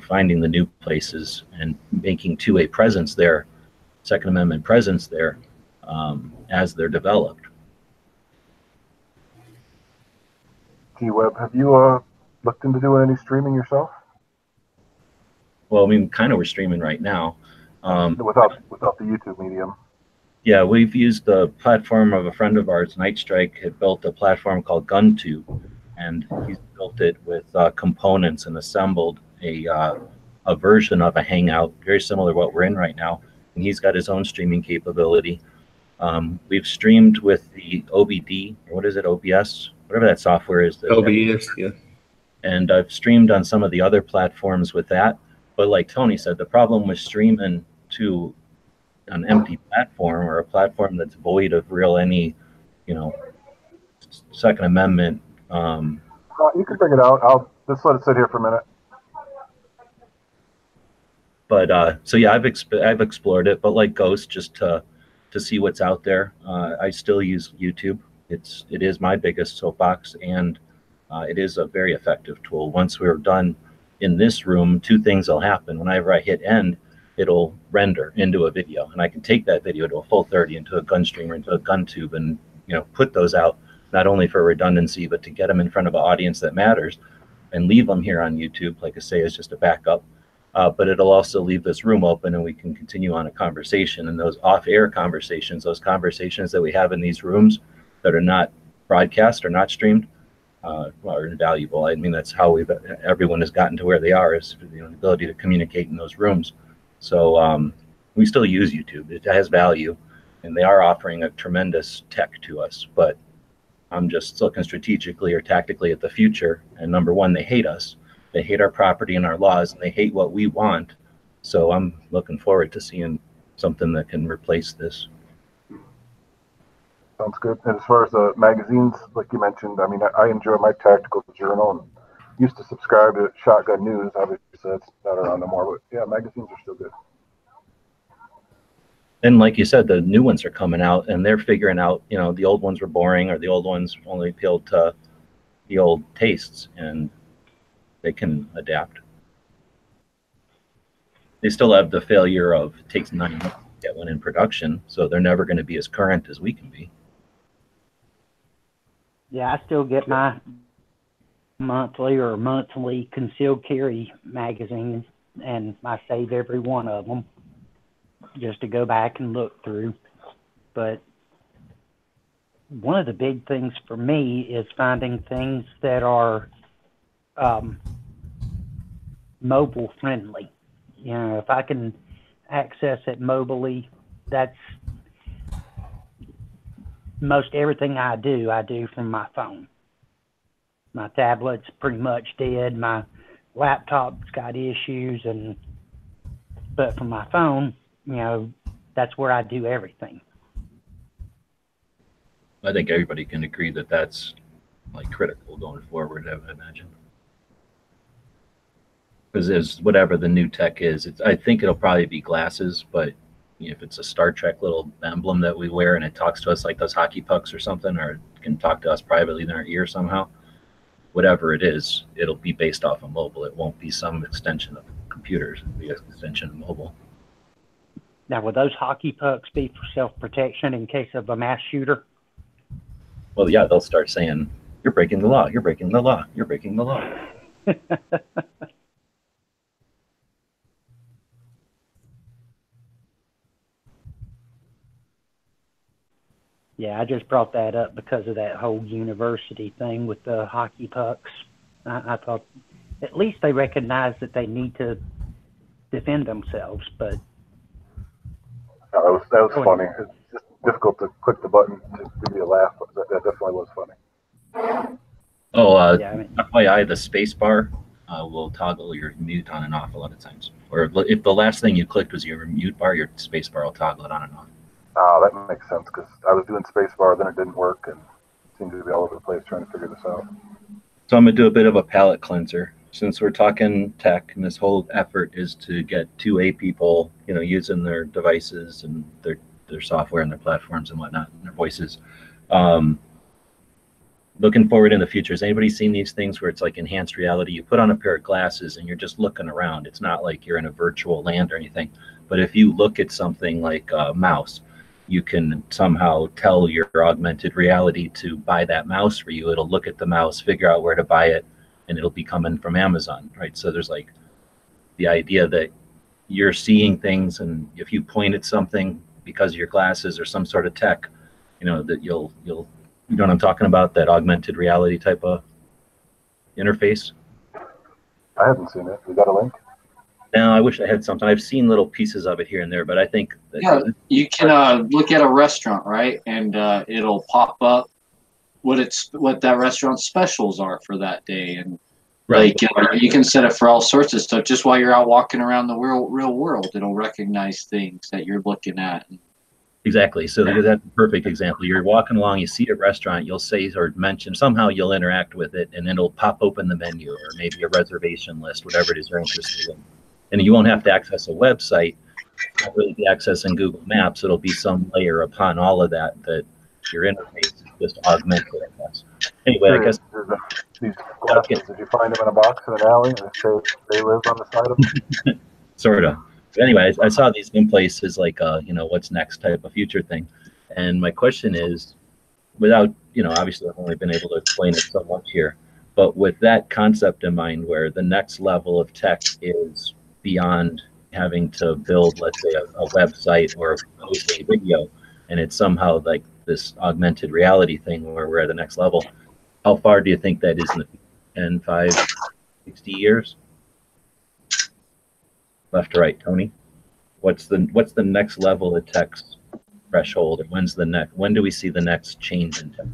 finding the new places and making a presence there, Second Amendment presence there, as they're developed. T-Web, have you looked into doing any streaming yourself? Well, I mean, kind of we're streaming right now. Without the YouTube medium. Yeah, we've used the platform of a friend of ours, Night Strike, had built a platform called GunTube, and he's built it with components and assembled a version of a Hangout, very similar to what we're in right now. And he's got his own streaming capability. We've streamed with the OBD, or what is it, OBS? Whatever that software is. OBS, yeah. And I've streamed on some of the other platforms with that. But like Tony said, the problem with streaming to an empty platform or a platform that's void of any, Second Amendment. You can bring it out. I'll just let it sit here for a minute. But so yeah, I've explored it, but like Ghost, just to see what's out there. I still use YouTube. It is my biggest soapbox, and it is a very effective tool. Once we're done in this room, two things will happen. Whenever I hit end, it'll render into a video, and I can take that video to a full 30 into a gun streamer, into a GunTube, and put those out not only for redundancy, but to get them in front of an audience that matters, and leave them here on YouTube, like I say, as just a backup. But it'll also leave this room open, and we can continue on a conversation. And those off-air conversations, those conversations that we have in these rooms that are not broadcast or not streamed, are invaluable. I mean, that's how everyone has gotten to where they are, is the ability to communicate in those rooms. So we still use YouTube. It has value, and they are offering a tremendous tech to us. But I'm just looking strategically or tactically at the future. And number one, they hate us. They hate our property and our laws, and they hate what we want. So I'm looking forward to seeing something that can replace this. Sounds good. And as far as the magazines, like you mentioned, I mean, I enjoy my tactical journal and used to subscribe to Shotgun News. Obviously, that's not around no more, but yeah, magazines are still good. And like you said, the new ones are coming out, and they're figuring out, the old ones were boring, or the old ones only appealed to the old tastes, and they can adapt. They still have the failure of it takes 9 months to get one in production, so they're never going to be as current as we can be. Yeah, I still get my monthly concealed carry magazines, and I save every one of them just to go back and look through. But one of the big things for me is finding things that are mobile friendly. You know, if I can access it mobily, that's most everything I do from my phone. My tablet's pretty much dead. My laptop's got issues, but from my phone, you know, that's where I do everything. I think everybody can agree that that's like critical going forward, I would imagine. Because there's whatever the new tech is, I think it'll probably be glasses, but if it's a Star Trek little emblem that we wear and it talks to us like those hockey pucks or something, or it can talk to us privately in our ear somehow, whatever it is, it'll be based off of mobile. It won't be some extension of computers. It'll be an extension of mobile. Now, will those hockey pucks be for self-protection in case of a mass shooter? Well, yeah, they'll start saying, "You're breaking the law. You're breaking the law. You're breaking the law." Yeah, I just brought that up because of that whole university thing with the hockey pucks. I thought at least they recognize that they need to defend themselves, but that was funny. It's just difficult to click the button to give you a laugh, but that definitely was funny. Oh, yeah, I mean, FYI, the space bar will toggle your mute on and off a lot of times. Or if the last thing you clicked was your mute bar, your space bar will toggle it on and off. Oh, that makes sense, because I was doing spacebar, then it didn't work, and seemed to be all over the place trying to figure this out. So I'm going to do a bit of a palate cleanser. Since we're talking tech, and this whole effort is to get 2A people, you know, using their devices and their software and their platforms and whatnot, and their voices. Looking forward in the future, has anybody seen these things where it's like enhanced reality? You put on a pair of glasses and you're just looking around. It's not like you're in a virtual land or anything. But if you look at something like a mouse, you can somehow tell your augmented reality to buy that mouse for you. It'll look at the mouse, figure out where to buy it, and it'll be coming from Amazon, right? So there's like the idea that you're seeing things, and if you point at something because of your glasses or some sort of tech, you know, that you'll you know what I'm talking about, that augmented reality type of interface. I haven't seen it. You got a link? No, I wish I had something. I've seen little pieces of it here and there, but I think that you can look at a restaurant, right, and it'll pop up what that restaurant's specials are for that day, and right. Like you can set it for all sorts of stuff. Just while you're out walking around the real world, it'll recognize things that you're looking at. Exactly. So that's a perfect example. You're walking along, you see a restaurant, you'll say or mention, somehow you'll interact with it, and then it'll pop open the menu or maybe a reservation list, whatever it is you're interested in. And you won't have to access a website, not really be accessing Google Maps. It'll be some layer upon all of that your interface is just augmented, I guess. Anyway, I guess these glasses, did you find them in a box in an alley and they live on the side of them? Sort of. But anyway, I saw these in places like you know, what's next type of future thing. And my question is, without, you know, obviously I've only been able to explain it so much here, but with that concept in mind, where the next level of tech is beyond having to build, let's say, a website or post a video, and it's somehow like this augmented reality thing where we're at the next level. How far do you think that is in the 10, 5, 60 years? Left to right, Tony. What's the next level of tech's threshold, and when do we see the next change in tech?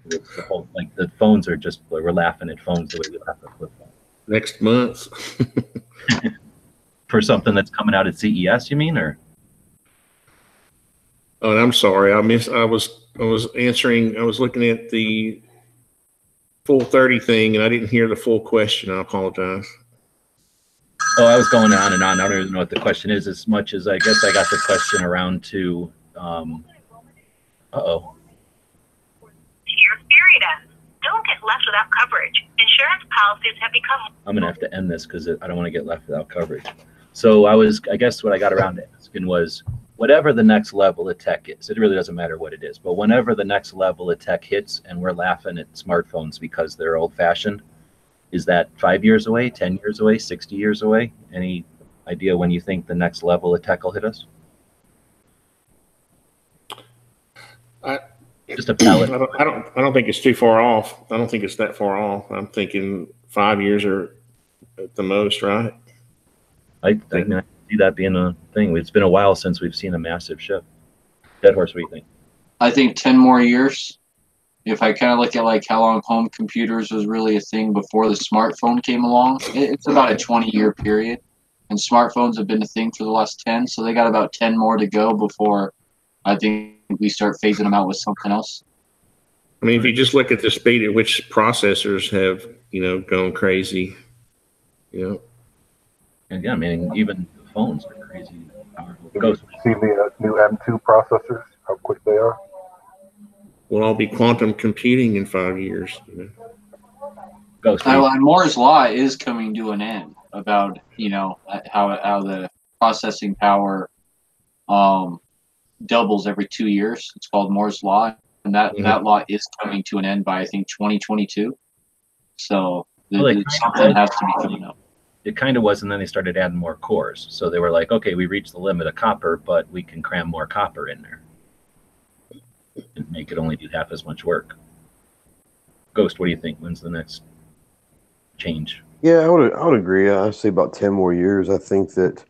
It's the whole, like, the phones are just, we're laughing at phones the way we laugh at flip phones. Next month. For something that's coming out at CES, you mean, or? Oh, I'm sorry. I was answering. I was looking at the full 30 thing, and I didn't hear the full question. I apologize. Oh, I was going on and on. I don't even know what the question is, as much as I guess I got the question around to. Uh-oh. Your period ends. Don't get left without coverage. Insurance policies have become. I'm gonna have to end this because I don't want to get left without coverage. So I guess what I got around to asking was, whatever the next level of tech is, it really doesn't matter what it is, but whenever the next level of tech hits and we're laughing at smartphones because they're old fashioned, is that 5 years away, 10 years away, 60 years away? Any idea when you think the next level of tech will hit us? Just a palette. I don't think it's too far off. I don't think it's that far off. I'm thinking 5 years or at the most, right? I see that being a thing. It's been a while since we've seen a massive shift. Dead Horse, what do you think? I think 10 more years. If I kind of look at like how long home computers was really a thing before the smartphone came along, it's about a 20-year period. And smartphones have been a thing for the last 10, so they got about 10 more to go before I think we start phasing them out with something else. I mean, if you just look at the speed at which processors have, gone crazy, And yeah, I mean, even phones are crazy powerful. You see the new M2 processors, how quick they are? We'll all be quantum computing in 5 years. And Moore's law is coming to an end about how the processing power doubles every 2 years. It's called Moore's law, and that law is coming to an end by I think 2022. So something has to be coming up. It kind of was, and then they started adding more cores. So they were like, okay, we reached the limit of copper, but we can cram more copper in there and make it only do half as much work. Ghost, what do you think? When's the next change? Yeah, I would agree. I'd say about 10 more years. I think that,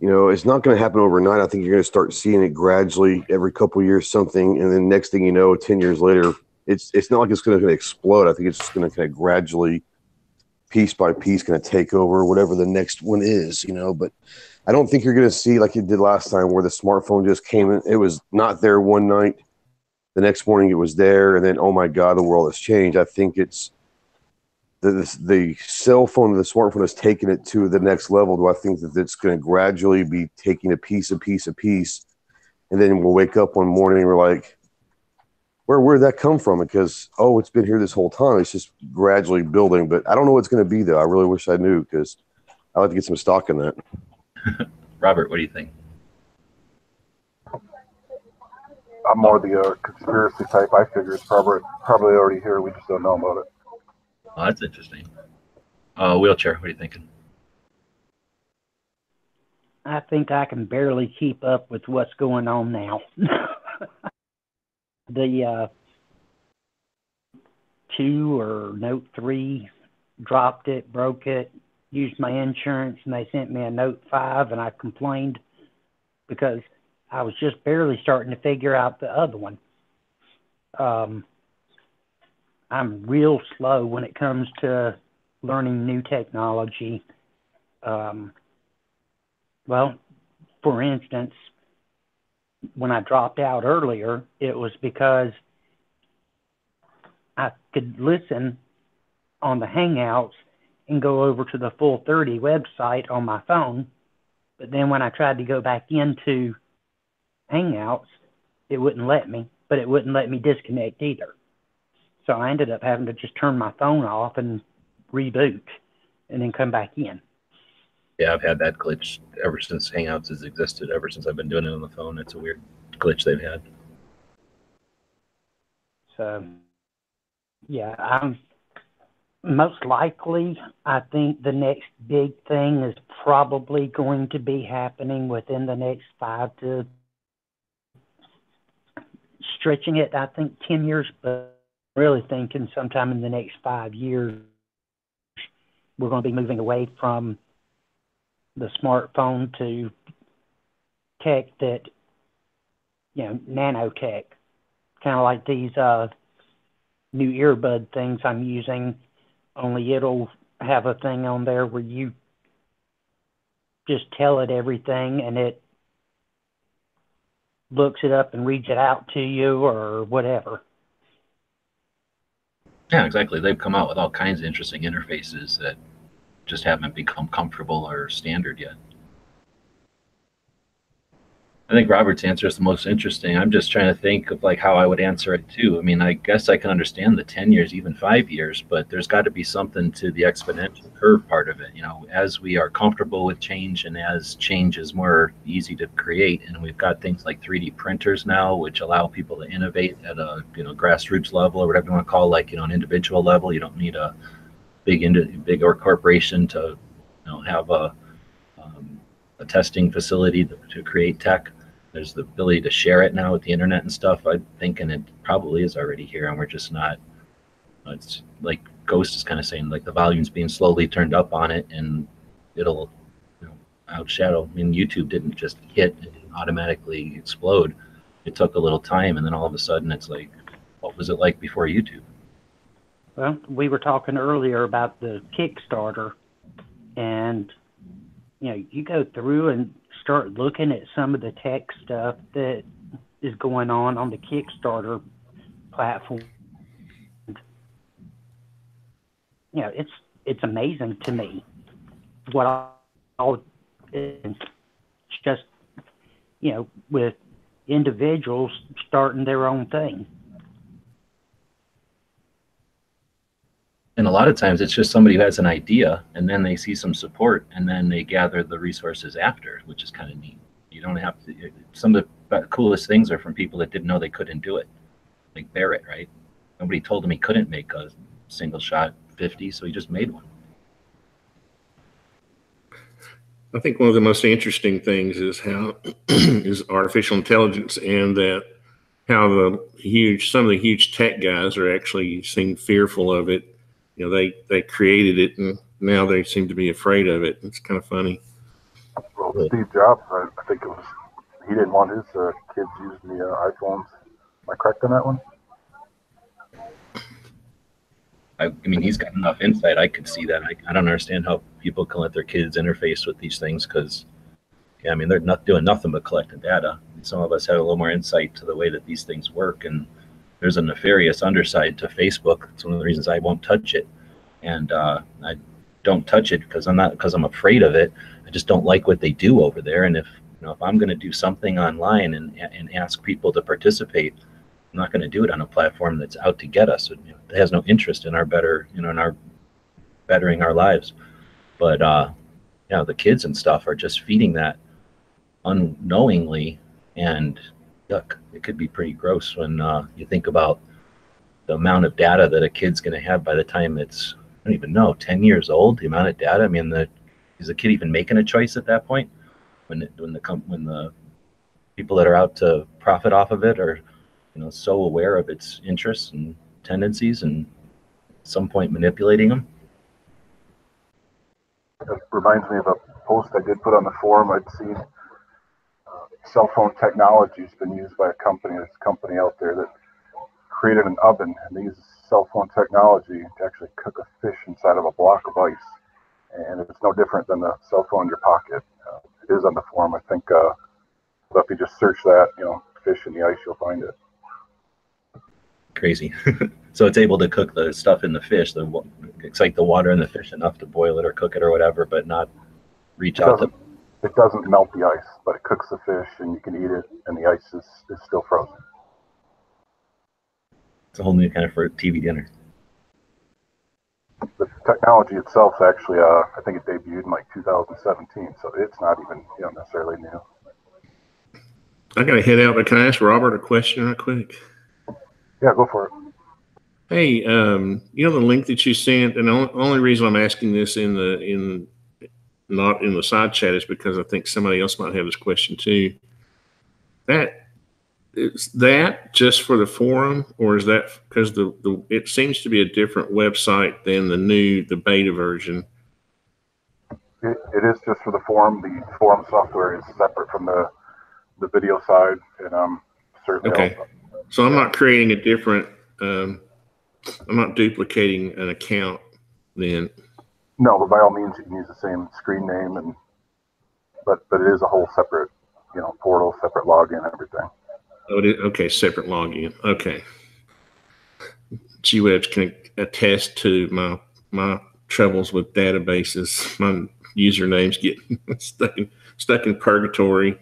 it's not going to happen overnight. I think you're going to start seeing it gradually every couple of years, something, and then next thing you know, 10 years later, it's not like it's going to explode. I think it's just going to kind of gradually, piece by piece, kind of take over whatever the next one is, But I don't think you're going to see like it did last time, where the smartphone just came in. It was not there one night. The next morning it was there, and then, oh my God, the world has changed. I think it's the cell phone, the smartphone has taken it to the next level. Do I think that it's going to gradually be taking a piece, and then we'll wake up one morning and we're like, where did that come from? Because, it's been here this whole time. It's just gradually building, but I don't know what it's going to be, though. I really wish I knew, because I'd like to get some stock in that. Robert, what do you think? I'm more the conspiracy type. I figure it's probably already here. We just don't know about it. Oh, that's interesting. Wheelchair, what are you thinking? I think I can barely keep up with what's going on now. The 2 or Note 3 dropped it, broke it, used my insurance, and they sent me a Note 5, and I complained because I was just barely starting to figure out the other one. I'm real slow when it comes to learning new technology. Well, for instance, when I dropped out earlier, it was because I could listen on the Hangouts and go over to the Full 30 website on my phone. But then when I tried to go back into Hangouts, it wouldn't let me, but it wouldn't let me disconnect either. So I ended up having to just turn my phone off and reboot and then come back in. Yeah, I've had that glitch ever since Hangouts has existed, ever since I've been doing it on the phone. It's a weird glitch they've had. So, yeah, I'm most likely, I think the next big thing is probably going to be happening within the next 5 to, stretching it, I think 10 years, but really thinking sometime in the next 5 years, we're going to be moving away from the smartphone to tech that, nanotech, kind of like these new earbud things I'm using, only it'll have a thing on there where you just tell it everything and it looks it up and reads it out to you or whatever. Yeah, exactly. They've come out with all kinds of interesting interfaces that just haven't become comfortable or standard yet. I think Robert's answer is the most interesting. I'm just trying to think of like how I would answer it too. I mean, I guess I can understand the 10 years, even 5 years, but there's got to be something to the exponential curve part of it. You know, as we are comfortable with change and as change is more easy to create, and we've got things like 3D printers now, which allow people to innovate at a, you know, grassroots level or whatever you want to call, like, you know, an individual level. You don't need a big or corporation to, you know, have a testing facility to create tech. There's the ability to share it now with the internet and stuff. I'm thinking it probably is already here, and we're just not. It's like Ghost is kind of saying, like the volume's being slowly turned up on it, and it'll, you know, outshadow. I mean, YouTube didn't just hit and automatically explode. It took a little time, and then all of a sudden, it's like, what was it like before YouTube? Well, we were talking earlier about the Kickstarter, and you know, you go through and start looking at some of the tech stuff that is going on the Kickstarter platform. You know, it's amazing to me what all it's just, you know, with individuals starting their own thing. And a lot of times it's just somebody who has an idea, and then they see some support, and then they gather the resources after, which is kind of neat. You don't have to. Some of the coolest things are from people that didn't know they couldn't do it, like Barrett, right? Nobody told him he couldn't make a single shot 50, so he just made one. I think one of the most interesting things is how is artificial intelligence, and that how some of the huge tech guys are actually seem fearful of it. You know, they created it, and now they seem to be afraid of it. It's kind of funny. Well, Steve Jobs, I think it was, he didn't want his kids using the iPhones. Am I correct on that one? I mean, he's got enough insight. I could see that. I don't understand how people can let their kids interface with these things, because, yeah, I mean, they're not doing nothing but collecting data. Some of us have a little more insight to the way that these things work, and there's a nefarious underside to Facebook. It's one of the reasons I won't touch it, and I don't touch it because I'm afraid of it. I just don't like what they do over there. And if I'm going to do something online and ask people to participate, I'm not going to do it on a platform that's out to get us. It has no interest in our bettering our lives. But the kids and stuff are just feeding that unknowingly, and yuck, it could be pretty gross when you think about the amount of data that a kid's going to have by the time it's, I don't even know, 10 years old. The amount of data. I mean, is the kid even making a choice at that point? When the people that are out to profit off of it are, so aware of its interests and tendencies, and at some point manipulating them. It reminds me of a post I did put on the forum. I'd seen cell phone technology has been used by a company. There's a company out there that created an oven, and they use cell phone technology to actually cook a fish inside of a block of ice. And it's no different than the cell phone in your pocket. It is on the forum. I think if you just search that, fish in the ice, you'll find it. Crazy. So it's able to cook the stuff in the fish. It's like the water in the fish enough to boil it or cook it or whatever, but not reach out to. It doesn't melt the ice, but it cooks the fish, and you can eat it, and the ice is still frozen. It's a whole new kind of for TV dinner. The technology itself, actually, I think it debuted in like 2017, so it's not even necessarily new. I got to head out, but can I ask Robert a question real quick? Yeah, go for it. Hey, the link that you sent, and the only reason I'm asking this not in the side chat is because I think somebody else might have this question too. Is that just for the forum, or is that because it seems to be a different website than the beta version? It is just for the forum. The forum software is separate from the video side, and certainly. Okay, so I'm not creating a different. I'm not duplicating an account then. No, but by all means, you can use the same screen name, but it is a whole separate, portal, separate login, everything. Oh, it is? Okay, separate login. Okay. G-Webs can attest to my troubles with databases. My usernames get stuck in purgatory.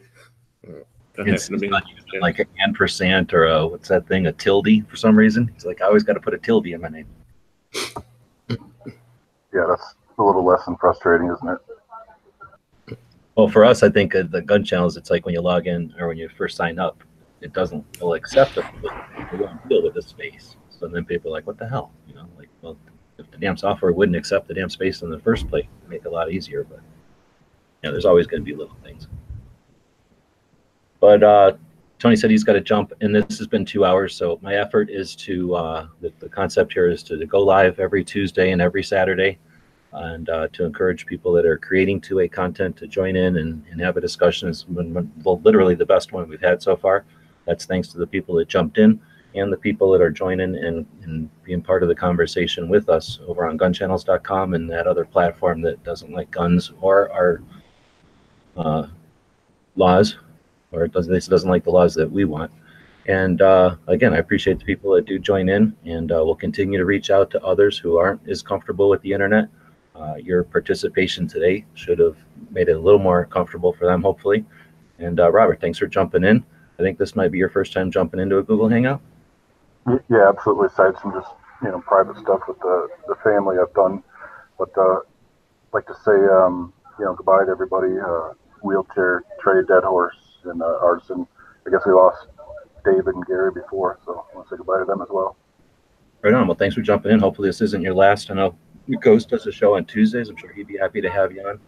It's not using like an ampersand or a, what's that thing, a tilde for some reason. It's like, I always got to put a tilde in my name. Yeah, that's a little less than frustrating, isn't it? Well, for us, I think the gun channels, it's like when you log in or when you first sign up, it'll accept it, but it won't deal with the space. So then people are like, what the hell? You know, like, well, if the damn software wouldn't accept the damn space in the first place, it'd make it a lot easier. But yeah, there's always going to be little things. But Tony said he's got to jump, and this has been 2 hours. So my effort is to, the concept here is to go live every Tuesday and every Saturday, and to encourage people that are creating 2A content to join in and have a discussion. It's been literally the best one we've had so far. That's thanks to the people that jumped in and the people that are joining and being part of the conversation with us over on gunchannels.com and that other platform that doesn't like guns or our laws, or doesn't like the laws that we want. And again, I appreciate the people that do join in, and we'll continue to reach out to others who aren't as comfortable with the internet. Your participation today should have made it a little more comfortable for them, hopefully. And Robert, thanks for jumping in. I think this might be your first time jumping into a Google Hangout. Yeah, absolutely. Aside some just private stuff with the family I've done, but like to say goodbye to everybody. Wheelchair, Trey, Dead Horse, and Artisan. I guess we lost David and Gary before, so I want to say goodbye to them as well. Right on. Well, thanks for jumping in. Hopefully this isn't your last. I know Ghost does a show on Tuesdays. I'm sure he'd be happy to have you on.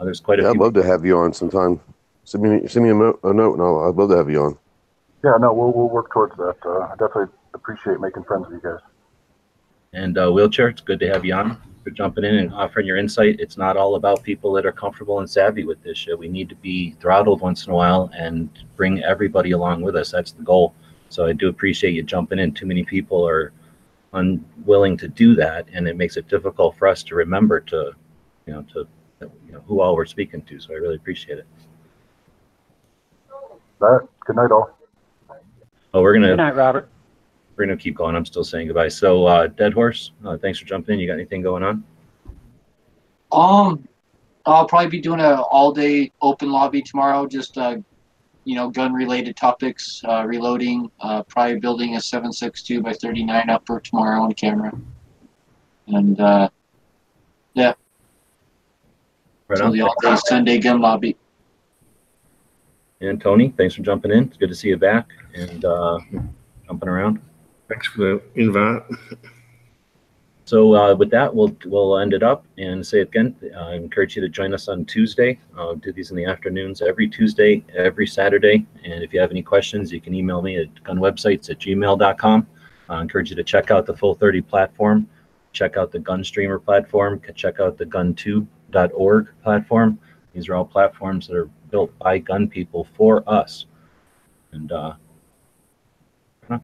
There's quite a few. I'd love to have you on sometime. Send me a note, and I'd love to have you on. Yeah, no, we'll work towards that. I definitely appreciate making friends with you guys. And Wheelchair, it's good to have you on for jumping in and offering your insight. It's not all about people that are comfortable and savvy with this shit. We need to be throttled once in a while and bring everybody along with us. That's the goal. So I do appreciate you jumping in. Too many people are unwilling to do that, and it makes it difficult for us to remember to who all we're speaking to. So I really appreciate it. All right. Good night, all. Oh, Good night, Robert. We're gonna keep going. I'm still saying goodbye. So, Dead Horse, thanks for jumping in. You got anything going on? I'll probably be doing an all-day open lobby tomorrow. Just gun-related topics, reloading, probably building a 7.62 by 39 up for tomorrow on camera, and yeah. Right so on. the all-day Sunday gun lobby. And Tony, thanks for jumping in. It's good to see you back and jumping around. Thanks for the invite. So with that, we'll end it up and say it again. I encourage you to join us on Tuesday. I'll do these in the afternoons every Tuesday, every Saturday. And if you have any questions, you can email me at gunwebsites@gmail.com. I encourage you to check out the Full 30 platform, check out the Gunstreamer platform, check out the gun2.org platform. These are all platforms that are built by gun people for us. And